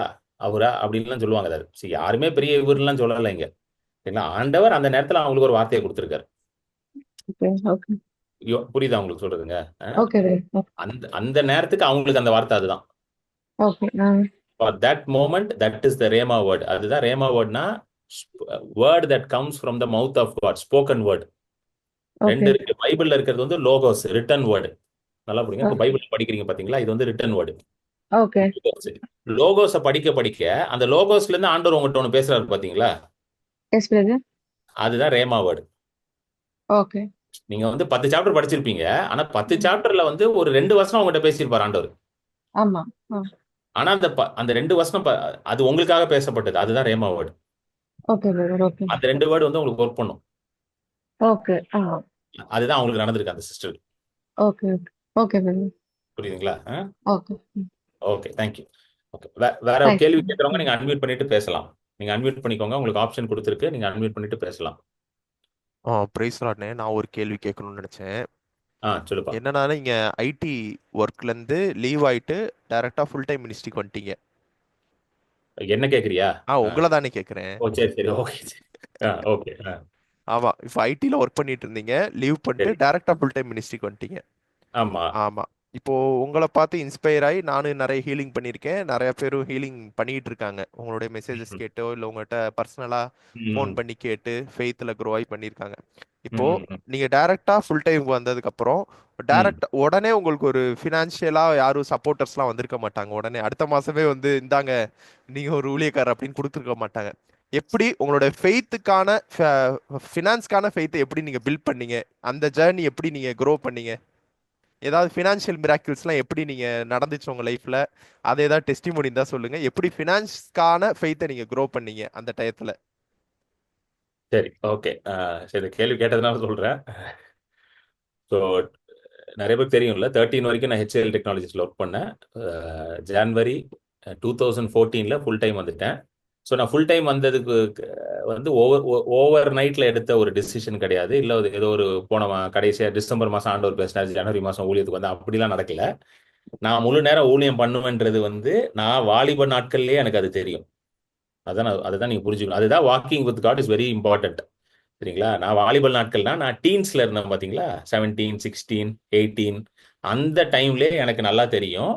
அவரா அப்படின்லாம் சொல்லுவாங்க. அது சரி, யாருமே பெரிய இவர்லாம் சொல்லலைங்க. சரிங்களா? ஆண்டவர் அந்த நேரத்துல அவங்களுக்கு ஒரு வார்த்தையை கொடுத்துருக்காரு. புரியுதா உங்களுக்கு சொல்றதுங்க? அந்த நேரத்துக்கு அவங்களுக்கு அந்த வார்த்தை அதுதான். For that moment, that is the rhema word. அதுதான் rhema wordனா word that comes from the mouth of God, spoken word. ரெண்டு இருக்கு. பைபிள்ல இருக்கிறது வந்து லோகோஸ், ரிட்டன் வேர்டு. நல்லா புரியுங்க. இப்போ பைபிள் படிக்கிறீங்க பாத்தீங்களா, இது வந்து ரிட்டன் வேர்டு. லோகோஸை படிக்க அந்த லோகோஸ்ல இருந்து ஆண்டவர் உங்கள்கிட்ட ஒண்ணு பேசுறாரு பாத்தீங்களா, அதுதான் ரேமா வேர்டு. நீங்க வந்து 10 சாப்டர் படிச்சிருப்பீங்க, ஆனா 10 சாப்டர்ல வந்து ஒரு 2 வசனம் உங்கள்கிட்ட பேசியிருப்பார் ஆண்டவர். ஆனா அந்த 2 வசனம் அது உங்களுக்காக பேசப்பட்டது, அதுதான் ரேமா வேர்டு. அந்த 2 வேர்டு வந்து உங்களுக்கு ஒர்க் பண்ணும். அதுதான் அவங்களுக்கு நடந்திருக்கு அந்த சிஸ்டர். புரியுதுங்களா? Okay, thank you. ஓகே, வேற கேள்வி கேட்கறவங்க நீங்க அன்மியூட் பண்ணிட்டு பேசலாம். நீங்க அன்மியூட் பண்ணிக்கோங்க, உங்களுக்கு ஆப்ஷன் கொடுத்துருக்கு, நீங்க அன்மியூட் பண்ணிட்டு பேசலாம். பிரைஸ் லார்ட்னே, நான் ஒரு கேள்வி கேட்கணும்னு நினைச்சேன். சொல்லுப்பா. என்னன்னா, நீங்க ஐடி ஒர்க்ல இருந்து லீவ் ஆயிட்டு டைரக்டா ஃபுல் டைம் மினிஸ்ட்ரிக்கு வந்துட்டீங்க. என்ன கேக்குறியா? உங்களை தானே கேக்குறேன். சரி, ஓகே. ஆமா, இப்போ ஐடில ஒர்க் பண்ணிட்டு இருந்தீங்க, லீவ் பண்ணிட்டு டைரக்டா ஃபுல் டைம் மினிஸ்ட்ரிக்கு வந்துட்டீங்க. ஆமா. இப்போ உங்களை பார்த்து இன்ஸ்பயர் ஆகி நானும் நிறைய ஹீலிங் பண்ணியிருக்கேன், நிறைய பேரும் ஹீலிங் பண்ணிட்டு இருக்காங்க. உங்களுடைய மெசேஜஸ் கேட்டோ இல்லை உங்கள்கிட்ட பர்சனலா ஃபோன் பண்ணி கேட்டு ஃபெய்த்ல க்ரோ ஆகி பண்ணியிருக்காங்க. இப்போ நீங்க டைரக்டா ஃபுல் டைமுக்கு வந்ததுக்கு அப்புறம் டைரக்ட் உடனே உங்களுக்கு ஒரு ஃபினான்ஷியலா யாரும் சப்போர்ட்டர்ஸ்லாம் வந்திருக்க மாட்டாங்க. உடனே அடுத்த மாசமே வந்து இந்தாங்க நீங்க ஒரு ஊழியக்காரர் அப்படின்னு கொடுத்துருக்க மாட்டாங்க. எப்படி உங்களோட ஃபெய்த்துக்கான ஃபினான்ஸ்க்கான ஃபெய்த்தை எப்படி நீங்க பில்ட் பண்ணீங்க? அந்த ஜேர்னி எப்படி நீங்க க்ரோ பண்ணீங்க? ஏதாவது ஃபினான்ஷியல் மிராக்கிள்ஸ்லாம் எப்படி நீங்க நடந்துச்சு உங்க லைஃப்ல? அதை ஏதாவது டெஸ்டிமோனி தான் சொல்லுங்க. எப்படி ஃபினான்ஸ்க்கான ஃபெய்த்தை நீங்க க்ரோ பண்ணீங்க அந்த டயத்துல? சரி, ஓகே. சரி, கேள்வி கேட்டதுனால சொல்றேன். ஸோ நிறைய பேருக்கு தெரியும்ல, 13 வரைக்கும் நான் HCL டெக்னாலஜிஸ்ல ஒர்க் பண்ணேன். ஜான்வரி 2014 ஃபுல் டைம் வந்துட்டேன். ஸோ நான் ஃபுல் டைம் வந்ததுக்கு வந்து ஓவர் நைட்ல எடுத்த ஒரு டிசிஷன் கிடையாது. இல்லை ஏதோ ஒரு கடைசியாக டிசம்பர் மாதம் ஆண்டவர் பேசினார், ஜனவரி மாதம் ஊழியத்துக்கு வந்து அப்படிலாம் நடக்கல. நான் முழு நேரம் ஊழியம் பண்ணுவேன்றது வந்து நான் வாலிப நாட்கள்லேயே எனக்கு அது தெரியும். அதுதான் நீங்கள் புரிஞ்சுக்கணும். அதுதான் walking with God is very important. சரிங்களா? நான் வாலிபல் நாட்கள்னா நான் டீன்ஸ்ல இருந்தேன் பார்த்தீங்களா, 17, 16, 18 அந்த டைம்லயே எனக்கு நல்லா தெரியும்,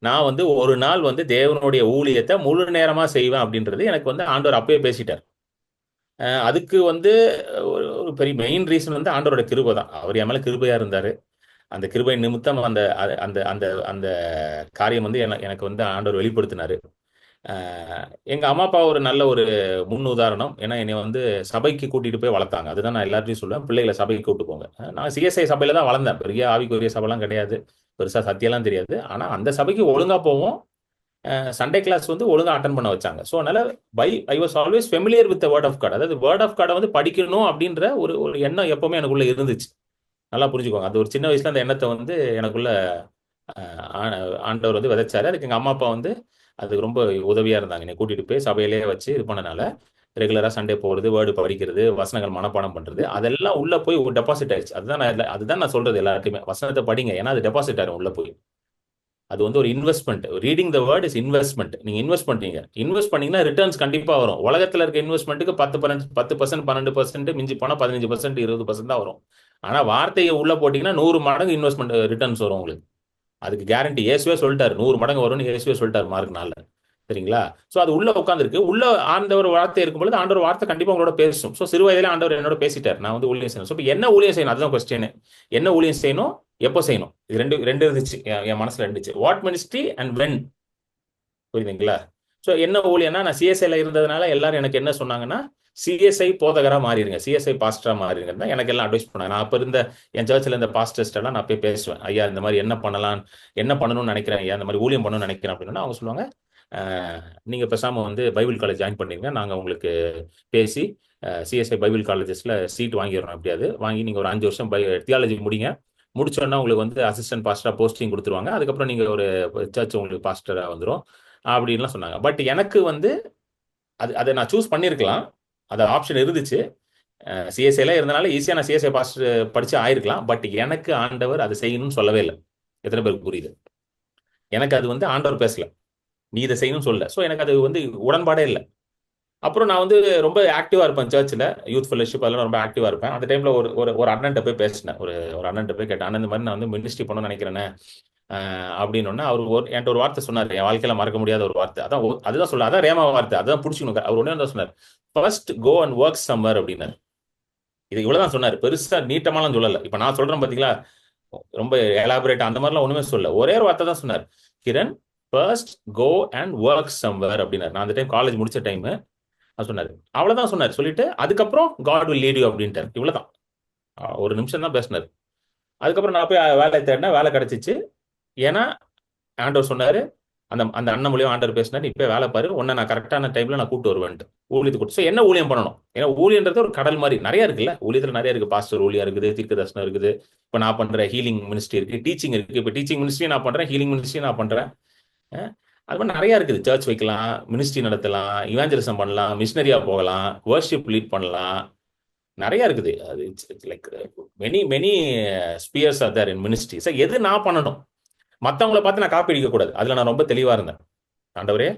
நான் வந்து ஒரு நாள் வந்து தேவனுடைய ஊழியத்தை முழு நேரமா செய்வேன் அப்படின்றது எனக்கு வந்து ஆண்டவர் அப்பயே பேசிட்டார். அதுக்கு வந்து ஒரு பெரிய மெயின் ரீசன் வந்து ஆண்டவரோட கிருபை தான். அவர் என் மேல கிருபையா இருந்தாரு. அந்த கிருபை நிமித்தம் அந்த அந்த அந்த அந்த காரியம் வந்து எனக்கு வந்து ஆண்டவர் வெளிப்படுத்தினாரு. எங்க அம்மா அப்பா ஒரு நல்ல ஒரு முன் உதாரணம். ஏன்னா என்னை வந்து சபைக்கு கூட்டிட்டு போய் வளர்த்தாங்க. அதுதான் நான் எல்லார்ட்டையும் சொல்லுவேன், பிள்ளைகளை சபைக்கு கூட்டு போங்க. நான் சிஎஸ்ஐ சபையில தான் வளர்ந்தேன். பெரிய ஆவிக்குரிய சபைலாம் கிடையாது, பெருசா சத்தியெல்லாம் தெரியாது. ஆனா அந்த சபைக்கு ஒழுங்கா போவோம். சண்டே கிளாஸ் வந்து ஒழுங்கா அட்டன் பண்ண வச்சாங்க. ஸோ அதனால I was always familiar with word of God. அதாவது வேர்ட் ஆஃப் காடை வந்து படிக்கணும் அப்படின்ற ஒரு ஒரு எண்ணம் எப்பவுமே எனக்குள்ள இருந்துச்சு. நல்லா புரிஞ்சுக்கோங்க. அது ஒரு சின்ன வயசுல அந்த எண்ணத்தை வந்து எனக்குள்ள ஆண்டவர் வந்து விதைச்சாரு. அதுக்கு எங்க அம்மா அப்பா வந்து அதுக்கு ரொம்ப உதவியா இருந்தாங்க. என்னை கூட்டிட்டு போய் சபையிலேயே வச்சு இது பண்ணனால ரெகுலரா சண்டே போறது, வேர்டு படிக்கிறது, வசனங்கள் மனப்பாடம் பண்றது, அதெல்லாம் உள்ள போய் டெபாசிட் ஆயிடுச்சு. அதுதான் நான் சொல்றது எல்லாருக்குமே, வசனத்தை படிங்க, ஏன்னா அது டெபாசிட் ஆயிரும் உள்ள போய். அது வந்து ஒரு investment. Reading the word is investment. நீங்க இன்வெஸ்ட் பண்றீங்க, இன்வெஸ்ட் பண்ணீங்கன்னா ரிட்டர்ன்ஸ் கண்டிப்பா வரும். உலகத்துல இருக்க இன்வெஸ்ட்மெண்ட்டுக்கு 10%, 12%, மிஞ்சி போனா 15%, 20% தான் வரும். ஆனா வார்த்தையை உள்ள போட்டீங்கன்னா 100 மடங்கு இன்வெஸ்ட்மெண்ட் ரிட்டர்ன்ஸ் வரும் உங்களுக்கு. அதுக்கு கேரண்டி. இயேசுவே சொல்லிட்டாரு, 100 மடங்கு வரும்னு இயேசுவே சொல்லிட்டாரு மார்க் 4. சரிங்களா? ஸோ அது உள்ள உட்காந்துருக்கு. உள்ள ஆண்டவர் வார்த்தை இருக்கும்பொழுது ஆண்டவர் வார்த்தை கண்டிப்பா உங்களோட பேசும். ஸோ சிறு வயதிலே ஆண்டவர் என்னோட பேசிட்டார், நான் வந்து ஊழியம் செய்யணும். ஸோ இப்போ என்ன ஊழியம் செய்யணும், அதுதான் கொஸ்டின். என்ன ஊழியம் செய்யணும், எப்போ செய்யணும், இது ரெண்டு இருந்துச்சு என் மனசுல இருந்துச்சு. What ministry and when. புரியுதுங்களா? ஸோ என்ன ஊழியம்னா, நான் சிஎஸ்ஐல இருந்ததுனால எல்லாரும் எனக்கு என்ன சொன்னாங்கன்னா, சிஎஸ்ஐ போதகரா மாறிடுங்க, சிஎஸ்ஐ பாஸ்டரா மாறிடுங்க தான் எனக்கு எல்லாம் அட்வைஸ் பண்ணாங்க. நான் அப்ப இருந்த என் சர்ச்சில் இருந்த பாஸ்டர்ஸ்ட் எல்லாம் நான் போய் பேசுவேன், ஐயா இந்த மாதிரி என்ன பண்ணணும்னு நினைக்கிறேன் ஐயா, இந்த மாதிரி ஊழியம் பண்ணணும்னு நினைக்கிறேன் அப்படின்னா அவங்க சொல்லுவாங்க, நீங்க பேசாம வந்து பைபிள் காலேஜ் ஜாயின் பண்ணீங்க, நாங்க உங்களுக்கு பேசி சிஎஸ்ஐ பைபிள் காலேஜஸ்ல சீட் வாங்கிடுறோம். எப்படியாவது வாங்கி நீங்க ஒரு 5 வருஷம் தியாலஜி முடிச்சோன்னா உங்களுக்கு வந்து அசிஸ்டன்ட் பாஸ்டரா போஸ்டிங் கொடுத்துருவாங்க. அதுக்கப்புறம் நீங்க ஒரு சர்ச் உங்களுக்கு பாஸ்டரா வந்துடும் அப்படின்லாம் சொன்னாங்க. பட் எனக்கு வந்து அதை நான் சூஸ் பண்ணியிருக்கலாம், அது ஆப்ஷன் இருந்துச்சு. சிஎஸ்ஐல இருந்தனால ஈஸியா நான் சிஎஸ்ஐ பாஸ்டர் படிச்சு ஆயிருக்கலாம். பட் எனக்கு ஆண்டவர் அதை செய்யணும்னு சொல்லவே இல்லை. எத்தனை பேருக்கு புரியுது? எனக்கு அது வந்து ஆண்டவர் பேசல, நீ இதை செய்யணும்னு சொல்லல. ஸோ எனக்கு அது வந்து உடன்பாடே இல்லை. அப்புறம் நான் வந்து ரொம்ப ஆக்டிவா இருப்பேன் சர்ச்சில், யூத் ஃபெலோஷிப் அதெல்லாம் ரொம்ப ஆக்டிவா இருப்பேன். அந்த டைம்ல ஒரு அண்ணன்ட்ட போய் பேசினேன், ஒரு அண்ணன்ட்ட போய் கேட்டேன், அண்ணன் இந்த மாதிரி நான் வந்து மினிஸ்ட்ரி பண்ணணும்னு நினைக்கிறேனே அப்படின்னு. அவர் என்கிட்ட ஒரு வார்த்தை சொன்னார், என் வாழ்க்கையில மறக்க முடியாத ஒரு வார்த்தை. அதுதான் சொல்ல, அதான் ரேமா வார்த்தை, அதான் பிடிச்சிக்கணும். அவர் ஒன்னே தான் சொன்னார், first go and work somewhere அப்படின்னாரு. இது இவ்வளவுதான் சொன்னார், பெருசா நீட்டமாலாம் சொல்லல. இப்ப நான் சொல்றேன் பாத்தீங்களா, ரொம்ப எலாபரேட் அந்த மாதிரிலாம் ஒண்ணுமே சொல்ல, ஒரே ஒரு வார்த்தை தான் சொன்னார், Kiran first go and work somewhere அப்படின்னாரு. நான் அந்த டைம் காலேஜ் முடிச்ச டைம் சொன்னாரு, அவ்வளவுதான் சொன்னார். சொல்லிட்டு அதுக்கப்புறம் காட் வில் லீட் யூ அப்படின்ட்டார். இவ்வளவுதான், ஒரு நிமிஷம் தான் பேசினார். அதுக்கப்புறம் நான் போய் வேலை தேடினா வேலை கிடைச்சிச்சு. ஏன்னா ஆண்டவர் சொன்னாரு, அந்த அண்ணன் மூலியம் ஆண்டவர் பேசினாரு, இப்ப வேலை பாரு, உன்னை நான் கரெக்டான டைம்ல நான் கூப்பிட்டு வருவேன்ட்டு, ஊழியத்துக்கு கூட்டு. ஸோ என்ன ஊழியம் பண்ணணும், ஏன்னா ஊழியன்றது ஒரு கடல் மாதிரி நிறைய இருக்குல்ல, ஊழியத்துல நிறைய இருக்கு. பாஸ்டர் ஊழியம் இருக்குது, தீர்க்க தரிசனம் இருக்குது, இப்ப நான் பண்ற ஹீலிங் மினிஸ்ட்ரி இருக்கு, டீச்சிங் இருக்கு. இப்ப டீச்சிங் மினிஸ்ட்ரி நான் பண்றேன், ஹீலிங் மினிஸ்ட்ரி நான் பண்றேன். அது மாதிரி நிறைய இருக்குது. சர்ச் வைக்கலாம், மினிஸ்ட்ரி நடத்தலாம், இவாஞ்சலிசம் பண்ணலாம், மிஷினரியா போகலாம், வர்ஷிப் லீட் பண்ணலாம், நிறைய இருக்குது. அது like many spheres are there in ministry. So எது நான் பண்ணணும், மற்றவங்களை பார்த்து நான் காப்பி அடிக்க கூடாது. அதுல நான் ரொம்ப தெளிவா இருந்தேன். ஆண்டவரே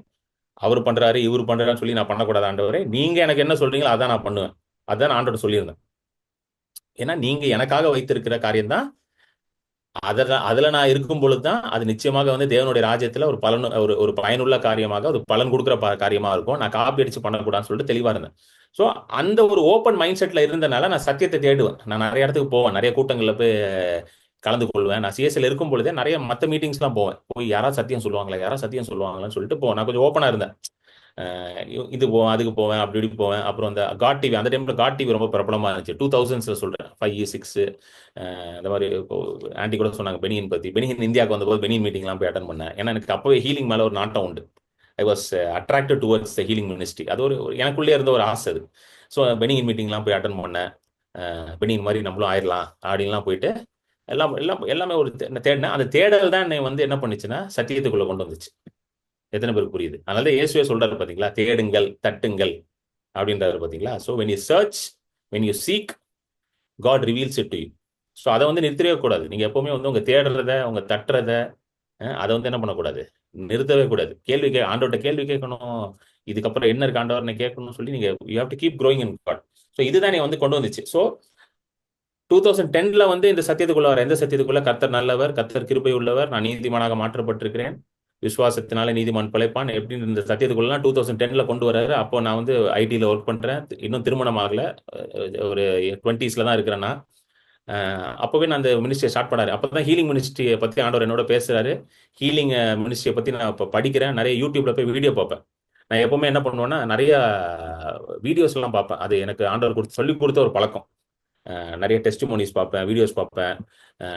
அவர் பண்றாரு இவர் பண்றாருன்னு சொல்லி நான் பண்ணக்கூடாது. ஆண்டவரே நீங்க எனக்கு என்ன சொல்றீங்களோ அதான் நான் பண்ணுவேன், அதான் ஆண்டவர் சொல்லியிருந்தேன். ஏன்னா நீங்க எனக்காக வைத்திருக்கிற காரியம் தான், அதுல நான் இருக்கும் பொழுதுதான் அது நிச்சயமாக வந்து தேவனுடைய ராஜ்யத்துல ஒரு பலன், ஒரு பயனுள்ள காரியமாக, ஒரு பலன் கொடுக்குற காரியமா இருக்கும். நான் காப்பி அடிச்சு பண்ணக்கூடாதுன்னு சொல்லிட்டு தெளிவா இருந்தேன். ஸோ அந்த ஒரு ஓப்பன் மைண்ட் செட்ல இருந்தனால நான் சத்தியத்தை தேடுவேன். நான் நிறைய இடத்துக்கு போவேன், நிறைய கூட்டங்கள்ல போய் கலந்து கொள்வேன். நான் சிஎஸ்ல இருக்கும் பொழுதே நிறைய மற்ற மீட்டிங்ஸ்லாம் போவேன். போய் யாராவது சத்தியம் சொல்லுவாங்களான்னு சொல்லிட்டு போவேன். நான் கொஞ்சம் ஓப்பனா இருந்தேன். இது போவேன், அதுக்கு போவேன், அப்படி இப்படி போவேன். அப்புறம் அந்த காட் டிவி, அந்த டைம்ல காட் டிவி ரொம்ப பிரபலமா இருந்துச்சு. 2000s சொல்றேன், 5, 6 இந்த மாதிரி. ஆண்டி கூட சொன்னாங்க பெனியன் பத்தி. பெனியன் இந்தியாவுக்கு வந்தபோது பெனியன் மீட்டிங்லாம் போய் அட்டன் பண்ணேன். ஏன்னா எனக்கு அப்பவே ஹீலிங் மேல ஒரு நாட்டம் உண்டு. I was attracted towards the healing ministry. அது ஒரு எனக்குள்ளே இருந்த ஒரு ஆசை அது. ஸோ பெனியன் மீட்டிங்லாம் போய் அட்டன் பண்ணேன். பெனியன் மாதிரி நம்மளும் ஆயிடலாம் அப்படின்லாம் போயிட்டு எல்லாமே ஒரு தேடினேன். அந்த தேடல் தான் என்னை வந்து என்ன பண்ணுச்சுன்னா சத்தியத்துக்குள்ள கொண்டு வந்துச்சு. எத்தனை பேருக்கு புரியுது? அதனால தான் இயேசுவே சொல்றாரு பாத்தீங்களா, தேடுங்கள் தட்டுங்கள் அப்படின்றாரு பாத்தீங்களா. So when you search, when you seek, God reveals it to you. So அதை வந்து நிறுத்தவே கூடாது. நீங்க எப்பவுமே வந்து உங்க தேடுறத, உங்க தட்டுறத, அதை வந்து என்ன பண்ணக்கூடாது, நிறுத்தவே கூடாது. ஆண்டவர்கிட்ட கேள்வி கேட்கணும், இதுக்கப்புறம் என்ன இருக்கு ஆண்டவர்னு கேட்கணும்னு சொல்லி நீங்க you have to keep growing in God. So இதுதான் நீ வந்து கொண்டு வந்துச்சு. ஸோ 2010ல வந்து இந்த சத்தியத்துக்குள்ள வர எந்த சத்தியத்துக்குள்ள கர்த்தர் நல்லவர், கர்த்தர் கிருபை உள்ளவர், நான் நீதிமானாக மாற்றப்பட்டிருக்கிறேன், விசுவாசத்தினால நீதிமான் பிழைப்பான் எப்படின்னு இந்த சத்தியத்துக்குள்ளலாம் 2010ல கொண்டு வராரு. அப்போ நான் வந்து ஐடியில் ஒர்க் பண்றேன், இன்னும் திருமணம் ஆகல, ஒரு 20ஸ்ல தான் இருக்கிறேன் நான். அப்போவே நான் அந்த மினிஸ்ட்ரியை ஸ்டார்ட் பண்ணாரு. அப்பதான் ஹீலிங் மினிஸ்ட்ரியை பத்தி ஆண்டவர் என்னோட பேசுறாரு. ஹீலிங் மினிஸ்ட்ரியை பத்தி நான் இப்போ படிக்கிறேன், நிறைய யூடியூப்ல போய் வீடியோ பார்ப்பேன். நான் எப்பவுமே என்ன பண்ணுவேன்னா நிறைய வீடியோஸ் எல்லாம் பார்ப்பேன். அது எனக்கு ஆண்டவர் சொல்லி கொடுத்த ஒரு பழக்கம். நிறைய டெஸ்டிமோனிஸ் பார்ப்பேன், வீடியோஸ் பார்ப்பேன்,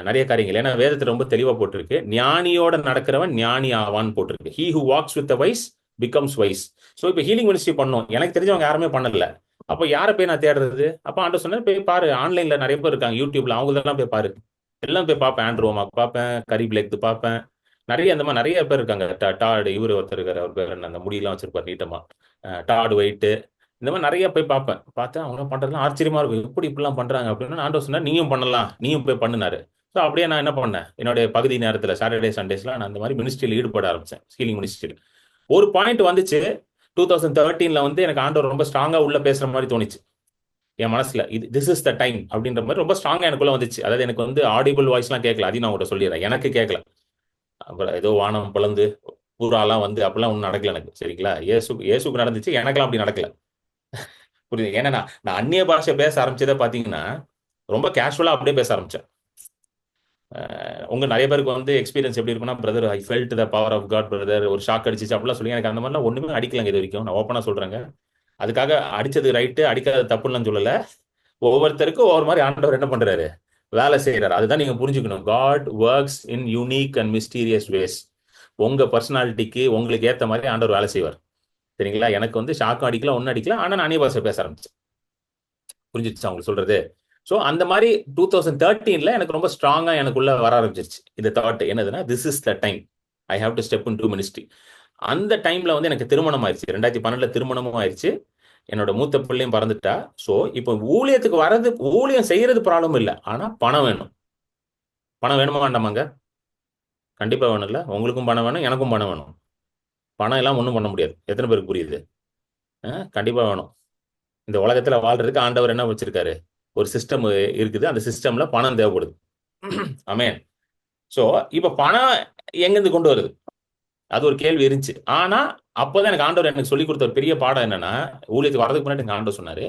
நிறைய காரியங்கள். ஏன்னா வேதத்தில் ரொம்ப தெளிவாக போட்டிருக்கு, ஞானியோட நடக்கிறவன் ஞானி ஆவான்னு போட்டிருக்கு. He who walks with the wise becomes wise. So இப்போ ஹீலிங் மினிஸ்ட்ரி பண்ணோம், எனக்கு தெரிஞ்சவங்க யாருமே பண்ணல. அப்போ யாரை போய் நான் தேடுறது? அப்போ ஆண்டவர் சொன்னேன், போய் பாரு, ஆன்லைன்ல நிறைய பேர் இருக்காங்க, யூடியூப்ல, அவங்களெல்லாம் போய் பாரு. எல்லாம் போய் பார்ப்பேன், ஆண்ட்ரோமா பார்ப்பேன், கரீப் லேக் பார்ப்பேன், நிறைய அந்த மாதிரி நிறைய பேர் இருக்காங்க. டாடு இவர் ஒருத்தர் இருக்காரு, அவர் பேர் அந்த முடியெல்லாம் வச்சிருப்பார் நீட்டமா, டாடு ஒயிட்டு, இந்த மாதிரி நிறைய போய் பார்ப்பேன். பார்த்தா அவங்க பண்றதுலாம் ஆச்சரியமா இருக்கும், எப்படி இப்படிலாம் பண்றாங்க அப்படின்னு. ஆண்டவர் சொன்னா நீயும் பண்ணலாம், நீயும் போய் பண்ணினாரு. ஸோ அப்படியே நான் என்ன பண்ணேன், என்னுடைய பகுதி நேரத்தில் சாட்டர்டே சண்டேஸ்ல நான் அந்த மாதிரி மினிஸ்ட்ரியில் ஈடுபட ஆரம்பிச்சேன், ஹீலிங் மினிஸ்ட்ரியில். ஒரு பாயிண்ட் வந்துச்சு 2013ல வந்து எனக்கு ஆண்டவர் ரொம்ப ஸ்ட்ராங்கா உள்ள பேசுற மாதிரி தோணுச்சு என் மனசுல. இது திஸ் இஸ் த டைம் அப்படின்ற மாதிரி ரொம்ப ஸ்ட்ராங்கா எனக்குள்ள வந்துச்சு. அதாவது எனக்கு வந்து ஆடிபிள் வாய்ஸ்லாம் கேட்கல, அதையும் நான் உங்கள்கிட்ட சொல்லிடுறேன், எனக்கு கேட்கல. அப்புறம் ஏதோ வானம் பிளந்து பூராலாம் வந்து அப்படிலாம் ஒன்றும் நடக்கல எனக்கு, சரிங்களா? இயேசுக்கு நடந்துச்சு, எனக்கெல்லாம் அப்படி நடக்கல. புரியுது? ஏன்னா நான் அந்நிய பாஷை பேச ஆரம்பிச்சதை பார்த்தீங்கன்னா ரொம்ப கேஷுவலா அப்படியே பேச ஆரம்பிச்சேன். உங்க நிறைய பேருக்கு வந்து எக்ஸ்பீரியன்ஸ் எப்படி இருக்குன்னா, brother I felt the power of God brother, ஒரு ஷாக் அடிச்சிச்சு அப்படிலாம் சொல்லி. எனக்கு அந்த மாதிரிலாம் ஒண்ணுமே அடிக்கலங்க இது வரைக்கும், நான் ஓப்பனா சொல்றேங்க. அதுக்காக அடிச்சது ரைட்டு, அடிக்காத தப்புன்னு சொல்லல. ஒவ்வொருத்தருக்கும் ஒவ்வொரு மாதிரி ஆண்டவர் என்ன பண்றாரு, வேலை செய்யறாரு. அதுதான் நீங்க புரிஞ்சுக்கணும். God works in unique and mysterious ways. உங்க பர்சனாலிட்டிக்கு உங்களுக்கு ஏத்த மாதிரி ஆண்டவர் வேலை செய்வார், சரிங்களா? எனக்கு வந்து ஷாக்கும் அடிக்கல, ஒன்னும் அடிக்கல, ஆனா நான் அந்நிய பாஷை பேச ஆரம்பிச்சேன். புரிஞ்சிடுச்சா உங்களுக்கு சொல்றது? ஸோ அந்த மாதிரி 2013ல எனக்கு ரொம்ப ஸ்ட்ராங்கா எனக்குள்ள வர ஆரம்பிச்சிருச்சு இந்த தாட். என்னதுன்னா, this is the time, I have to step in to ministry. அந்த டைம்ல வந்து எனக்கு திருமணம் ஆயிடுச்சு, 2012ல திருமணமும் ஆயிடுச்சு, என்னோட மூத்த பிள்ளையும் பறந்துட்டா. ஸோ இப்போ ஊழியத்துக்கு வர்றது, ஊழியம் செய்யறது ப்ராப்ளம் இல்லை, ஆனா பணம் வேணும். பணம் வேணுமா வேண்டாமாங்க? கண்டிப்பா வேணும். இல்ல உங்களுக்கும் பணம் வேணும், எனக்கும் பணம் வேணும். பணம் எல்லாம் ஒன்றும் பண்ண முடியாது. எத்தனை பேருக்கு புரியுது? கண்டிப்பா வேணும். இந்த உலகத்துல வாழ்றதுக்கு ஆண்டவர் என்ன வச்சிருக்காரு, ஒரு சிஸ்டம் இருக்குது, அந்த சிஸ்டம்ல பணம் தேவைப்படுது. ஆமென். ஸோ இப்ப பணம் எங்கிருந்து கொண்டு வருது, அது ஒரு கேள்வி இருந்துச்சு. ஆனா அப்போதான் எனக்கு ஆண்டவர் எனக்கு சொல்லி கொடுத்த ஒரு பெரிய பாடம் என்னன்னா, ஊழியத்துக்கு வரதுக்கு முன்னாடி எனக்கு ஆண்டவர் சொன்னாரு,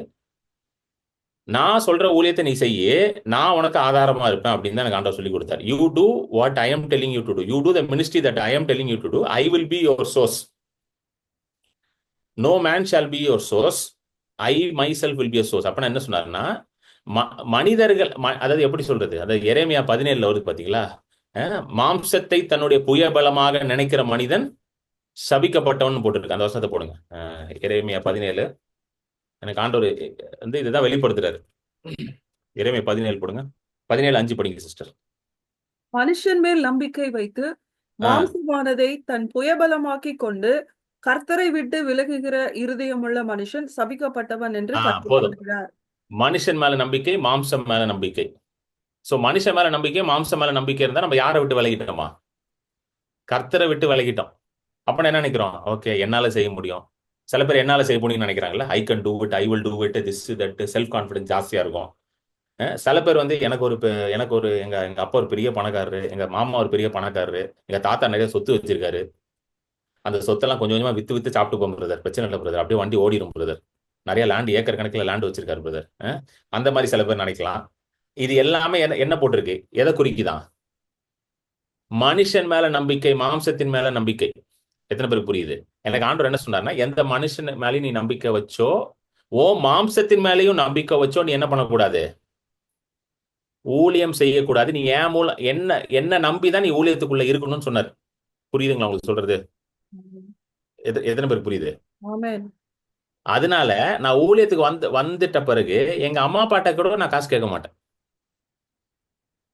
நான் சொல்ற ஊழியத்தை நீ செய்ய, நான் உனக்கு ஆதாரமா இருப்பேன் அப்படின்னு தான் எனக்கு ஆண்டவர் சொல்லி கொடுத்தாரு. You do what I am telling you to do, you do the ministry that I am telling you to do, I will be your source, no man shall be your source, I myself will be your source. அப்ப என்ன சொன்னாருன்னா, மனிதர்கள், அதாவது எப்படி சொல்றது, அதாவது எரேமியா 17 வருது பாத்தீங்களா, மாம்சத்தை தன்னுடைய புயபலமாக நினைக்கிற மனிதன் சபிக்கப்பட்டவன் போட்டுருக்கு. அந்த வசனத்தை போடுங்க, எரேமியா 17. எனக்கு ஆண்டவர் வந்து இதுதான் வெளிப்படுத்துறாரு. எரேமியா 17 போடுங்க, 17:5 படிங்க சிஸ்டர். மனுஷன் மேல் நம்பிக்கை வைத்து மாம்சமானதை தன் புயபலமாக்கி கொண்டு கர்த்தரை விட்டு விலகுகிற இருதயமுள்ள மனுஷன் சபிக்கப்பட்டவன் என்று கர்த்தர் சொல்கிறார். மனுஷன் மேல நம்பிக்கை, மாம்சம் மேல நம்பிக்கை. சோ மனுஷன் மேல நம்பிக்கை, மாம்சம் மேல நம்பிக்கை இருந்தா நம்ம யாரை விட்டு விலகிட்டோமா? கர்த்தரை விட்டு விலகிட்டோம். அப்ப என்ன நினைக்கிறோம், ஓகே என்னால செய்ய முடியும். சில பேர் என்னால செய்ய முடியும்னு நினைக்கிறாங்கல்ல, I can do it, I will do it, this that, self confidence ஜாஸ்தியா இருக்கும். சில பேர் வந்து எனக்கு ஒரு எங்க அப்பா ஒரு பெரிய பணக்காரரு, எங்க மாமா ஒரு பெரிய பணக்காரரு, எங்க தாத்தா நிறைய சொத்து வச்சிருக்காரு, அந்த சொத்தெல்லாம் கொஞ்சம் கொஞ்சமா வித்து வித்து சாப்பிட்டு போகும் பிரதர், பிரச்சனை இல்லை பிரதர், அப்படியே வண்டி ஓடிடும் பிரதர், நிறைய லேண்ட் ஏக்கர் கணக்கில் லேண்ட் வச்சிருக்காரு பிரதர். அந்த மாதிரி சில பேர் நினைக்கலாம். இது எல்லாமே என்ன போட்டிருக்கு, எதை குறிக்குதான்? மனுஷன் மேல நம்பிக்கை, மாம்சத்தின் மேல நம்பிக்கை. எத்தனை பேருக்கு புரியுது? எனக்கு ஆண்டவர் என்ன சொன்னார்னா, எந்த மனுஷன் மேலேயும் நீ நம்பிக்கை வச்சோ, மாம்சத்தின் மேலேயும் நம்பிக்கை வச்சோ நீ என்ன பண்ணக்கூடாது, ஊழியம் செய்யக்கூடாது. நீ ஏன் மூலம் என்ன நம்பிதான் நீ ஊழியத்துக்குள்ள இருக்கணும்னு சொன்னார். புரியுதுங்களா உங்களுக்கு சொல்றது? எத்தனை பேருக்கு புரியுது? அதனால நான் ஊழியத்துக்கு வந்துட்ட பிறகு எங்க அம்மா அப்பாட்ட கூட நான் காசு கேட்க மாட்டேன்.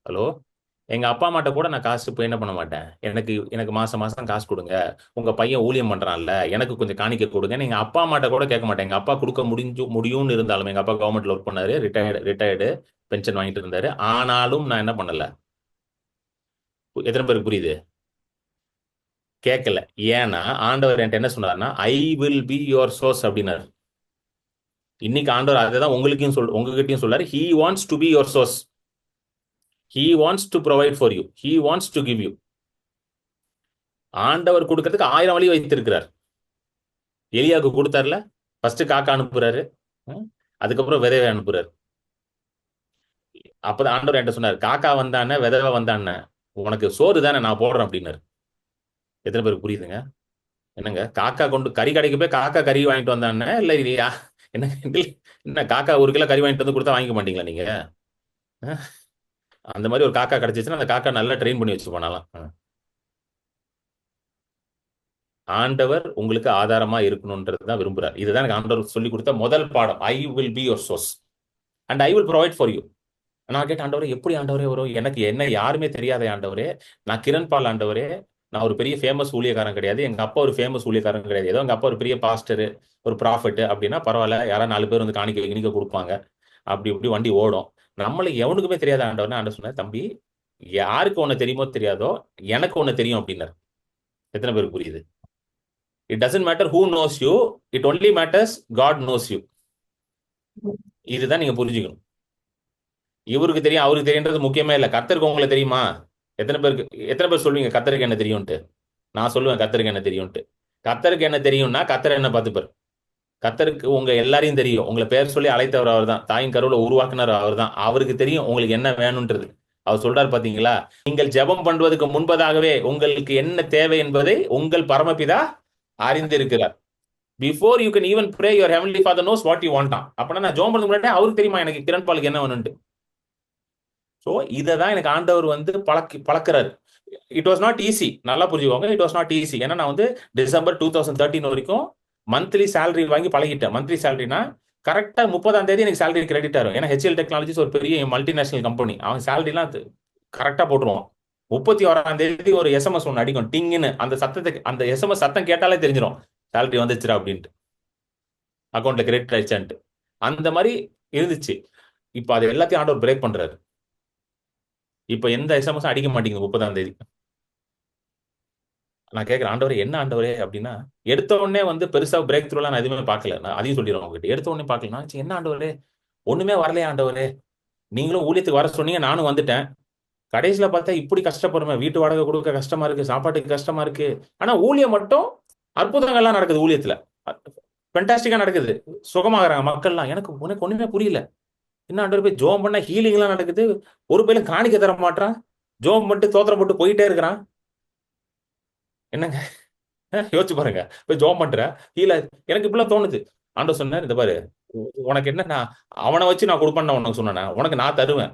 ஹலோ, எங்க அப்பா அம்மாட்ட கூட நான் காசு போய் என்ன பண்ண மாட்டேன், எனக்கு மாசம் மாசம் காசு கொடுங்க, உங்க பையன் ஊழியம் பண்றான்ல, எனக்கு கொஞ்சம் காணிக்க கொடுங்க, எங்க அப்பா அம்மாட்ட கூட கேட்க மாட்டேன். எங்க அப்பா கொடுக்க முடியும்னு இருந்தாலும், எங்க அப்பா கவர்மெண்ட்ல ஒர்க் பண்ணாரு, ரிட்டையர்டு பென்ஷன் வாங்கிட்டு இருந்தாரு, ஆனாலும் நான் என்ன பண்ணல. எத்தனை பேருக்கு புரியுது? கேட்கல. ஏன்னா ஆண்டவர் என்கிட்ட என்ன சொன்னார்னா, ஐ வில் பி யுவர் சோர்ஸ் அப்படின்னாரு. இன்னைக்கு ஆண்டவர் அதை தான் உங்ககிட்டயும் சொல்றாரு, he wants to be your source. He wants to provide for you. He wants to give you. ஆண்டவர் கொடுக்கறதுக்கு 1000 வழி வைத்திருக்கிறார். எலியாவுக்கு கொடுத்தாருல, ஃபர்ஸ்ட் காக்கா அனுப்புறாரு, அதுக்கப்புறம் விதவை அனுப்புறாரு. அப்பதான் ஆண்டவர் என்கிட்ட சொன்னார், காக்கா வந்தானே விதவை வந்தானே, உனக்கு சோறு தானே நான் போடுறேன் அப்படின்னாரு. எத்தனை பேருக்கு புரியுதுங்க? என்னங்க காக்கா கொண்டு கறி கடைக்கு போய் காக்கா கறி வாங்கிட்டு வந்தானே இல்லை இல்லையா? என்ன காக்கா 1 கிலோ கறி வாங்கிட்டு வந்து கொடுத்தா வாங்கிக்க மாட்டீங்களா நீங்க? அந்த மாதிரி ஒரு காக்கா கிடைச்சிச்சுன்னா அந்த காக்கா நல்லா ட்ரெயின் பண்ணி வச்சு போனாலாம். ஆண்டவர் உங்களுக்கு ஆதாரமா இருக்கணும்ன்றது தான் விரும்புறார். இதுதான் எனக்கு ஆண்டவர் சொல்லி கொடுத்த முதல் பாடம். ஐ will be your source and I will provide for you. நான் கேட்ட ஆண்டவரே, எப்படி ஆண்டவரே வரும்? எனக்கு என்ன யாருமே தெரியாத ஆண்டவரே, நான் கிரண் பால் ஆண்டவரே, நான் ஒரு பெரிய ஃபேமஸ் ஊழியக்காரன் கிடையாது, எங்க அப்பா ஒரு ஃபேமஸ் ஊழியக்காரன் கிடையாது, ஏதோ எங்க அப்பா ஒரு பெரிய பாஸ்டர், ஒரு ப்ராஃபிட் அப்படின்னா பரவாயில்ல, யாராவது 4 பேர் வந்து காணிக்க கொடுப்பாங்க, அப்படி இப்படி வண்டி ஓடும். நம்மளை எவனுக்குமே தெரியாத ஆண்டவர்னா ஆண்டவர் சொன்னார், தம்பி யாருக்கு ஒன்று தெரியுமோ தெரியாதோ எனக்கு ஒன்று தெரியும் அப்படின்னாரு. எத்தனை பேருக்கு புரியுது? It doesn't matter who knows you, it only matters God knows you. இதுதான் நீங்க புரிஞ்சுக்கணும். இவருக்கு தெரியும் அவருக்கு தெரியுன்றது முக்கியமே இல்லை. கர்த்தருக்கு உங்களுக்கு தெரியுமா? எத்தனை பேர் சொல்லுவீங்க கர்த்தருக்கு என்ன தெரியும்ட்டு? நான் சொல்லுவேன் கர்த்தருக்கு என்ன தெரியும்ட்டு. கர்த்தருக்கு என்ன தெரியும்னா கர்த்தர் என்ன பார்த்துப்பார். கர்த்தருக்கு உங்க எல்லாரையும் தெரியும். உங்களை பேர் சொல்லி அழைத்தவர் அவர் தான், தாயின் கருவுல உருவாக்குனர் அவர் தான். அவருக்கு தெரியும் உங்களுக்கு என்ன வேணும்ன்றது. அவர் சொல்றாரு பாத்தீங்களா, நீங்கள் ஜெபம் பண்ணுவதற்கு முன்பதாகவே உங்களுக்கு என்ன தேவை என்பதை உங்கள் பரமபிதா அறிந்திருக்கிறார். Before you can even pray, your heavenly father knows what you want. அப்பனா நான் ஜெபம் பண்ணுறதுக்கு முன்னாடி அவருக்கு தெரியுமா எனக்கு கிரண் பாலுக்கு என்ன வேணும்ட்டு. ஸோ இதை தான் எனக்கு ஆண்டவர் வந்து பழக்கிறாரு. It was not easy. நல்லா புரிஞ்சுக்கோங்க, இட் வாஸ் நாட் ஈஸி. ஏன்னா நான் வந்து டிசம்பர் 2013 வரைக்கும் மந்த்லி சேலரி வாங்கி பழகிட்டேன். மந்த்லி சேலரினா கரெக்டாக 30ஆம் தேதி எனக்கு சேலரி கிரெடிட் ஆகும். ஏன்னா HCL டெக்னாலஜிஸ் ஒரு பெரிய மல்டிநேஷனல் கம்பெனி, அவன் சேலரிலாம் கரெக்டாக போட்டுருவான். 31ஆம் தேதி ஒரு SMS ஒன்று அடிக்கும், டிங்குன்னு. அந்த சத்தத்தை, அந்த SMS சத்தம் கேட்டாலே தெரிஞ்சிடும் சேலரி வந்துச்சுரா அப்படின்ட்டு, அக்கௌண்ட்ல கிரெடிட் ஆயிடுச்சான்ட்டு. அந்த மாதிரி இருந்துச்சு. இப்போ அது எல்லாத்தையும் ஆண்டவர் பிரேக் பண்றாரு. இப்போ எந்த SMS அடிக்க மாட்டேங்குது 30ஆம் தேதி. நான் கேட்குறேன், ஆண்டவரே என்ன ஆண்டவரே அப்படின்னா, எடுத்த உடனே வந்து பெருசா பிரேக் த்ரூலாம் நான் எதுவுமே பார்க்கல. நான் அதையும் சொல்லிடுறேன் உங்ககிட்ட. எடுத்த உடனே பார்க்கலாம், என்ன ஆண்டவரே ஒண்ணுமே வரலையா ஆண்டவரே, நீங்களும் ஊழியத்துக்கு வர சொன்னீங்க, நானும் வந்துட்டேன். கடைசியில பார்த்தா இப்படி கஷ்டப்படுறேன், வீட்டு வாடகை கொடுக்க கஷ்டமா இருக்கு, சாப்பாட்டுக்கு கஷ்டமா இருக்கு. ஆனா ஊழியம் மட்டும் அற்புதங்கள்லாம் நடக்குது. ஊழியத்துல ஃபென்டாஸ்டிக்கா நடக்குது, சுகமாகறாங்க மக்கள்லாம். உனக்கு ஒண்ணுமே புரியல. என்ன ஆண்டவர் போய் ஜோம் பண்ணா ஹீலிங் எல்லாம் நடக்குது, ஒரு பேரும் காணிக்க தர மாட்டான், ஜோம் பண்ணிட்டு தோத்திரம் போட்டு போயிட்டே இருக்கிறான். என்னங்க யோசிச்சு பாருங்க, போய் ஜோம் பண்ற ஹீல. எனக்கு இப்படிலாம் தோணுது. ஆண்டவர் சொன்னார், இந்த பாரு, உனக்கு என்ன, நான் அவனை வச்சு நான் கொடுப்பேன்னு உனக்கு சொன்னேன், உனக்கு நான் தருவேன்.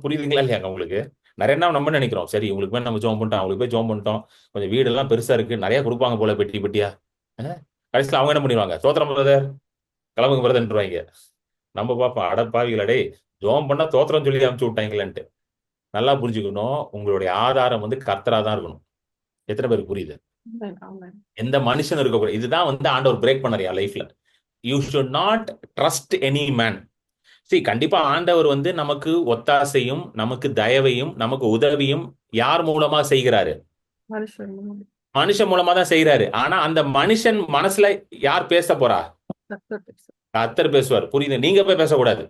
புரியுதுங்களா இல்லையாங்க உங்களுக்கு? நிறைய நம்ம நினைக்கிறோம், சரி உங்களுக்கு போய் நம்ம ஜோம் பண்ணிட்டோம், அவங்களுக்கு போய் ஜோம் பண்ணிட்டோம், கொஞ்சம் வீடெல்லாம் பெருசா இருக்கு, நிறைய கொடுப்பாங்க போல பெட்டி பெட்டியா. கடைசியில் அவங்க என்ன பண்ணிடுவாங்க, தோத்திரம் பிரதர் கிளம்புங்க பிரதர்ன்றாங்க. நம்ம பார்ப்போம், அடப்பாவிகளடே ஜோம் பண்ணா தோத்திரம் சொல்லி அனுப்பிச்சு விட்டாங்களேன்ட்டு. நல்லா புரிஞ்சுக்கணும், உங்களுடைய ஆதாரம் வந்து கர்த்தரா தான் இருக்கணும். எத்தனை பேருக்கு புரியுது? எந்த மனுஷன் இருக்க. இதுதான் வந்து ஆண்டவர் பிரேக் பண்ணறியா லைஃப்ல. You should not trust any man. சரி, கண்டிப்பா ஆண்டவர் வந்து நமக்கு ஒத்தாசையும் நமக்கு தயவையும் நமக்கு உதவியும் யார் மூலமா செய்கிறாரு? மனுஷன் மூலமா தான் செய்யறாரு. ஆனா அந்த மனுஷன் மனசுல யார் பேச போறா? கர்த்தர் பேசுவார். புரியுது? நீங்க போய் பேசக்கூடாது,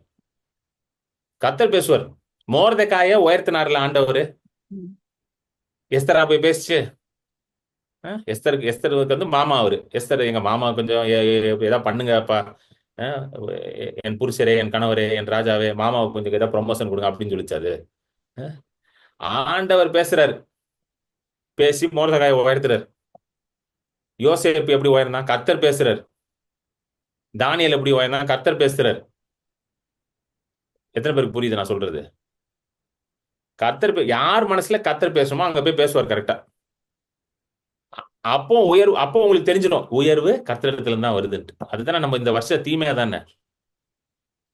கர்த்தர் பேசுவார். மோர்தெக்காய உயர்த்தினார்ல ஆண்டவர், எஸ்தரா போய் பேசிச்சு. எஸ்தருக்கு வந்து மாமா அவரு. எஸ்தர், எங்க மாமா கொஞ்சம் ஏதாவது பண்ணுங்கப்பா, என் புருஷரே, என் கணவரே, என் ராஜாவே, மாமாவுக்கு கொஞ்சம் ஏதாவது ப்ரொமோஷன் கொடுங்க அப்படின்னு சொல்லிச்சாரு. ஆண்டவர் பேசுறாரு, பேசி மோர்தெக்காய உயர்த்துறாரு. யோசேப்பு எப்படி உயர்னா? கர்த்தர் பேசுறாரு. தானியேல் எப்படி உயர்னா? கர்த்தர் பேசுறாரு. எத்தனை பேருக்கு புரியுது நான் சொல்றது? கர்த்தர் யார் மனசுல கர்த்தர் பேசுமோ அங்க போய் பேசுவார் கரெக்டா. அப்போ உங்களுக்கு தெரிஞ்சிடும் உயர்வு கர்த்தரிடத்துல தான் வருதுன்ட்டு. அதுதானே நம்ம இந்த வருஷ தீமையா தானே.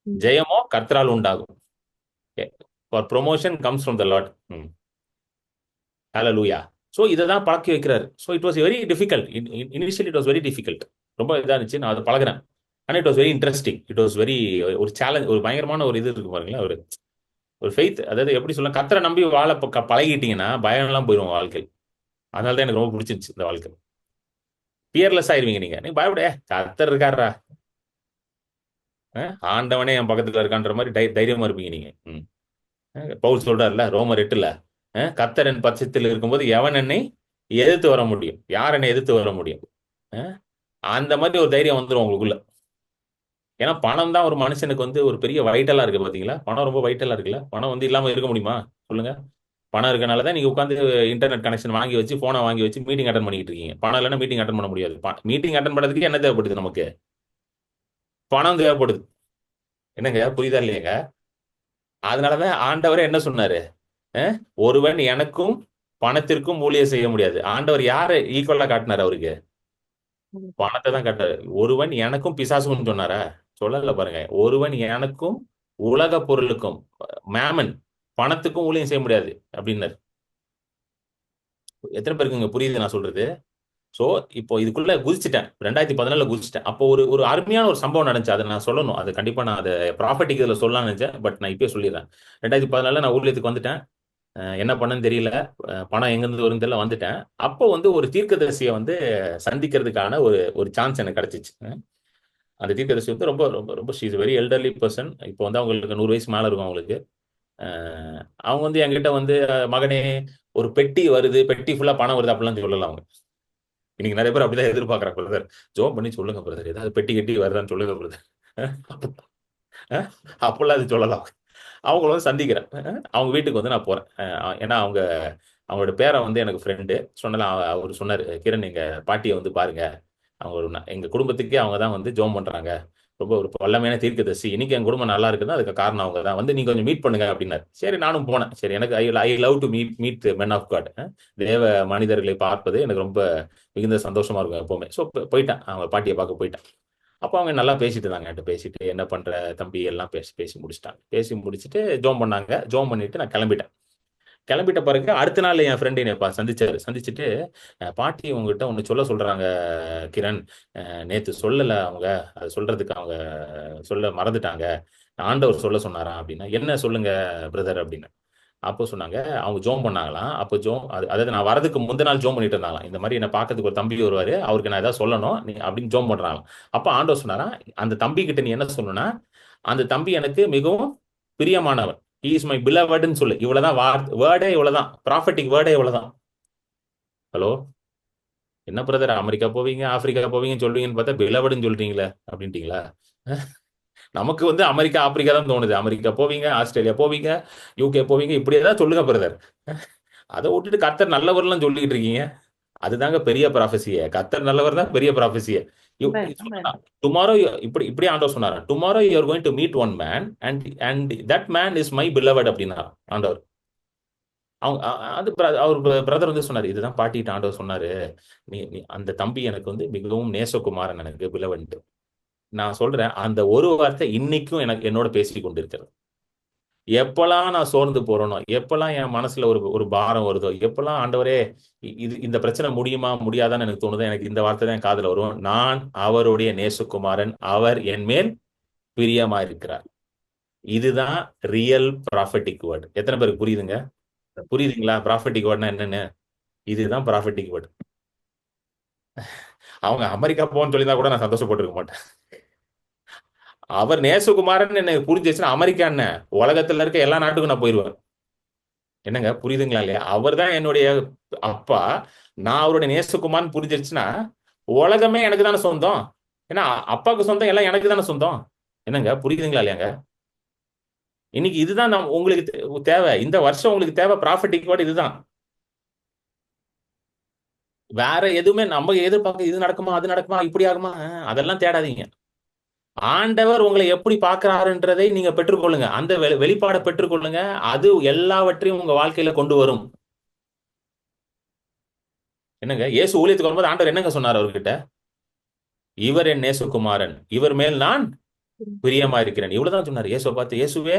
ஜெயமோ கர்த்தரால் உண்டாகும். For promotion comes from the Lord. Hallelujah. So இதை தான் பழக்கி வைக்கிறாரு. So it was very difficult. Initially it was very difficult. ரொம்ப இதாக இருந்துச்சு, நான் அதை பழகிறேன். ஆனால் it was very interesting. It was very ஒரு சேலஞ்ச், ஒரு பயங்கரமான ஒரு இது இருக்கு பாருங்களேன். ஒரு ஃபெய்த், அதாவது எப்படி சொல்ல, கர்த்தரை நம்பி வாழ பழகிட்டீங்கன்னா பயம்லாம் போயிடும் வாழ்க்கை. அதனால தான் எனக்கு ரொம்ப பிடிச்சிருச்சு இந்த வாழ்க்கை. பியர்லெஸ் ஆயிருவீங்க நீங்க பயப்பட, கர்த்தர் இருக்காரா, ஆண்டவனே என் பக்கத்துல இருக்கான்ற மாதிரி தைரியமா இருப்பீங்க நீங்க. பவுல் சொல்றாருல ரோமர் 8ல, கர்த்தர் என் பட்சத்தில் இருக்கும்போது எவன் என்னை எதிர்த்து வர முடியும், யார் என்னை எதிர்த்து வர முடியும்? அந்த மாதிரி ஒரு தைரியம் வந்துடும் உங்களுக்குள்ள. ஏன்னா பணம் தான் ஒரு மனுஷனுக்கு வந்து ஒரு பெரிய வைட்டலா இருக்கு. பாத்தீங்களா, பணம் ரொம்ப வைட்டலா இருக்குல்ல. பணம் வந்து இல்லாம இருக்க முடியுமா சொல்லுங்க? பணம் இருக்கனால தான் நீங்க உட்காந்து இன்டர்நெட் கனெக்ஷன் வாங்கி வச்சு, போனை வாங்கி வச்சு மீட்டிங் அட்டன் பண்ணிட்டு இருக்கீங்க. பணம் இல்லைன்னா மீட்டிங் அட்டன் பண்ண முடியாது. மீட்டிங் அட்டன் பண்ணுறதுக்கு என்ன தேவைப்படுது? நமக்கு பணம் தேவைப்படுது. என்னங்க, புரியுதா இல்லையாங்க? அதனாலதான் ஆண்டவரே என்ன சொன்னாரு? ஒருவன் எனக்கும் பணத்திற்கும் ஊழியம் செய்ய முடியாது. ஆண்டவர் யாரை ஈக்குவலா காட்டினாரு? அவருக்கு பணத்தை தான் காட்டினாரு. ஒருவன் எனக்கும் பிசாசுக்கும் சொன்னாரா? சொல்லல பாருங்க. ஒருவன் எனக்கும் உலக பொருளுக்கும், மேமன், பணத்துக்கும் ஊழியம் செய்ய முடியாது அப்படின்னாரு. எத்தனை பேருக்கு இங்க புரியுது நான் சொல்றது? சோ இப்போ இதுக்குள்ள குதிச்சுட்டேன், 2014 குதிச்சுட்டேன். அப்போ ஒரு ஒரு அருமையான ஒரு சம்பவம் நடந்துச்சு. அதை நான் சொல்லணும். அது கண்டிப்பா நான் அதை ப்ராஃபட்டிக் இதில் சொல்லலாம்னு நினைச்சேன். பட் நான் இப்பயே சொல்லிடுறேன். 2014 நான் ஊழியத்துக்கு வந்துட்டேன். என்ன பண்ணன்னு தெரியல. பணம் எங்கிருந்து வரும் தெரியல, வந்துட்டேன். அப்போ வந்து ஒரு தீர்க்கதரிசியை வந்து சந்திக்கிறதுக்கான ஒரு ஒரு சான்ஸ் எனக்கு கிடைச்சிச்சு. அந்த தீர்க்கதரிசி வந்து ரொம்ப ரொம்ப ரொம்ப ஷீஸ் வெரி எல்டர்லி பர்சன். இப்போ வந்து அவங்களுக்கு 100 வயசு மேல இருக்கும் அவங்களுக்கு. அவங்க வந்து என்கிட்ட வந்து, மகனே ஒரு பெட்டி வருது, பெட்டி ஃபுல்லா பணம் வருது அப்படிலாம் சொல்லலாம் அவங்க. இன்னைக்கு நிறைய பேர் அப்படிதான் எதிர்பார்க்கறாங்க. பிரதர் ஜோம் பண்ணி சொல்லுங்க பிரதர், ஏதாவது பெட்டி கட்டி வருதான்னு சொல்லுங்க பிரதர். அப்பெல்லாம் அது சொல்லலாம். அவங்கள வந்து சந்திக்கிறேன். அவங்க வீட்டுக்கு வந்து நான் போறேன். ஏன்னா அவங்களோட பேரை வந்து எனக்கு ஃப்ரெண்டு சொன்னல. அவர் சொன்னார், கிரண் எங்க பாட்டியை வந்து பாருங்க, அவங்க ஒரு எங்க குடும்பத்துக்கே அவங்க தான் வந்து ஜோம் பண்றாங்க, ரொம்ப ஒரு வல்லமையான தீர்க்கதரிசி. இன்னைக்கு என் குடும்பம் நல்லா இருக்குன்னா அதுக்கு காரணம் அவங்க தான். வந்து நீங்க கொஞ்சம் மீட் பண்ணுங்க அப்படின்னாரு. சரி, நானும் போனேன். சரி, எனக்கு I love to meet men of God. தேவ மனிதர்களை பார்ப்பது எனக்கு ரொம்ப மிகுந்த சந்தோஷமா இருக்கும் எப்பவுமே. ஸோ போயிட்டேன், அவங்க பாட்டியை பார்க்க போயிட்டேன். அப்போ அவங்க நல்லா பேசிட்டு இருந்தாங்க. என்கிட்ட பேசிட்டு, என்ன பண்ற தம்பி எல்லாம் பேசி முடிச்சிட்டாங்க. பேசி முடிச்சுட்டு ஜோம் பண்ணாங்க. ஜோம் பண்ணிட்டு நான் கிளம்பிட்டேன். கிளம்பிட்ட பிறகு அடுத்த நாள் என் ஃப்ரெண்டு என்னை சந்திச்சாரு. சந்திச்சுட்டு, பாட்டி உங்ககிட்ட ஒன்று சொல்ல சொல்றாங்க கிரண், நேத்து சொல்லல அவங்க, அது சொல்றதுக்கு அவங்க சொல்ல மறந்துட்டாங்க, ஆண்டவர் சொல்ல சொன்னாராம் அப்படின்னா. என்ன சொல்லுங்க பிரதர் அப்படின்னு. அப்போ சொன்னாங்க, அவங்க ஜோம் பண்ணாங்களாம். அப்போ அதாவது நான் வரதுக்கு முந்தின நாள் ஜோம் பண்ணிட்டு இருந்தாங்களாம். இந்த மாதிரி என்ன பார்க்கறதுக்கு ஒரு தம்பி வருவாரு, அவருக்கு நான் ஏதாவது சொல்லணும் நீ அப்படின்னு ஜோம் பண்றாங்களாம். அப்போ ஆண்டவர் சொன்னாரா, அந்த தம்பி கிட்ட நீ என்ன சொல்லணும்னா, அந்த தம்பி எனக்கு மிகவும் பிரியமானவன், ஹி இஸ் மை பிலவட்னு சொல்லு. இவ்வளவுதான் வேர்டே, இவ்வளவுதான் ப்ராஃபட்டிக் வேர்டே, இவ்வளவுதான். ஹலோ, என்ன பிரதர் அமெரிக்கா போவீங்க, ஆப்பிரிக்கா போவீங்கன்னு சொல்றீங்கன்னு பார்த்தா பிலவட்னு சொல்றீங்களே அப்படின்ட்டீங்களா? நமக்கு வந்து அமெரிக்கா ஆப்பிரிக்கா தான் தோணுது. அமெரிக்கா போவீங்க, ஆஸ்திரேலியா போவீங்க, யூகே போவீங்க, இப்படி ஏதாவது சொல்லுங்க பிரதர். அதை விட்டுட்டு கர்த்தர் நல்லவர்லாம் சொல்லிக்கிட்டு இருக்கீங்க. அதுதாங்க பெரிய ப்ராஃபஸியே. கர்த்தர் நல்லவர் தான் பெரிய ப்ராஃபஸியே. டுமாரோ இப்படி இப்படி ஆண்டவர் சொன்னார், tomorrow you are going to meet one man and that man is my beloved அப்படின்னா ஆண்டவர். அவங்க அது அவர் பிரதர் வந்து சொன்னார், இதுதான் பாட்டிட்டு ஆண்டவர் சொன்னாரு, நீ அந்த தம்பி எனக்கு வந்து மிகவும் நேசகுமாரன், எனக்கு பிலவன்ட்டு. நான் சொல்றேன், அந்த ஒரு வார்த்தை இன்னைக்கும் எனக்கு என்னோட பேசி கொண்டிருக்கிறது. எப்பெல்லாம் நான் சோர்ந்து போறேனோ, எப்பெல்லாம் என் மனசுல ஒரு பாரம் வருதோ, எப்பெல்லாம் ஆண்டவரே இந்த பிரச்சனை முடியுமா முடியாதான்னு எனக்கு தோணுதோ, எனக்கு இந்த வார்த்தை தான் காதுல வரும், நான் அவருடைய நேசகுமாரன், அவர் என் மேல் பிரியமா இருக்கிறார். இதுதான் ரியல் ப்ராஃபட்டிக் வேர்டு. எத்தனை பேருக்கு புரியுதுங்க? புரியுதுங்களா ப்ராஃபட்டிக் வேர்ட்னா என்னன்னு? இதுதான் ப்ராஃபட்டிக் வேர்டு. அவங்க அமெரிக்கா போன்னு சொல்லிதான் கூட நான் சந்தோஷப்பட்டிருக்க மாட்டேன். அவர் நேசகுமாரன் என்ன புரிஞ்சிச்சுன்னா, அமெரிக்கா என்ன உலகத்துல இருக்க எல்லா நாட்டுக்கும் நான் போயிருவேன். என்னங்க, புரியுதுங்களா இல்லையா? அவர் தான் என்னுடைய அப்பா, நான் அவருடைய நேசகுமாரன் புரிஞ்சிருச்சுன்னா, உலகமே எனக்கு தானே சொந்தம். ஏன்னா அப்பாவுக்கு சொந்தம் எல்லாம் எனக்கு தானே சொந்தம். என்னங்க, புரியுதுங்களா இல்லையாங்க? இன்னைக்கு இதுதான் உங்களுக்கு தேவை. இந்த வருஷம் உங்களுக்கு தேவை ப்ராஃபட்டிக் வேர்ட் இதுதான். வேற எதுவுமே நம்ம எதிர்பார்க்க, இது நடக்குமா அது நடக்குமா இப்படி ஆகுமா, அதெல்லாம் தேடாதீங்க. ஆண்டவர் உங்களை எப்படி பார்க்கிறாருன்றதை நீங்க பெற்றுக்கொள்ளுங்க. அந்த வெளிப்பாடை பெற்றுக்கொள்ளுங்க. அது எல்லாவற்றையும் உங்க வாழ்க்கையில கொண்டு வரும். என்னங்க, இயேசு ஊழியத்துக்கு வரும்போது ஆண்டவர் என்னங்க சொன்னார் அவர்கிட்ட? இவர் என் நேசகுமாரன், இவர் மேல் நான் பிரியமா இருக்கிறேன், இவ்வளவுதான் சொன்னார். இயேசுவை பார்த்து, இயேசுவே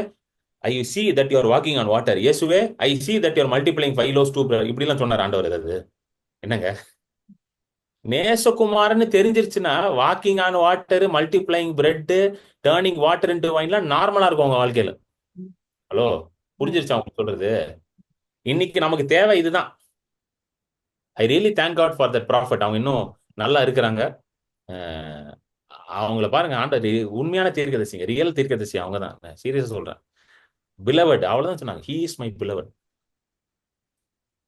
ஐ see that you are walking on water, இயேசுவே ஐ see that you are multiplying 5 loaves 2 bread, இப்படி எல்லாம் சொன்னார் ஆண்டவர். அது என்னங்க, நேசகுமாரன்னு தெரிஞ்சிருச்சுன்னா walking on water, multiplying bread, turning water into வைன்லாம் நார்மலா இருக்கும் உங்க வாழ்க்கையில. ஹலோ, புரிஞ்சிருச்சா அவங்க சொல்றது? இன்னைக்கு நமக்கு தேவை இதுதான். I really thank God for that prophet. அவங்க இன்னும் நல்லா இருக்கிறாங்க. அவங்கள பாருங்க, ஆண்டவர் உண்மையான தீர்க்கதரிசிங்க, ரியல் தீர்க்கதரிசி அவங்க தான். சீரியஸா சொல்றேன். பிலவட் அவ்வளவுதான் சொன்னாங்க. He is my beloved.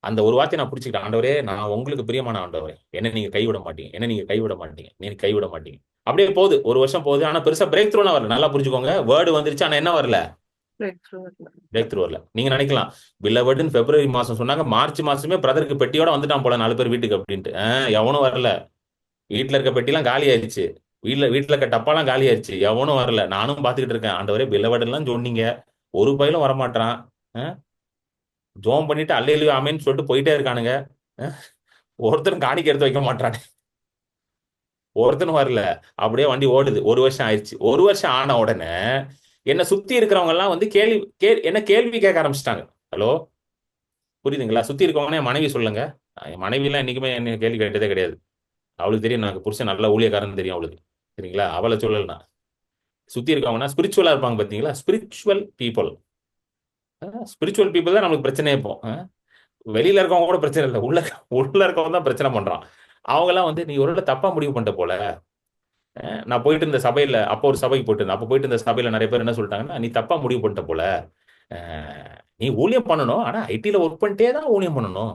அந்த ஒரு வார்த்தையை நான் பிடிச்சிக்கிட்டேன். ஆண்டவரே, நான் உங்களுக்கு பிரியமான ஆண்டவரே, என்ன நீங்க கைவிட மாட்டீங்க, என்ன நீங்க கைவிட மாட்டீங்க, நீங்க கைவிட மாட்டீங்க. அப்படியே போகுது, ஒரு வருஷம் போகுது. ஆனா பெருசா பிரேக் த்ரூலாம் வரல. நல்லா புரிஞ்சுக்கோங்க, வேர்டு வந்துருச்சு, ஆனா என்ன வரல, பிரேக் த்ரூ வரல. நீங்க நினைக்கலாம் பிலவட்னு பிப்ரவரி மாசம் சொன்னாங்க, மார்ச் மாசமே பிரதருக்கு பெட்டியோட வந்துட்டான் போல 4 பேர் வீட்டுக்கு அப்படின்ட்டு. எவனும் வரல. வீட்டுல இருக்க பெட்டிலாம் காலி ஆயிடுச்சு, வீட்டுல இருக்க டப்பாலாம் காலி ஆயிடுச்சு, எவனும் வரல. நானும் பாத்துக்கிட்டு இருக்கேன், ஆண்டவரே பிலவட்லாம் சொன்னீங்க, ஒரு பயிலும் வரமாட்டான். ஜோம் பண்ணிட்டு அல்லேலூயா ஆமென்னு சொல்லிட்டு போயிட்டே இருக்கானுங்க. ஒருத்தரும் காணிக்கை எடுத்து வைக்க மாட்டானே, ஒருத்தனும் வரல. அப்படியே வண்டி ஓடுது. ஒரு வருஷம் ஆயிடுச்சு. ஒரு வருஷம் ஆன உடனே என்ன சுத்தி இருக்கிறவங்க எல்லாம் வந்து என்ன கேள்வி கேட்க ஆரம்பிச்சிட்டாங்க. ஹலோ, புரியுதுங்களா? சுத்தி இருக்கவங்க என் மனைவி சொல்லுங்க. என் மனைவி எல்லாம் என்னைக்குமே என்ன கேள்வி கேட்டதே கிடையாது. அவளுக்கு தெரியும் எனக்கு புருஷன் நல்ல ஊழியக்காரன் தெரியும் அவளுக்கு. சரிங்களா? அவளை சொல்லலனா சுத்தி இருக்கவங்கன்னா ஸ்பிரிச்சுவலா இருப்பாங்க பாத்தீங்களா? ஸ்பிரிச்சுவல் பீப்புள் தான் நம்மளுக்கு பிரச்சனையே. இப்போ வெளியில இருக்கவங்க கூட பிரச்சனை இல்லை, உள்ள இருக்கவங்க தான் பிரச்சனை பண்றான். அவங்க எல்லாம் வந்து நீ ஒரு தப்பா முடிவு பண்ணிட்ட போல. நான் போயிட்டு இருந்த சபையில, அப்போ ஒரு சபைக்கு போயிட்டு இருந்தேன். அப்போ போயிட்டு இருந்த சபையில நிறைய பேர் என்ன சொல்லிட்டாங்கன்னா, நீ தப்பா முடிவு பண்ணிட்ட போல. நீ ஊழியம் பண்ணணும், ஆனா ஐடில ஒர்க் பண்ணிட்டே தான் ஊழியம் பண்ணணும்.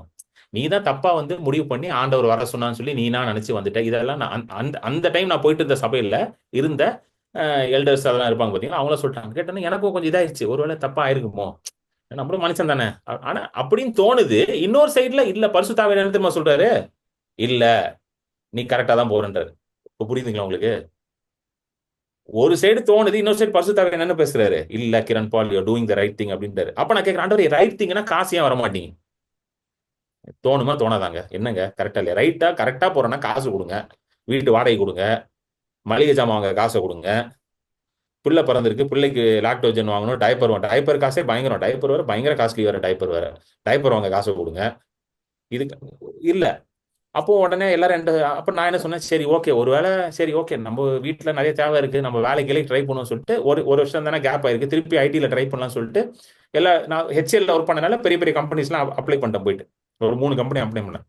நீ தான் தப்பா வந்து முடிவு பண்ணி ஆண்டவர் வர சொன்னான்னு சொல்லி நீ நான் நினைச்சு வந்துட்ட. இதெல்லாம் நான் அந்த டைம் நான் போயிட்டு இருந்த சபையில இருந்த எல்டர்ஸ் அதெல்லாம் இருப்பாங்க பாத்தீங்களா, அவங்கள சொல்லிட்டாங்க. கேட்டோன்னா எனக்கும் கொஞ்சம் இதாயிடுச்சு, ஒருவேளை தப்பா ஆயிருக்குமோ, நம்மளும் மனுஷன் தானே. ஆனா அப்படின்னு தோணுது. இன்னொரு சைட்ல இல்ல, பரிசுத்த ஆவியானவர் என்ன தெரியுமா சொல்றாரு, இல்ல நீ கரெக்டா தான் போறன்றாரு. இப்ப புரியுதுங்களா உங்களுக்கு? ஒரு சைடு தோணுது, இன்னொரு சைடு பரிசுத்த ஆவியானவர் என்ன பேசுறாரு, இல்ல Kiran Paul you doing the right thing அப்படின்றாரு. அப்ப நான் கேட்கிறேன், ஆண்டவரே ரைட் திங்னா காசு ஏன் வர மாட்டீங்க? தோணுமா தோணாதாங்க? என்னங்க கரெக்டா இல்லையா? ரைட்டா கரெக்டா போறேன்னா காசு கொடுங்க, வீட்டு வாடகை கொடுங்க, மளிகை ஜாமான் வாங்க காசை கொடுங்க, பிள்ளை பிறந்திருக்கு பிள்ளைக்கு லாக்டோஜன் வாங்கணும், டைப்பர் காசே பயங்கரம், டைப்பர் வேற பயங்கர காஸ்ட்லி, வேற டைப்பர் வாங்க காசை கொடுங்க. இதுக்கு இல்ல. அப்போ உடனே எல்லாரும் அப்ப நான் என்ன சொன்னேன், சரி ஓகே, ஒருவேளை சரி ஓகே, நம்ம வீட்டுல நிறைய தேவை இருக்கு, நம்ம வேலைக்கு ட்ரை பண்ணுவோம் சொல்லிட்டு ஒரு வருஷம் தானே கேப் ஆயிருக்கு, திருப்பி ஐடில ட்ரை பண்ணலாம் சொல்லிட்டு நான் ஹெச்எல்ல ஒர்க் பண்ணனால பெரிய பெரிய கம்பெனிஸ்லாம் அப்ளை பண்ணிட்டேன். போயிட்டு ஒரு 3 கம்பெனி அப்ளை பண்ணேன்.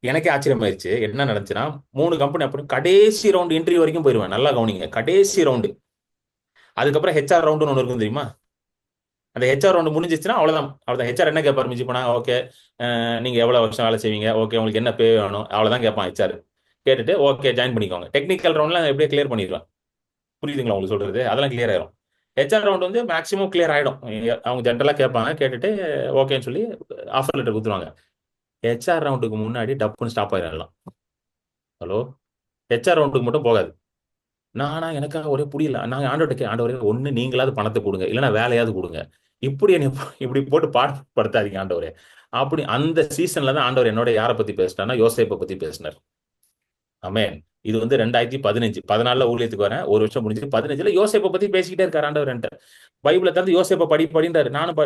எனக்கே ஆச்சரியமாயிருச்சு என்ன நடந்துச்சுன்னா, 3 கம்பெனி அப்படி கடைசி ரவுண்ட் இன்டர்வியூ வரைக்கும் போயிருவேன். நல்லா கவனிங்க, கடைசி ரவுண்டு. அதுக்கப்புறம் ஹெச்ஆர் ரவுண்டுன்னு ஒன்று இருக்கும் தெரியுமா? அந்த ஹெச்ஆர் ரவுண்டு முடிஞ்சிச்சுன்னா அவ்வளோதான். ஹெச்ஆர் என்ன கேட்பாரு மிஞ்சி போனா, ஓகே நீங்க எவ்வளவு வருஷம் வேலை செய்வீங்க, ஓகே உங்களுக்கு என்ன பே வேணும், அவ்வளவுதான் கேட்பான் ஹெச்ஆர். கேட்டுட்டு ஓகே ஜாயின் பண்ணிக்கோங்க. டெக்னிக்கல் ரவுண்ட்ல எப்படியே கிளியர் பண்ணிடுவேன். புரியுதுங்களா உங்களுக்கு சொல்றது? அதெல்லாம் கிளியர் ஆயிரும். ஹெச்ஆர் ரவுண்ட் வந்து மேக்ஸிமம் கிளியர் ஆயிடும். அவங்க ஜென்ரலா கேட்பாங்க, கேட்டுட்டு ஓகேன்னு சொல்லி ஆஃபர் லெட்டர் கொடுத்துருவாங்க. ஹெச்ஆர் ரவுண்டுக்கு முன்னாடி டப்புன்னு ஸ்டாப் ஆயிடலாம். ஹலோ, ஹெச்ஆர் ரவுண்டுக்கு மட்டும் போகாது. நானா எனக்காக ஒரே புரியல. நாங்க ஆண்டவரே ஒண்ணு நீங்களாவது பணத்தை கொடுங்க, இல்லைன்னா வேலையாவது கொடுங்க, இப்படி போட்டு பாடுபடுத்தாதீங்க ஆண்டவரே. அப்படி அந்த சீசன்ல தான் ஆண்டவர் என்னோட யாரை பத்தி பேசினார்னா, யோசேப்பை பத்தி பேசினார். ஆமென். இது வந்து 2015 14 ஊழியத்துக்கு வரேன், ஒரு வருஷம் முடிஞ்சு 15ல யோசேப்பை பத்தி பேசிக்கிட்டே இருக்காரு ஆண்டவர் என்கிட்ட. பைபிளை தந்து யோசேப்பை படின்றாரு. நானும்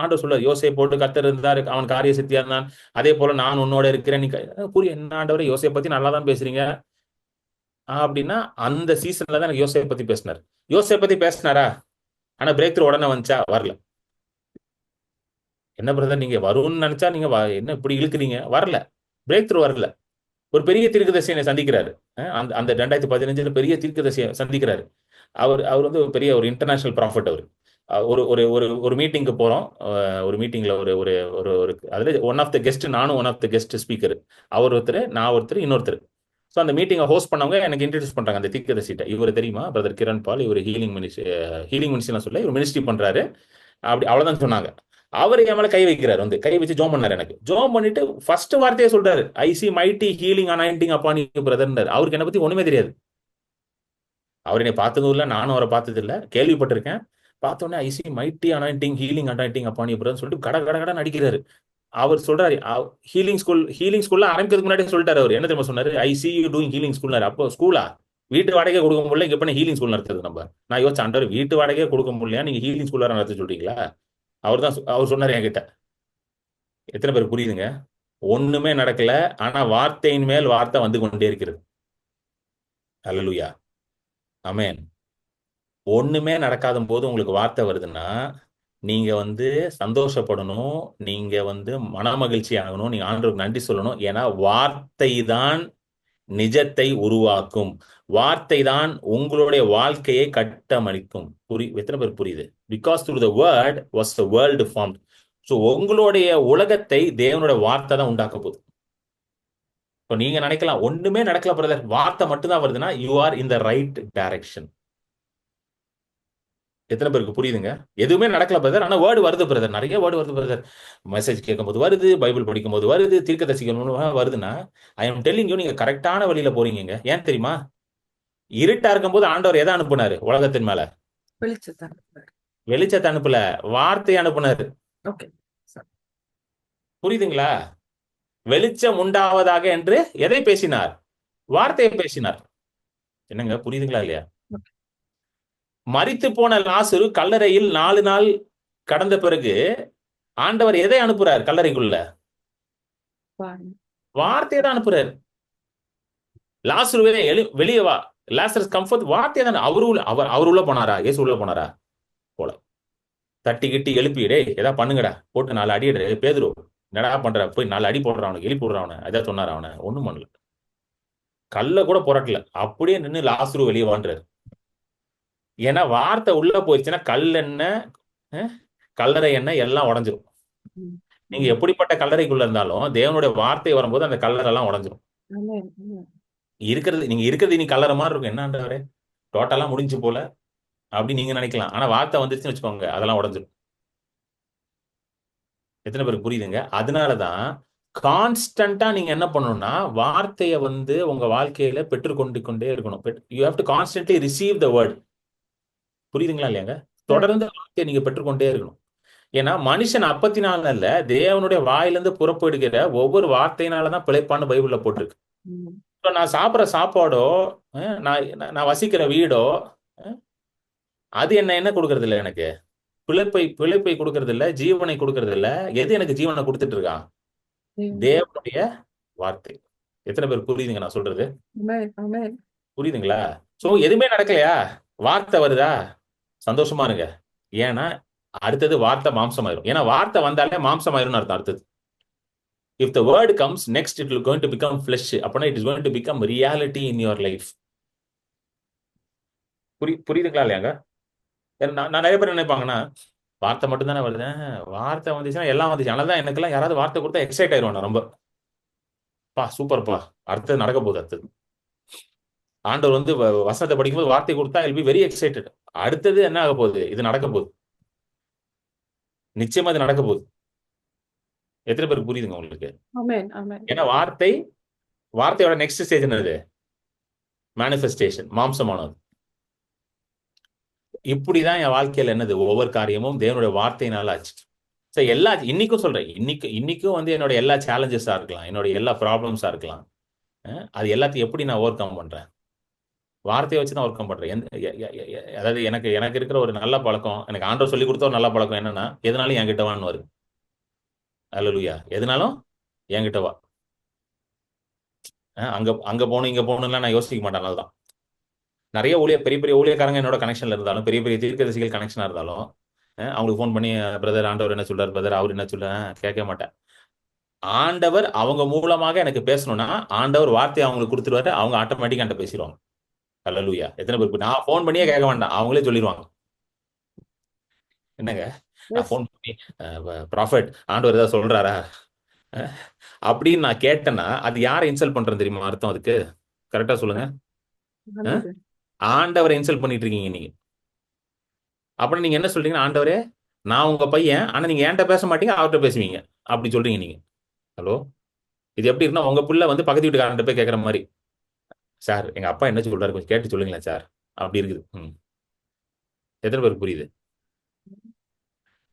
ஆண்டவர் சொல்றாரு, யோசேப்போடு கர்த்தர் இருந்தார், அவன் காரிய சித்தியா இருந்தான், அதே போல நான் உன்னோட இருக்கிறேன். நீ புரிய என்ன ஆண்டவரே, யோசேப்பை பத்தி நல்லா தான் பேசுறீங்க அப்படின்னா, அந்த சீசன்ல தான் எனக்கு யோசேப்பை பத்தி பேசினார். யோசேப்பை பத்தி பேசினாரா? ஆனா பிரேக் த்ரூ உடனே வந்துச்சா? வரல. என்ன பிரதர் நீங்க வரும்னு நினைச்சா நீங்க என்ன இப்படி இழுக்கிறீங்க? வரல, பிரேக் த்ரூ வரல. ஒரு பெரிய தீர்க்கதரிசியை சந்திக்கிறாரு. அந்த 2015 பெரிய தீர்க்கதரிசியை சந்திக்கிறாரு. அவர் வந்து ஒரு பெரிய ஒரு இன்டர்நேஷனல் ப்ராஃபிட். அவர் ஒரு ஒரு ஒரு ஒரு மீட்டிங்க்கு போறோம். ஒரு மீட்டிங்ல ஒரு ஒரு ஒரு அதுல ஒன் ஆஃப் த கெஸ்ட், நானும் one of the guest speaker. அவர் ஒருத்தர், நான் ஒருத்தர், இன்னொருத்தர். ஸோ அந்த மீட்டிங்கை ஹோஸ்ட் பண்ணவங்க எனக்கு இன்ட்ரடியூஸ் பண்றாங்க அந்த தீர்க்கதரிசிட்ட. இவர் தெரியுமா பிரதர் கிரண் பால், இவர் ஹீலிங் மினிஸ்ட்ரிலாம் சொல்ல இவர் மினிஸ்ட்ரி பண்றாரு அப்படி, அவ்வளவுதான் சொன்னாங்க. அவர் என் மேல கை வைக்கிறார், வந்து கை வச்சு ஜோம் பண்ணாரு. எனக்கு ஜோம் பண்ணிட்டு ஃபர்ஸ்ட் வார்த்தையே சொல்றாரு, I see mighty healing anointing upon you brother. அவருக்கு என்னை பத்தி ஒண்ணுமே தெரியாது. அவர் என்னை பார்த்ததும் இல்லை, நானும் அவரை பார்த்தது இல்லை, கேள்விப்பட்டிருக்கேன். பார்த்தோன்னே I see mighty anointing healing anointing upon you brother சொல்லிட்டு கட நடிக்கிறாரு. அவர் சொல்றாரு ஹீலிங் ஸ்கூல்ல ஆரம்பிக்கிறதுக்கு முன்னாடி சொல்லிட்டாரு. அவர் என்ன தெரியுமா சொன்னாரு, I see you doing healing school. அப்போ ஸ்கூலா? வீட்டு வாடகை கொடுக்க முடியல, இங்க பண்ண ஹீலிங் ஸ்கூல் நடத்துறது நம்ம. நான் யோசிச்சேன், ஆண்டவர் வீட்டு வாடகையே கொடுக்க முடியல, நீங்க ஹீலிங் ஸ்கூல் நடத்த சொல்றீங்களா? அவர் சொன்னாரு என்கிட்ட. எத்தனை பேர் புரியுதுங்க? ஒண்ணுமே நடக்கல, ஆனா வார்த்தையின் மேல் வார்த்தை வந்து கொண்டே இருக்கிறது. அல்லேலூயா, ஆமென். ஒண்ணுமே நடக்காத போது உங்களுக்கு வார்த்தை வருதுன்னா, நீங்க வந்து சந்தோஷப்படணும், நீங்க வந்து மன மகிழ்ச்சி ஆகணும், நீங்க ஆண்டவருக்கு நன்றி சொல்லணும். ஏன்னா வார்த்தை தான் நிஜத்தை உருவாக்கும். வார்த்தை தான் உங்களுடைய வாழ்க்கையை கட்டமைக்கும். எத்தனை பேர் புரியுது? Because through the word was the world form. So உங்களுடைய உலகத்தை தேவனுடைய வார்த்தை தான் உண்டாக்க போகுது. இப்போ நீங்க நினைக்கலாம் ஒண்ணுமே நடக்கல பிரதர், வார்த்தை மட்டும்தான் வருதுன்னா you are in the right direction. எத்தனை பேருக்கு புரியுதுங்க? எதுவுமே நடக்கல பிரதர், ஆனா வேர்டு வருது பிரதர், நிறைய வேர்டு வருது பிரதர். மெசேஜ் கேட்கும்போது வருது, பைபிள் படிக்கும் போது வருது, தீர்க்கதரிசிகள் வருதுன்னா ஐ எம் டெல்லிங் யூ, நீங்க கரெக்டான வழியில போறீங்க. ஏன் தெரியுமா? இருட்டா இருக்கும்போது ஆண்டவர் எதை அனுப்புனாரு உலகத்தின் மேல? வெளிச்சத்தை அனுப்பல, வார்த்தையை அனுப்புனாரு. புரியுதுங்களா? வெளிச்சம் உண்டாவதாக என்று எதை பேசினார்? வார்த்தையை பேசினார். என்னங்க புரியுதுங்களா இல்லையா? மரித்து போன லாசரு கல்லறையில் 4 நாள் கடந்த பிறகு ஆண்டவர் எதை அனுப்புறார்? கல்லறைக்குள்ள வார்த்தையை தான் அனுப்புறாரு. லாசருவே வெளியே வா, லாசரஸ் கம்ஃபர்ட், வார்த்தையை தான். அவர் உள்ள போனாரா? இயேசு உள்ள போனாரா? போல. தட்டி கிட்டி எழுப்பிடே ஏதா பண்ணுங்கடா, போட்டு 4 அடிடு. பேதுரு என்னடா பண்ற, போய் 4 அடி போடுறான், அவனுக்கு எழுப்பி விடுறான், அவனை எதாவது சொன்னார்? அவனை ஒண்ணும் பண்ணல, கல்ல கூட புரட்டல, அப்படியே நின்று லாசரு வெளியே வாண்டுறாரு. ஏன்னா வார்த்தை உள்ள போயிடுச்சுன்னா கல் என்ன, கல்லறை என்ன எல்லாம் உடஞ்சிரும். நீங்க எப்படிப்பட்ட கல்லறைக்குள்ள இருந்தாலும் தேவனுடைய வார்த்தை வரும்போது அந்த கல்லறை எல்லாம் உடஞ்சிரும். நீங்க இருக்கிறது இனி கல்லறை மாதிரி இருக்கும். என்னன்றவரே டோட்டலா முடிஞ்சு போல அப்படி நீங்க நினைக்கலாம். ஆனா வார்த்தை வந்துருச்சுன்னு வச்சுக்கோங்க, அதெல்லாம் உடஞ்சிரும். எத்தனை பேருக்கு புரியுதுங்க? அதனாலதான் கான்ஸ்டன்டா நீங்க என்ன பண்ணணும்னா வார்த்தையை உங்க வாழ்க்கையில பெற்றுக்கொண்டு கொண்டே இருக்கணும். You have to constantly receive the word. புரியுதுங்களா இல்லையாங்க? தொடர்ந்து வார்த்தையை நீங்க பெற்றுக்கொண்டே இருக்கணும். ஏன்னா மனுஷன் 44 நாள்ல தேவனுடைய வாயிலிருந்து புறப்படுகிற ஒவ்வொரு வார்த்தையினாலதான் பிழைப்பான்னு பைபிள்ல போட்டிருக்கு. இப்போ நான் சாப்பிட்ற சாப்பாடோ, நான் வசிக்கிற வீடோ, அது என்ன கொடுக்கறது இல்லை, எனக்கு பிழைப்பை கொடுக்கறது இல்லை, ஜீவனை கொடுக்கறது இல்லை. எது எனக்கு ஜீவனை கொடுத்துட்டு இருக்கான்? தேவனுடைய வார்த்தை. எத்தனை பேர் புரியுதுங்க நான் சொல்றது? புரியுதுங்களா? சோ எதுவுமே நடக்கலையா, வார்த்தை வருதா, சந்தோஷமா இருங்க. ஏன்னா அடுத்தது வார்த்தை மாம்சமாயிரும். ஏன்னா வார்த்தை வந்தாலே மாம்சமாயிரும் அர்த்தம். அடுத்தது if the word comes next, it will going to become flesh. அப்பனா it is going to become reality in your life. புரியுதுங்களா இல்லையாங்க? நான் நிறைய பேர் நினைப்பாங்கன்னா வார்த்தை மட்டும் தானே வருது, வார்த்தை வந்துச்சுன்னா எல்லாம் வந்துச்சு. அதனாலதான் எனக்கெல்லாம் யாராவது வார்த்தை கொடுத்தா எக்ஸைட் ஆயிடுவாங்க. ரொம்ப சூப்பர்ப்பா, அடுத்தது நடக்க போகுது. அடுத்தது ஆண்டவர் வசனத்தை படிக்கும்போது வார்த்தை கொடுத்தா I'll be very excited. அடுத்தது என்ன ஆக போகுது? இது நடக்க போகுது, நிச்சயமா இது நடக்க போகுது. எத்தனை பேருக்கு புரியுதுங்க உங்களுக்கு? ஏன்னா வார்த்தையோட நெக்ஸ்ட் ஸ்டேஜ் என்னது? மேனிஃபெஸ்டேஷன், மாம்சமானது. இப்படிதான் என் வாழ்க்கையில என்னது, ஒவ்வொரு காரியமும் தேவனுடைய வார்த்தையினால ஆச்சு. சரி, இன்னைக்கும் சொல்றேன், இன்னைக்கும் என்னோட எல்லா சேலஞ்சஸா இருக்கலாம், என்னோட எல்லா ப்ராப்ளம்ஸா இருக்கலாம், அது எல்லாத்தையும் எப்படி நான் ஓவர் கம் பண்றேன்? வார்த்தையை வச்சுதான் ஓவர் கம் பண்றேன். அதாவது எனக்கு இருக்கிற ஒரு நல்ல பழக்கம், எனக்கு ஆண்டவர் சொல்லி கொடுத்த ஒரு நல்ல பழக்கம் என்னன்னா, எதனாலும் என்கிட்ட வான்னு வரும். அல்லேலூயா. எதனாலும் என்கிட்ட வா. அங்க போகணும் இங்க போகணும்லாம் நான் யோசிக்க மாட்டேன். அதுதான் நிறைய பெரிய பெரிய ஊழியக்காரங்க என்னோட கனெக்ஷன்ல இருந்தாலும், பெரிய பெரிய தீர்க்கதரிசிகள் கனெக்ஷனா இருந்தாலும், அவங்களுக்கு ஃபோன் பண்ணி பிரதர் ஆண்டவர் என்ன சொல்றாரு, பிரதர் அவர் என்ன சொல்ற கேட்க மாட்டேன். ஆண்டவர் அவங்க மூலமாக எனக்கு பேசணும்னா ஆண்டவர் வார்த்தையை அவங்களுக்கு கொடுத்துருவாரு, அவங்க ஆட்டோமேட்டிக்கா என்கிட்ட பேசிடுவாங்க. அல்லேலூயா. எத்தனை பேருக்கு நான் ஃபோன் பண்ணியே கேட்க வேண்டாம், அவங்களே சொல்லிடுவாங்க. என்னங்க, நான் ஃபோன் பண்ணி ப்ராஃபெட் ஆண்டவர் ஏதாவது சொல்றாரா அப்படின்னு நான் கேட்டேன்னா அது யாரை இன்சல்ட் பண்றேன்னு தெரியுமா அர்த்தம்? அதுக்கு கரெக்டா சொல்லுங்க. ஆண்டவரை இன்சல்ட் பண்ணிட்டு இருக்கீங்க நீங்க. அப்புறம் நீங்க என்ன சொல்றீங்கன்னா, ஆண்டவரே நான் உங்க பையன், ஆனா நீங்க என்கிட்ட பேச மாட்டீங்க, அவர்கிட்ட பேசுவீங்க, அப்படி சொல்றீங்க நீங்க. ஹலோ, இது எப்படி இருக்குன்னா உங்க பிள்ளை பக்கத்து வீட்டுக்காரன்ட்ட போய் கேட்கற மாதிரி, சார் எங்க அப்பா என்ன சொல்றாரு கொஞ்சம் கேட்டு சொல்லுங்களேன் சார், அப்படி இருக்குது. எத்தனை பேருக்கு புரியுது?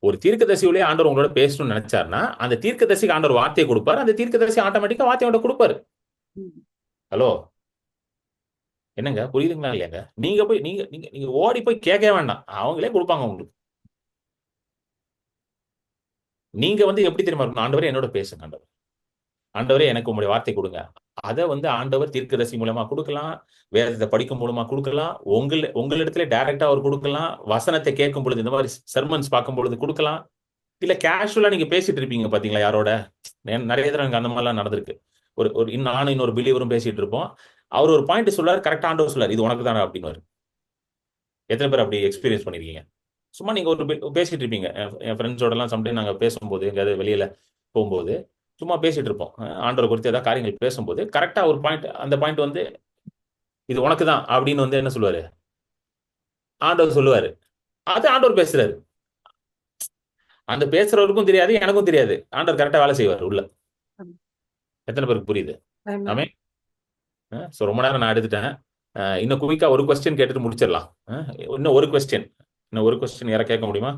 ஒரு தீர்க்கதரிசியிலே ஆண்டவர் உங்களோட பேசணும்னு நினைச்சாருன்னா அந்த தீர்க்கதரிசிக்கு ஆண்டவர் வார்த்தையை கொடுப்பாரு, அந்த தீர்க்கதரிசி ஆட்டோமேட்டிக்கா வார்த்தையோட கொடுப்பாரு. ஹலோ, என்னங்க புரியுதுங்களா இல்லையாங்க? நீங்க போய் நீங்க ஓடி போய் கேட்க வேண்டாம், அவங்களே கொடுப்பாங்க உங்களுக்கு. நீங்க எப்படி தெரியுமா இருக்கணும்? ஆண்டவரே என்னோட பேசுங்க, ஆண்டவரே எனக்கு உங்களுடைய வார்த்தை கொடுங்க. அதை ஆண்டவர் தீர்க்கதரிசி மூலமா கொடுக்கலாம், வேதத்தை படிக்கும் மூலமா கொடுக்கலாம், உங்களிடத்துல டைரக்டா அவர் கொடுக்கலாம், வசனத்தை கேட்கும் பொழுது இந்த மாதிரி சர்மன்ஸ் பார்க்கும் பொழுது கொடுக்கலாம், இல்ல கேஷுவலா நீங்க பேசிட்டு இருப்பீங்க பாத்தீங்களா யாரோட. நிறைய தடவை எனக்கு அந்த மாதிரிலாம் நடந்திருக்கு. நானும் இன்னொரு பிலீவரும் பேசிட்டு இருப்போம். அவர் ஒரு பாயிண்ட் சொல்றாரு, கரெக்டா ஆண்டவர் சொல்றாரு, இது உனக்கு தானே அப்படின்னு. எத்தனை பேர் அப்படி எக்ஸ்பீரியன்ஸ் பண்ணிருக்கீங்க? சும்மா நீங்க ஒரு பேசிட்டு இருப்பீங்க. என் ஃப்ரெண்ட்ஸோட எல்லாம் சம்டைம் நாங்க பேசும்போது, எங்கேயாவது வெளியில போகும்போது சும்மா பேசிட்டு இருப்போம். ஆண்டவரை குறித்து ஏதாவது காரியங்கள் பேசும்போது கரெக்டா ஒரு பாயிண்ட், அந்த பாயிண்ட் வந்து இது உனக்கு தான் அப்படின்னு வந்து என்ன சொல்லுவாரு, ஆண்டவர் சொல்லுவாரு. அது ஆண்டவர் பேசுறாரு. அந்த பேசுறவருக்கும் தெரியாது, எனக்கும் தெரியாது. ஆண்டவர் கரெக்டா வேலை செய்வார் உள்ள. எத்தனை பேருக்கு புரியுது? Amen. ஆமே. ஸோ ரொம்ப நேரம் நான் எடுத்துட்டேன். இன்னும் குயிக்கா ஒரு கொஸ்டின் கேட்டுட்டு முடிச்சிடலாம். இன்னும் ஒரு கொஸ்டின் யாரை கேட்க முடியுமா?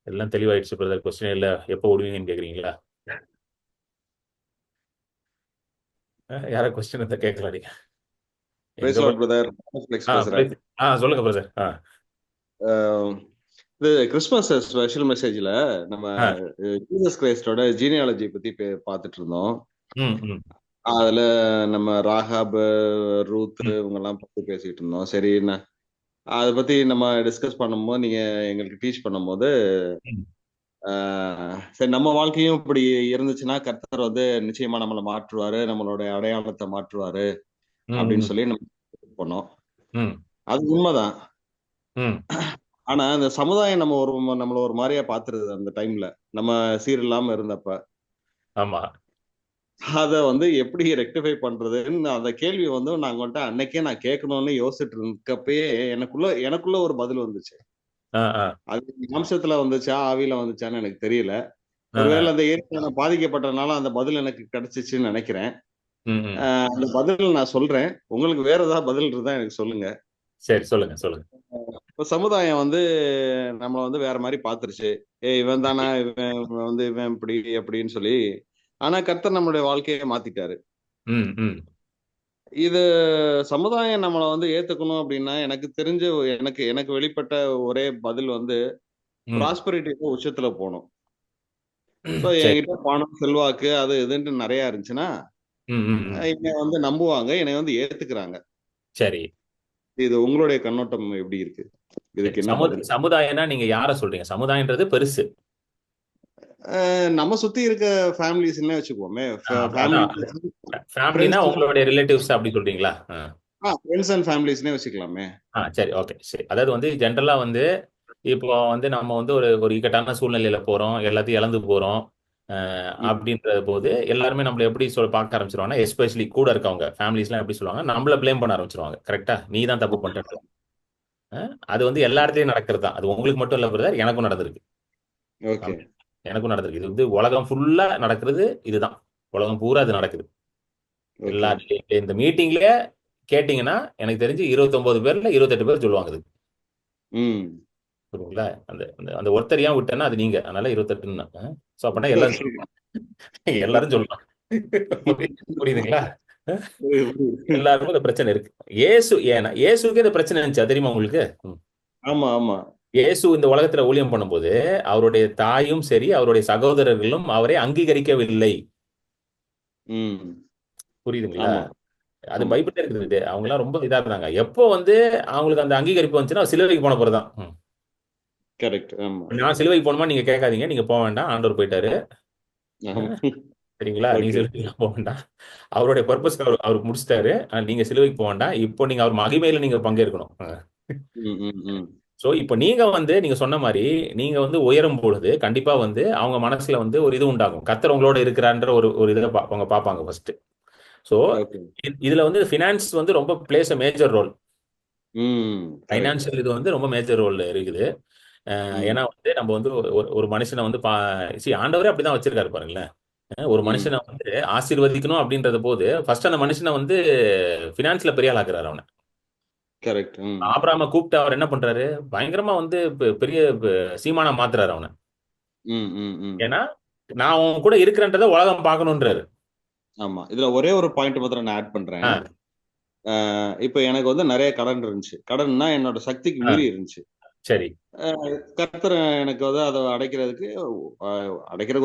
எல்லாம் தெளிவாயிடுச்சு பிரதர். கொஸ்டின் இல்ல, எப்போ விடுவீங்கன்னு கேக்குறீங்களா? யாரா கொஸ்டின் இருந்தா கேட்கலாம் நீங்க. Praise எங்க Lord, brother. Flex பேசுறேன். சொல்லுங்க பிரதர். இது கிறிஸ்மஸ் ஸ்பெஷல் மெசேஜ்ல நம்ம ஜீசஸ் கிரைஸ்டோட ஜீனியாலஜி பத்தி பார்த்துட்டு இருந்தோம். அதுல நம்ம ராகாப், ரூத் இவங்க எல்லாம் பத்தி பேசிட்டு இருந்தோம். சரி, அதை பத்தி நம்ம டிஸ்கஸ் பண்ணும்போது நீங்க எங்களுக்கு டீச் பண்ணும்போது சரி, நம்ம வாழ்க்கையும் இப்படி இருந்துச்சுன்னா கர்த்தர் வந்து நிச்சயமா நம்மளை மாற்றுவாரு, நம்மளோட அடையாளத்தை மாற்றுவாரு அப்படின்னு சொல்லி நம்ம பண்ணோம். அது உண்மைதான். ஆனா அந்த சமுதாயம் நம்மள ஒரு மாதிரியா பாத்துருது. அந்த டைம்ல நம்ம சீரில்லாம இருந்தப்ப ஆமா, அத வந்து எப்படி ரெக்டிஃபை பண்றதுன்னு அந்த கேள்வி வந்து நாங்க அன்னைக்கே நான் கேட்கணும்னு யோசிச்சுட்டு இருக்கப்பயே எனக்குள்ள ஒரு பதில் வந்துச்சு. அது அம்சத்துல வந்துச்சா ஆவியில வந்துச்சான்னு எனக்கு தெரியல. ஒருவேளை அந்த ஏரியா பாதிக்கப்பட்டதுனால அந்த பதில் எனக்கு கிடைச்சிச்சுன்னு நினைக்கிறேன். அந்த பதில் நான் சொல்றேன். உங்களுக்கு வேற ஏதாவது பதில் இருந்தா எனக்கு சொல்லுங்க. சரி, சொல்லுங்க. இப்ப சமுதாயம் வந்து நம்மள வந்து வேற மாதிரி பாத்துருச்சு. இவன் தானா, இவன் இப்படி அப்படின்னு சொல்லி. ஆனா கர்த்தர் நம்மளுடைய வாழ்க்கையை மாத்திட்டாரு. இது சமுதாயம் நம்மளை வந்து ஏத்துக்கணும் அப்படின்னா எனக்கு தெரிஞ்ச எனக்கு வெளிப்பட்ட ஒரே பதில் வந்து ப்ராஸ்பரிட்டி உச்சத்துல போகணும். என்கிட்ட பணம், செல்வாக்கு, அது இதுன்ட்டு நிறைய இருந்துச்சுன்னா என்னை வந்து நம்புவாங்க, என்னை வந்து ஏத்துக்கிறாங்க. சரி, இது உங்களுடைய கண்ணோட்டம் எப்படி இருக்கு? இதுக்கு என்ன பதில்? சமுதாயம்னா நீங்க யார சொல்றீங்க? சமுதாயம்ன்றது பெருசு. நம்ம சுத்தி இருக்க ஃபேமிலிஸ்னே வச்சுக்குவோமே. ஃபேமிலினா உங்களுடைய ரிலேட்டிவ்ஸ் அப்படி சொல்றீங்களா? ஃப்ரெண்ட்ஸ் அண்ட் ஃபேமிலிஸ்னே வச்சுக்கலாமே. சரி, ஓகே, சரி. அதாவது வந்து ஜென்ரலா வந்து இப்போ வந்து நம்ம வந்து ஒரு இக்கட்டான சூழ்நிலையில போறோம், எல்லாத்தையும் இழந்து போறோம் அப்படின்ற போது எல்லாருமே நம்மள எப்படி பார்க்க ஆரம்பிச்சிருவாங்க, எஸ்பெஷலி கூட இருக்கவங்க ஃபேமிலிஸ்லாம் எப்படி சொல்லுவாங்க, நம்மள ப்ளேம் பண்ண ஆரம்பிச்சிருவாங்க. கரெக்டா? நீ தான் தப்பு பண்ற. அது வந்து எல்லா இடத்துலயும் நடக்கிறது தான். அது உங்களுக்கு மட்டும் இல்ல பிரதர், எனக்கும் நடந்திருக்கு. இது வந்து உலகம் ஃபுல்லா நடக்கிறது. இதுதான் உலகம் பூரா இது நடக்குது. எல்லா இந்த மீட்டிங்ல கேட்டீங்கன்னா எனக்கு தெரிஞ்சு 29 பேர்ல 28 பேர் சொல்லுவாங்க. புரியுங்களா? அந்த ஒருத்தர் ஏன் விட்டேன்னா அது நீங்க, அதனால 28. சோ அப்படின்னா எல்லாரும் சொல்லலாம். புரியுதுங்களா? எல்லாருக்கும் இந்த பிரச்சனை இருக்கு. இயேசுக்கு இந்த பிரச்சனை இருந்துச்சு, தெரியுமா உங்களுக்கு? ஆமா, ஆமா. இயேசு இந்த உலகத்துல ஊழியம் பண்ணும்போது அவருடைய தாயும் சரி அவருடைய சகோதரர்களும் அவரை அங்கீகரிக்கவில்லை. புரியுதுங்களா? அது பைபிள்ல இருக்குது. அவங்க எல்லாம் ரொம்ப இதா இருந்தாங்க. எப்போ வந்து அவங்களுக்கு அந்த அங்கீகரிப்பு வந்துச்சுன்னா சிலுவைக்கு போன போறதான். கரெக்ட். நான் சிலுவைக்கு போகணுமா நீங்க கேட்காதீங்க, நீங்க போக வேண்டாம், ஆண்டவர் போயிட்டாரு. சரிங்களா? நீங்க சிலுவைக்கு போக வேண்டாம், அவருடைய பர்பஸ் அவர் முடிச்சிட்டாரு. நீங்க சிலுவைக்கு போக வேண்டாம். இப்போ நீங்க அவர் மகிமையில நீங்க பங்கேற்கணும். சோ இப்போ நீங்க சொன்ன மாதிரி நீங்க வந்து உயரும் பொழுது கண்டிப்பா வந்து அவங்க மனசுல வந்து ஒரு இது உண்டாகும். கர்த்தர் உங்களோட இருக்கிறான்ற ஒரு இதை அவங்க பார்ப்பாங்க ஃபர்ஸ்ட். சோ இதுல வந்து ஃபினான்ஸ் வந்து ரொம்ப plays a major role. Financial இது வந்து ரொம்ப மேஜர் ரோல் இருக்குது. ஏன்னா வந்து நம்ம வந்து ஒரு மனுஷனை வந்து ஆண்டவரே அப்படிதான் வச்சிருக்காரு பாருங்களேன். ஒரு மனுஷனை வந்து ஆசீர்வதிக்கணும் அப்படின்றது போது ஃபர்ஸ்ட் அந்த மனுஷனை வந்து ஃபினான்ஸ்ல பெரிய ஆள் ஆக்குறாரு அவனை. கரெக்ட். ஆபிரகாமை கூப்பிட்டு அவர் என்ன பண்றாரு, பயங்கரமா வந்து பெரிய சீமானா மாத்துறாரு அவனை. ஏன்னா நான் உன் கூட இருக்கிறன்றத உலகம் பார்க்கணும்ன்றாரு. ஆமா, இதுல ஒரே ஒரு பாயிண்ட் மாத்திரம் நான் ஆட் பண்றேன். இப்ப எனக்கு வந்து நிறைய கடன் இருந்துச்சு. கடன்னா என்னோட சக்திக்கு மீறி இருந்துச்சு. சரி, கர்த்தர் எனக்கு வந்து அதை அடைக்கிறதுக்கு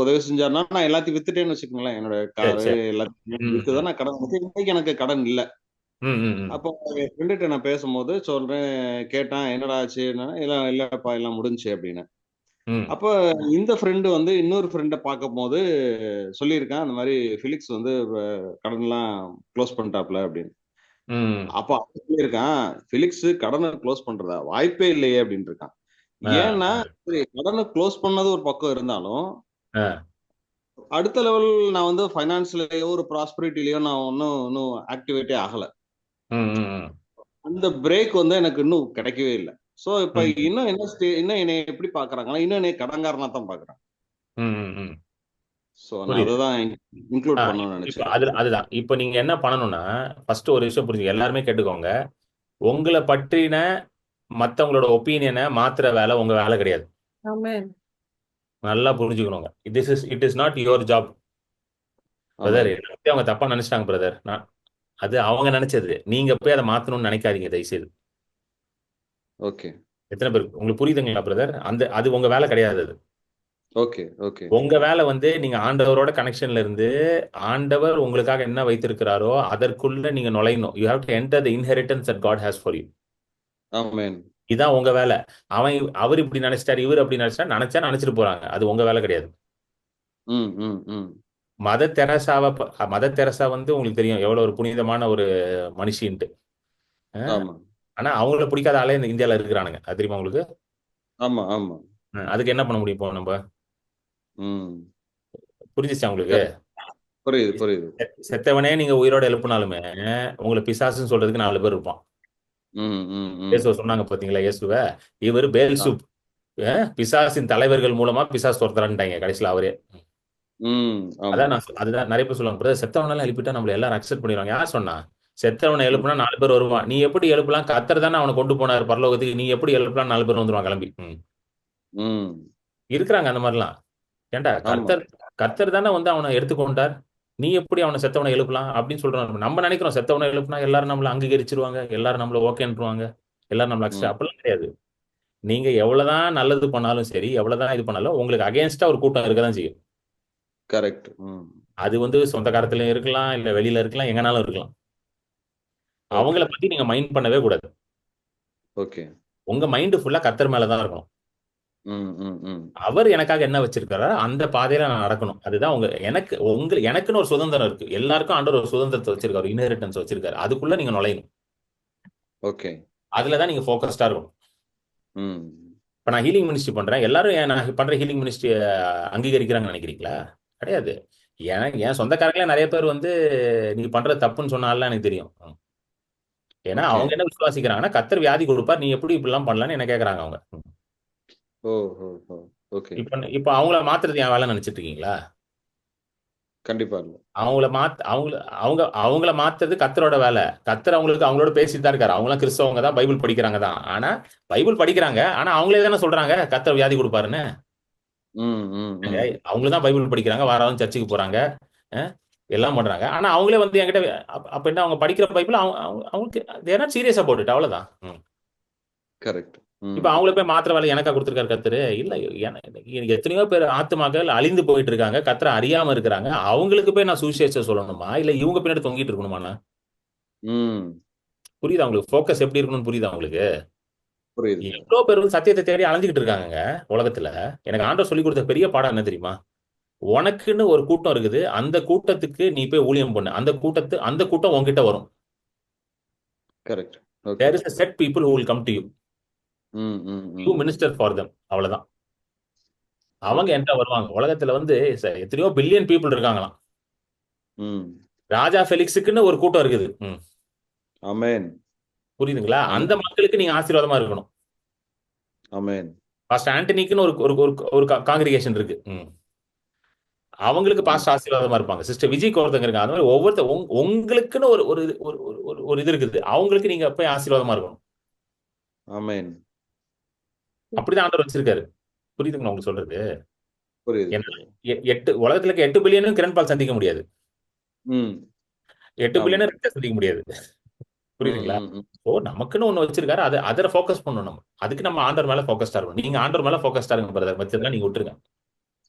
உதவி செஞ்சாருன்னா நான் எல்லாத்தையும் வித்துட்டேன்னு வச்சுக்கோங்களேன். என்னோட காரு எல்லாத்தையும் வித்துதான் நான் கடன். இன்னைக்கு எனக்கு கடன் இல்லை. அப்போ என் ஃப்ரெண்டுகிட்ட நான் பேசும்போது சொல்றேன், கேட்டான் என்னடா ஆச்சு, இல்லப்பா எல்லாம் முடிஞ்சு அப்படின்னு. ம் அப்ப இந்த ஃப்ரெண்டு வந்து இன்னொரு ஃப்ரெண்டை பார்க்கும் போது சொல்லியிருக்கான், அந்த மாதிரி ஃபிலிக்ஸ் வந்து கடன்லாம் க்ளோஸ் பண்ணிட்டாப்ல அப்படின்னு. ம் அப்ப அவன் சொல்லியிருக்கான், ஃபிலிக்ஸ் கடனை க்ளோஸ் பண்றதா வாய்ப்பே இல்லையே அப்படின்னு இருக்கான். ஆ ஏன்னா சரி, கடனை க்ளோஸ் பண்ணது ஒரு பக்கம் இருந்தாலும் ஆ அடுத்த லெவல் நான் வந்து ஃபைனான்ஸ்லயோ ஒரு ப்ராஸ்பரிட்டிலயோ நான் இன்னும் ஆக்டிவேட்டே ஆகல. ம் ம் ம் அந்த பிரேக் வந்து எனக்கு இன்னும் கிடைக்கவே இல்லை. சோ இப்ப ம் இன்னும் இன்னும் என்னை எப்படி பாக்குறாங்கன்னா, இன்னும் என்னை கடன்காரனா தான் பாக்குறாங்க. ம் ம் ம் சோ நான் புரியுது. அதை தான் இன்க்ளூட் ஆ பண்ணணும்னு இப்ப நினைச்சேன். அதுதான் இப்ப நீங்க என்ன பண்ணணும்னா, ஃபர்ஸ்ட் ஒரு விஷயம் புரிஞ்சுங்க, எல்லாருமே கேட்டுக்கோங்க. உங்களை பற்றின மத்தவங்களோட ஒப்பீனியனை மாத்துற வேலை உங்க வேலை கிடையாது. ஆமென். நல்லா புரிஞ்சுக்கணுங்க. It is not your job brother. Amen. என்னை பத்தி அவங்க தப்பா நினைச்சிட்டாங்க பிரதர். அது அவங்க நினைச்சது. நீங்க போய் அதை மாத்தணும்னு நினைக்காதீங்க தயவுசெய்து. ஓகே எத்தனை பேர் உங்களுக்கு புரியுதுங்களா பிரதர்? அது உங்க வேலை கிடையாது. அது ஓகே ஓகே உங்க வேலை வந்து நீங்க ஆண்டவரோட கனெக்ஷன்ல இருந்து ஆண்டவர் உங்களுக்காக என்ன வைத்திருக்கிறாரோ அதற்குள்ள நீங்க நுழையணும். You have to enter the inheritance that God has for you. Amen. இதான் உங்க வேலை. அவர் இப்படி நினைச்சிட்டாரு, இவர் அப்படி நினைச்சா நினைச்சிட்டு போறாங்க. அது உங்க வேலை கிடையாது. ம் ம் ம் மதர் தெரசா வந்து உங்களுக்கு தெரியும் எவ்வளவு ஒரு புனிதமான ஒரு மனுஷின்ட்டு. ஆமா ஆனா அவங்கள பிடிக்காத ஆளே இந்த இந்தியால இருக்கிறானுங்க. அது தெரியுமா உங்களுக்கு? ஆமா ஆமா அதுக்கு என்ன பண்ண முடியும் இப்போ நம்ம? ம் புரிஞ்சிச்சா உங்களுக்கு? புரியுது புரியுது. செத்தவனே நீங்க உயிரோட எழுப்பினாலுமே உங்களை பிசாசுன்னு சொல்றதுக்கு 4 பேர் இருப்பான். ம் ம் ம் இயேசுவ சொன்னாங்க பாத்தீங்களா? இயேசுவ இவர் பேல்சூப் பிசாசின் தலைவர்கள் மூலமா பிசாசு துரத்துறான்ட்டாங்க கடைசியில அவரே. ம் ஆமா அதான் அதுதான் நிறைய பேர் சொல்லுவாங்க, பிரதர் செத்தவனெல்லாம் எழுப்பிட்டா நம்மள எல்லாரும் அக்செப்ட் பண்ணிடுவாங்க. யார் சொன்னா? செத்தவனை எழுப்புனா 4 பேர் வருவான். நீ எப்படி எழுப்பலாம்? கர்த்தர் தானே அவனை கொண்டு போனார் பரலோகத்துக்கு. நீ எப்படி எழுப்பலாம்? 4 பேர் வந்துருவான் கிளம்பி. ம் இருக்கிறாங்க அந்த மாதிரிலாம். ஏன்டா ஆமா கர்த்தர் தானே வந்து அவனை எடுத்துக்கொண்டார். நீ எப்படி அவனை செத்தவனை எழுப்பலாம் அப்படின்னு சொல்றான். நம்ம நினைக்கிறோம் செத்தவனை எழுப்புனா எல்லாரும் நம்மள அங்கீகரிச்சிருவாங்க, எல்லாரும் நம்மள ஓகேன்றுவாங்க, எல்லாரும் நம்மள அக்செப்ட். ம் அப்படிலாம் கிடையாது. நீங்க எவ்வளவுதான் நல்லது பண்ணாலும் சரி, எவ்வளவுதான் இது பண்ணாலும் உங்களுக்கு அகைன்ஸ்டா ஒரு கூட்டம் இருக்கதான் செய்யும். கரெக்ட். ம் அது வந்து சொந்தக்காரத்திலயும் இருக்கலாம், இல்ல வெளியில இருக்கலாம், எங்கனாலும் இருக்கலாம். அவங்கள ஓகே பத்தி நீங்க மைண்ட் பண்ணவே கூடாது. ஓகே உங்க மைண்ட் ஃபுல்லா கர்த்தர் மேலதான் இருக்கணும். ம் ம் ம் அவர் எனக்காக என்ன வச்சிருக்காரோ அந்த பாதையில நான் நடக்கணும். அதுதான் எனக்குன்னு ஒரு சுதந்திரம் இருக்கு. எல்லாருக்கும் ஆண்டவர் ஒரு சுதந்திரத்தை வச்சிருக்காரு, இன்ஹெரிட்டன்ஸ் வச்சிருக்காரு. அதுக்குள்ள நீங்க நுழையணும். ஓகே அதுலதான் நீங்க ஃபோக்கஸ்டா இருக்கணும். ம் இப்ப நான் ஹீலிங் மினிஸ்ட்ரி பண்றேன். எல்லாரும் நான் பண்ற ஹீலிங் மினிஸ்ட்ரி அங்கீகரிக்கிறாங்கன்னு நினைக்கிறீங்களா? கிடையாது. என் சொந்தக்காரங்களே நிறைய பேர் வந்து நீ பண்றது தப்புன்னு சொன்னால எனக்கு தெரியும். ஏன்னா ஓகே அவங்க என்ன விசுவாசிக்கிறாங்கன்னா கர்த்தர் வியாதி கொடுப்பார், நீ எப்படி இப்படிலாம் பண்ணலான்னு என்ன கேட்கறாங்க அவங்க. ஓ ஓ ஓ ஓகே இப்ப அவங்கள மாத்துறது என் வேலை நினைச்சிட்டு இருக்கீங்களா? கண்டிப்பா இல்ல. அவங்கள மாத்துறது கர்த்தரோட வேலை. கர்த்தர் அவங்களோட பேசிட்டு தான் இருக்காரு. அவங்களாம் கிறிஸ்தவங்க தான், பைபிள் படிக்கிறாங்க தான். ஆனா பைபிள் படிக்கிறாங்க, ஆனா அவங்களே தானே சொல்றாங்க கர்த்தர் வியாதி கொடுப்பாருன்னு. ம் ம் ம் அவங்களும் தான் பைபிள் படிக்கிறாங்க, வாராலும் சர்ச்சுக்கு போறாங்க, எல்லாம் பண்றாங்க. ஆனா அவங்களே வந்து என்கிட்ட அப்ப என்ன அவங்க படிக்கிற பைபிள் அவங்களுக்கு தேர் நாட் சீரியஸா போட்டுட்டு அவ்வளவுதான். கரெக்ட். இப்ப அவங்கள போய் மாத்திர வேலை எனக்கா கொடுத்திருக்காரு கர்த்தரு? இல்ல. எத்தனையோ பேர் ஆத்துமாக்கள் அழிந்து போயிட்டு இருக்காங்க, கர்த்தரை அறியாம இருக்கிறாங்க. அவங்களுக்கு போய் நான் சுவிசேஷம் சொல்லணுமா, இல்ல இவங்க பின்னாடி தொங்கிட்டு இருக்கணுமா? ம் புரியுதா உங்களுக்கு? ஃபோக்கஸ் எப்படி இருக்கணும்னு புரியுதா உங்களுக்கு? புரியுது. எவ்வளவு பேர் வந்து சத்தியத்தை தேடி அலைஞ்சுக்கிட்டு இருக்காங்க உலகத்துல. எனக்கு ஆண்டவர் சொல்லி கொடுத்த பெரிய பாடம் என்ன தெரியுமா? உனக்குன்னு ஒரு கூட்டம் இருக்குது, அந்த கூட்டத்துக்கு நீ போய் ஊழியம் பண்ணு. அந்த கூட்டம் உன்கிட்ட வரும். Correct. Okay. There is a set people who will come to you. ம் ம் You ம் minister for them. அவ்வளவுதான். அவங்க ஓகே. என்கிட்ட வருவாங்க. உலகத்துல வந்து எத்தனையோ பில்லியன் பீப்புள் இருக்காங்களாம். ம் ராஜா ஃபெலிக்ஸுக்குன்னு ஒரு கூட்டம் இருக்குது. ஆமென் புரியுதுங்களா? ஆமென் அந்த மக்களுக்கு நீங்க ஆசீர்வாதமா இருக்கணும். ஆமென் பாஸ்டர் ஆண்டனிக்குன்னு ஒரு காங்கிரிகேஷன் இருக்கு. அவங்களுக்கு ம் பாஸ்டர் ஆசீர்வாதமா இருப்பாங்க. சிஸ்டர் விஜய்க்கு ஒருத்தங்க இருக்காங்க. அந்த மாதிரி ஒவ்வொருத்தர் உங்களுக்குன்னு ஒரு ஒரு ஒரு ஒரு- ஒரு இது இருக்குது. அவங்களுக்கு நீங்க போய் ஆசீர்வாதமா இருக்கணும். ஆமென் அப்படிதான் ஆண்டவர் வச்சிருக்காரு. புரியுதுங்களா உங்களுக்கு சொல்றது? புரியுது ஏன்னா புரியுது. உலகத்துல இருக்க 8 பில்லியனும் கிரண் பால் சந்திக்க முடியாது. ம் 8 ஆமா. பில்லியனும் ரத்த சந்திக்க முடியாது. ம் புரியுதுங்களா? ம் ம் ஓ நமக்குன்னு ஒண்ணு வச்சிருக்காரு. அதில் ஃபோக்கஸ் பண்ணணும் நம்ம. அதுக்கு நம்ம ஆண்டவர் மேல ஃபோக்கஸ்டா இருக்கணும். நீங்க ஆண்டவர் மேல ஃபோக்கஸ்டா இருங்க பிரதர். மத்ததெல்லாம் நீங்க விட்டுருங்க.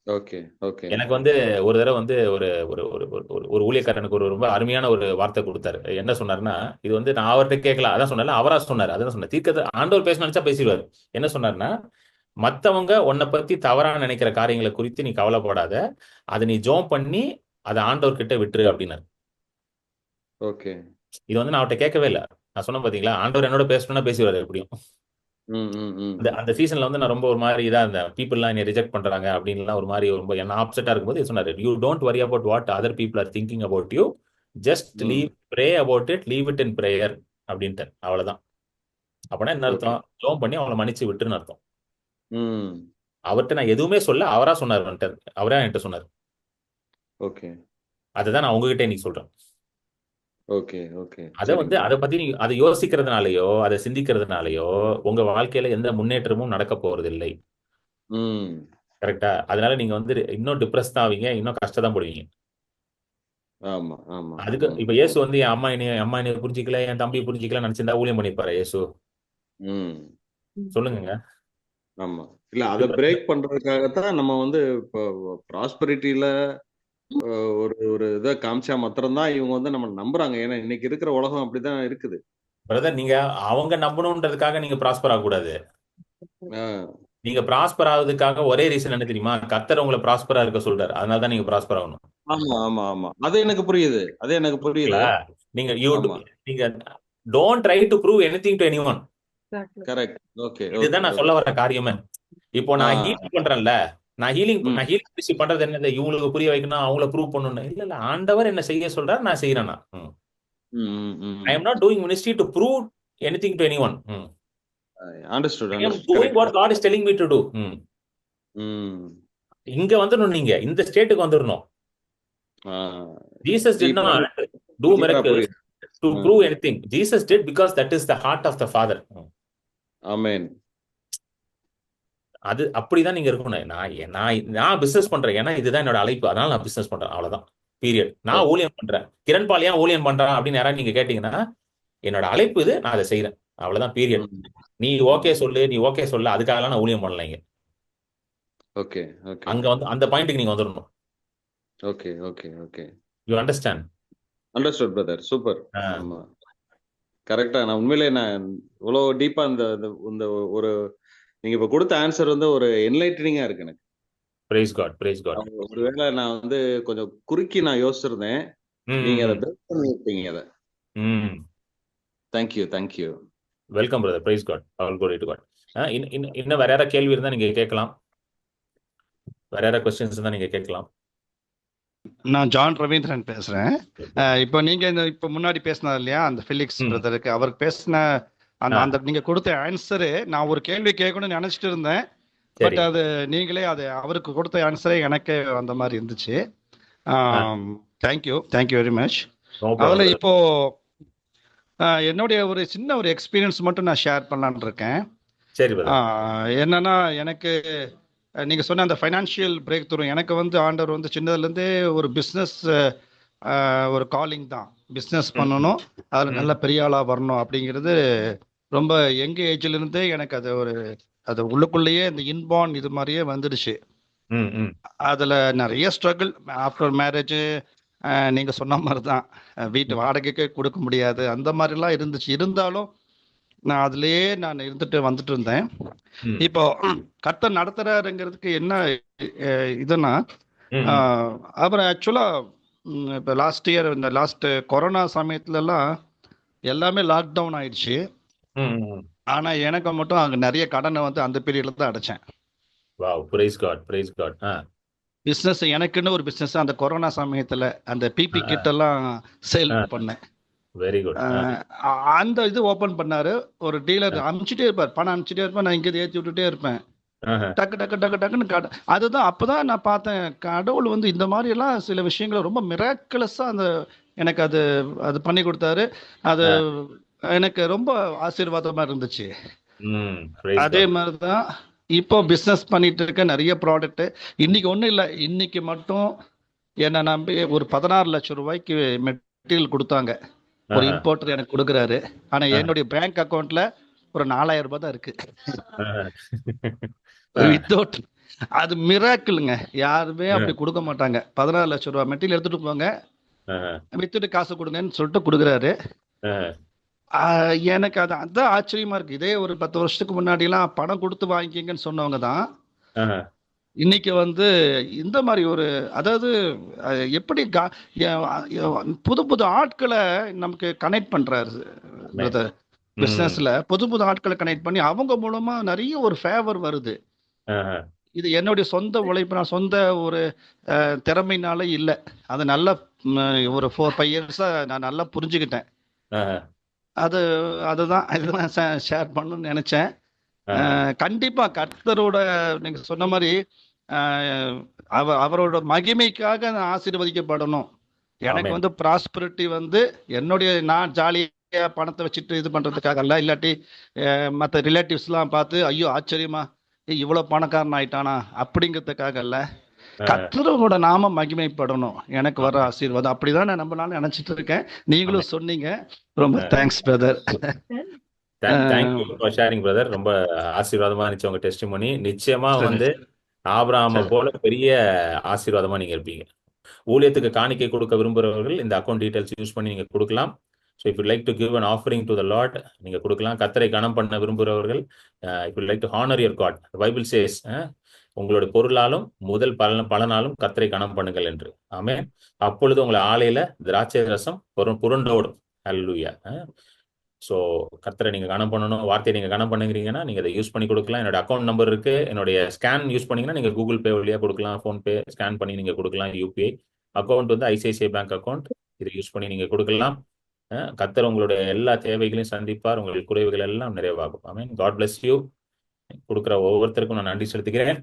ஓகே ஓகே எனக்கு வந்து ஒரு தடவை வந்து ஒரு ஒரு ஒரு ஒரு- ஒரு ஊழியக்காரர் எனக்கு ஒரு ரொம்ப அருமையான ஒரு வார்த்தை கொடுத்தாரு. என்ன சொன்னாருன்னா, இது வந்து நான் அவர்கிட்ட கேட்கல, அதான் சொன்னால அவரா சொன்னாரு. அதான் சொன்னேன், ஆண்டவர் பேச நினைச்சா பேசிடுவாரு. என்ன சொன்னாருன்னா, மத்தவங்க உன்னை பத்தி தவறா நினைக்கிற காரியங்களை குறித்து நீ கவலைப்படாத, அதை நீ ஜோம் பண்ணி அதை ஆண்டவர்கிட்ட விட்டுரு அப்படின்னாரு. ஓகே. இது வந்து நான் அவர்கிட்ட கேட்கவே இல்லை. நான் சொன்னேன் பாத்தீங்களா, ஆண்டவர் என்னோட பேசணும்னா பேசுவாரு எப்படியும். அந்த சீசன்ல வந்து நான் ரொம்ப ஒரு மாதிரி இதா இருந்தேன். பீப்புள்லாம் என்னை ரிஜெக்ட் பண்றாங்க அப்படின்லாம் ஒரு மாதிரி ரொம்ப என்ன ஆப்செட்டா இருக்கும்போது சொன்னாரு, you don't worry about what other people are thinking about you, just leave pray about it, leave it in prayer அப்படின்ட்டு. அவ்வளவுதான். அப்படின்னா என்ன அர்த்தம்? ஜோம் பண்ணி அவங்களை மன்னிச்சு விட்டுருன்னு அர்த்தம். அவர்கிட்ட நான் எதுவுமே சொல்ல, அவரா சொன்னார். அவரா என்கிட்ட சொன்னார். ஓகே. அதுதான் நான் உங்ககிட்ட இன்னைக்கு சொல்றேன். ஓகே. ஓகே. அதை வந்து அதை பத்தி நீங்க அதை யோசிக்கிறதுனாலயோ அதை சிந்திக்கிறதுனாலயோ உங்க வாழ்க்கையில எந்த முன்னேற்றமும் நடக்க போறது இல்லை. கரெக்டா? அதனால நீங்க வந்து இன்னும் டிப்ரெஸ் தான் ஆவீங்க, இன்னும் கஷ்டம் போடுவீங்க. ஆமா, ஆமா. அதுக்கு இப்ப இயேசு வந்து என் அம்மா என்னைய புரிஞ்சிக்கல, என் தம்பி புரிஞ்சிக்கல நினைச்சிருந்தா ஊழியம் பண்ணிருப்பாரு இயேசு? சொல்லுங்க. ஆமா. இல்ல அதை பிரேக் பண்றதுக்காகத்தான் நம்ம வந்து இப்போ ப்ராஸ்பரிட்டியில ஒரு ஒரு இதை காமிச்சா மாத்திரம்தான் இவங்க வந்து நம்ம நம்புறாங்க. ஏன்னா இன்னைக்கு இருக்கிற உலகம் அப்படிதான் இருக்குது. பிரதர், நீங்க அவங்க நம்பணுன்றதுக்காக நீங்க ப்ராஸ்பர் ஆகக்கூடாது. நீங்க ப்ராஸ்பர் ஆகுறதுக்காக ஒரே ரீசன் என்ன தெரியுமா? கர்த்தர் உங்களை ப்ராஸ்பரா இருக்க சொல்றாரு. அதனால தான் நீங்க ப்ராஸ்பர் ஆகணும். ஆமா, ஆமா, ஆமா. அது எனக்கு புரியுது. நீங்க நீங்க don't try to prove anything to anyone. Correct. Okay. இதுதான் நான் சொல்ல வர காரியமே. இப்போ நான் ஹீலிங் பண்றேன்ல, நான் ஹீலிங் பண்றது என்னது? இவங்களுக்கு புரிய வைக்கணும், அவங்கள ப்ரூவ் பண்ணணும். இல்ல ஆண்டவர் என்ன செய்ய சொல்றாரு, நான் செய்யறேன்னா. I am not doing ministry to prove anything to anyone. Understood. I am doing what God is telling me to do. இங்க வந்துடணும், நீங்க இந்த ஸ்டேட்டுக்கு வந்துடணும். Jesus did not do miracles to prove anything. Jesus did because that is the heart of the Father. Amen. அது அப்படிதான் நீங்க இருக்கணும். நான் பிசினஸ் பண்றேன், ஏன்னா இதுதான் என்னோட அழைப்பு, அதனால நான் பிசினஸ் பண்றேன், அவ்வளவுதான். பீரியட். நான் ஊழியம் பண்றேன், கிரண் பால் ஏன் ஊழியம் பண்றான் அப்படின்னு யாராவது நீங்க கேட்டீங்கன்னா, என்னோட அழைப்பு இது, நான் அதை செய்யறேன், அவ்வளவுதான். பீரியட். நீ ஓகே சொல்லு, அதுக்காக நான் ஊழியம் பண்ணலைங்க. ஓகே. அங்க வந்து அந்த பாயிண்ட்க்கு நீங்க வந்துடணும். Okay. Okay. Okay. You understand? Understood brother. Super. ஆமா, கரெக்டா. நான் உண்மையிலே நான் இவ்வளவு டீப்பா இந்த ஒரு நீங்க இப்ப கொடுத்த ஆன்சர் வந்து ஒரு என்லைட்டனிங்கா இருக்கு எனக்கு. Praise God, praise God. ஒருவேளை நான் வந்து கொஞ்சம் குறுக்கி நான் யோசிச்சிருந்தேன், நீங்க அதை பிரேக் பண்ணி விட்டீங்க அதை. Thank you. Welcome brother. Praise God. All glory to God. இன்னும் வேற யாராவது கேள்வி இருந்தா நீங்க கேட்கலாம். வேற யாராவது क्वेश्चंस இருந்தா நீங்க கேட்கலாம். நான் ஜான் ரவீந்திரன் பேசுறேன். இப்போ நீங்க இப்போ முன்னாடி பேசினார் இல்லையா, அந்த ஃபிலிக்ஸ் பிரதருக்கு, அவருக்கு பேசின அந்த நீங்க கொடுத்த ஆன்சரு, நான் ஒரு கேள்வி கேட்கணும்னு நினைச்சிட்டு இருந்தேன். பட் அது நீங்களே அது அவருக்கு கொடுத்த ஆன்சரே எனக்கு அந்த மாதிரி இருந்துச்சு. Thank you very much. அதில் இப்போ என்னுடைய ஒரு சின்ன ஒரு எக்ஸ்பீரியன்ஸ் மட்டும் நான் ஷேர் பண்ணலான்னு இருக்கேன். என்னன்னா, எனக்கு நீங்க சொன்ன அந்த ஃபைனான்ஷியல் பிரேக் த்ரூ, எனக்கு வந்து ஆண்டவர் வந்து சின்னதுலேருந்தே ஒரு பிஸ்னஸ் ஒரு காலிங் தான். பிஸ்னஸ் பண்ணணும், அதில் நல்ல பெரிய ஆளாக வரணும் அப்படிங்கிறது ரொம்ப யங் ஏஜ்லேருந்தே எனக்கு அது உள்ளுக்குள்ளேயே இந்த இன்பார்ன் இது மாதிரியே வந்துடுச்சு. அதில் நிறைய ஸ்ட்ரகிள் ஆஃப்டர் மேரேஜ். நீங்கள் சொன்ன மாதிரி தான், வீட்டு வாடகைக்கே கொடுக்க முடியாது, அந்த மாதிரிலாம் இருந்துச்சு. இருந்தாலும் நான் அதுலேயே நான் வந்துட்டு இருந்தேன். இப்போ கர்த்தர் நடத்துறாருங்கிறதுக்கு என்ன இதுன்னா, அப்புறம் ஆக்சுவலாக இப்போ லாஸ்ட் கொரோனா சமயத்துலலாம் எல்லாமே லாக்டவுன் ஆயிடுச்சு. ஆனா எனக்கு மட்டும் அங்க நிறைய கடனை வந்து அந்த பீரியட்ல தான் அடைச்சேன். Wow, praise God, praise God. Business எனக்குன்னு ஒரு பிசினஸ் அந்த கொரோனா சமயத்துல அந்த பிபி கிட் எல்லாம் சேல் பண்ணேன். Very good. அந்த இது ஓபன் பண்ணாரு ஒரு டீலர், அனுப்பிச்சிட்டே இருப்பார், பணம் அனுப்பிச்சிட்டே இருப்பேன், நான் இங்கே ஏற்றி விட்டுட்டே இருப்பேன். டக்குன்னு அதுதான் அப்பதான் நான் பார்த்தேன், கடவுள் வந்து இந்த மாதிரி எல்லாம் சில விஷயங்களை ரொம்ப மிராக்குலஸா எனக்கு அது பண்ணி கொடுத்தாரு. அது எனக்கு ரொம்ப ஆசீர்வாதமா இருந்துச்சு. அதே மாதிரிதான் இப்போ பிசினஸ் பண்ணிட்டு இருக்க நிறைய ப்ராடக்ட். இன்னைக்கு ஒன்றும் இல்லை, இன்னைக்கு மட்டும் என்னை நம்பி ஒரு 16 லட்சம் ரூபாய்க்கு மெட்டீரியல் கொடுத்தாங்க. ஒரு இம்போர்ட்டர் எனக்கு கொடுக்குறாரு. ஆனா என்னுடைய பேங்க் அக்கௌண்ட்ல ஒரு 4000 ரூபாய் தான் இருக்கு. வித்தவுட் அது மிராக்கிளுங்க, யாருமே அப்படி கொடுக்க மாட்டாங்க. 16 லட்சம் ரூபாய் மெட்டீரியல் எடுத்துட்டு போங்க, வித்துட்டு காசு கொடுங்கன்னு சொல்லிட்டு கொடுக்குறாரு. எனக்கு அதான் ஆச்சரியமா இருக்கு. இதே ஒரு 10 வருஷத்துக்கு முன்னாடிலாம் பணம் கொடுத்து வாங்கிக்கிங்கன்னு சொன்னவங்க தான் இன்னைக்கு வந்து இந்த மாதிரி ஒரு, அதாவது எப்படி புது புது ஆட்களை நமக்கு கனெக்ட் பண்றாரு பிரதர். பிசினஸ்ல புது புது ஆட்களை கனெக்ட் பண்ணி அவங்க மூலமா நிறைய ஒரு ஃபேவர் வருது. இது என்னுடைய சொந்த உழைப்பு, நான் சொந்த ஒரு திறமைனால இல்லை. அது நல்ல ஒரு 4-5 இயர்ஸா நான் நல்லா புரிஞ்சுக்கிட்டேன். இதுதான் ஷேர் பண்ணணும்னு நினைச்சேன். கண்டிப்பா கர்த்தரோட நீங்க சொன்ன மாதிரி அவரோட மகிமைக்காக நான் ஆசீர்வதிக்கப்படணும். எனக்கு வந்து ப்ராஸ்பரிட்டி வந்து என்னுடைய நான் ஜாலியா பணத்தை வச்சுட்டு இது பண்றதுக்காக அல்ல, இல்லாட்டி மற்ற ரிலேட்டிவ்ஸ்லாம் பார்த்து ஐயோ ஆச்சரியமா இவ்வளவு பணக்காரன் ஆயிட்டானா அப்படிங்கிறதுக்காக அல்ல, கர்த்தரோட நாம மகிமைப்படணும் எனக்கு வர ஆசீர்வாதம். அப்படிதான் நான் நம்மளால நினைச்சிட்டு இருக்கேன். நீங்களும் சொன்னீங்க. ரொம்ப thanks brother. Thank you for sharing brother. ரொம்ப ஆசீர்வாதமா இருந்துச்சு உங்க டெஸ்டிமோனி. நிச்சயமா வந்து ஆபிரகாமை போல பெரிய ஆசீர்வாதமா நீங்க இருப்பீங்க. ஊழியத்துக்கு காணிக்கை கொடுக்க விரும்புகிறவர்கள் இந்த அக்கௌண்ட் டீடைல்ஸ் யூஸ் பண்ணி நீங்க கொடுக்கலாம். So if you like to give an offering to the Lord நீங்க கொடுக்கலாம். கர்த்தரை கனம் பண்ண விரும்புகிறவர்கள் if you like to honour your God, Bible says உங்களுடைய பொருளாலும் முதல் பலனாலும் கர்த்தரை கனம் பண்ணுங்கள் என்று. ஆமென். அப்பொழுது உங்களை ஆலையில திராட்சை ரசம் புரண்டோடும். ஹல்லேலூயா. ஸோ கர்த்தரை நீங்கள் கனம் பண்ணணும், வார்த்தையை நீங்கள் கனம் பண்ணுங்கிறீங்கன்னா நீங்கள் அதை யூஸ் பண்ணி கொடுக்கலாம். என்னோட அக்கௌண்ட் நம்பர் இருக்கு. என்னுடைய ஸ்கேன் யூஸ் பண்ணீங்கன்னா நீங்கள் கூகுள் பே வழியாக கொடுக்கலாம், ஃபோன்பே ஸ்கேன் பண்ணி நீங்கள் கொடுக்கலாம். யூபிஐ அக்கௌண்ட் வந்து ஐசிஐசிஐ பேங்க் அக்கௌண்ட், இதை யூஸ் பண்ணி நீங்கள் கொடுக்கலாம். கர்த்தர் உங்களுடைய எல்லா தேவைகளையும் சந்திப்பார், உங்களுடைய குறைவுகள் எல்லாம் நிறைவாகும். ஆமென். God bless you. கொடுக்குற ஒவ்வொருத்தருக்கும் நான் நன்றி செலுத்துகிறேன்.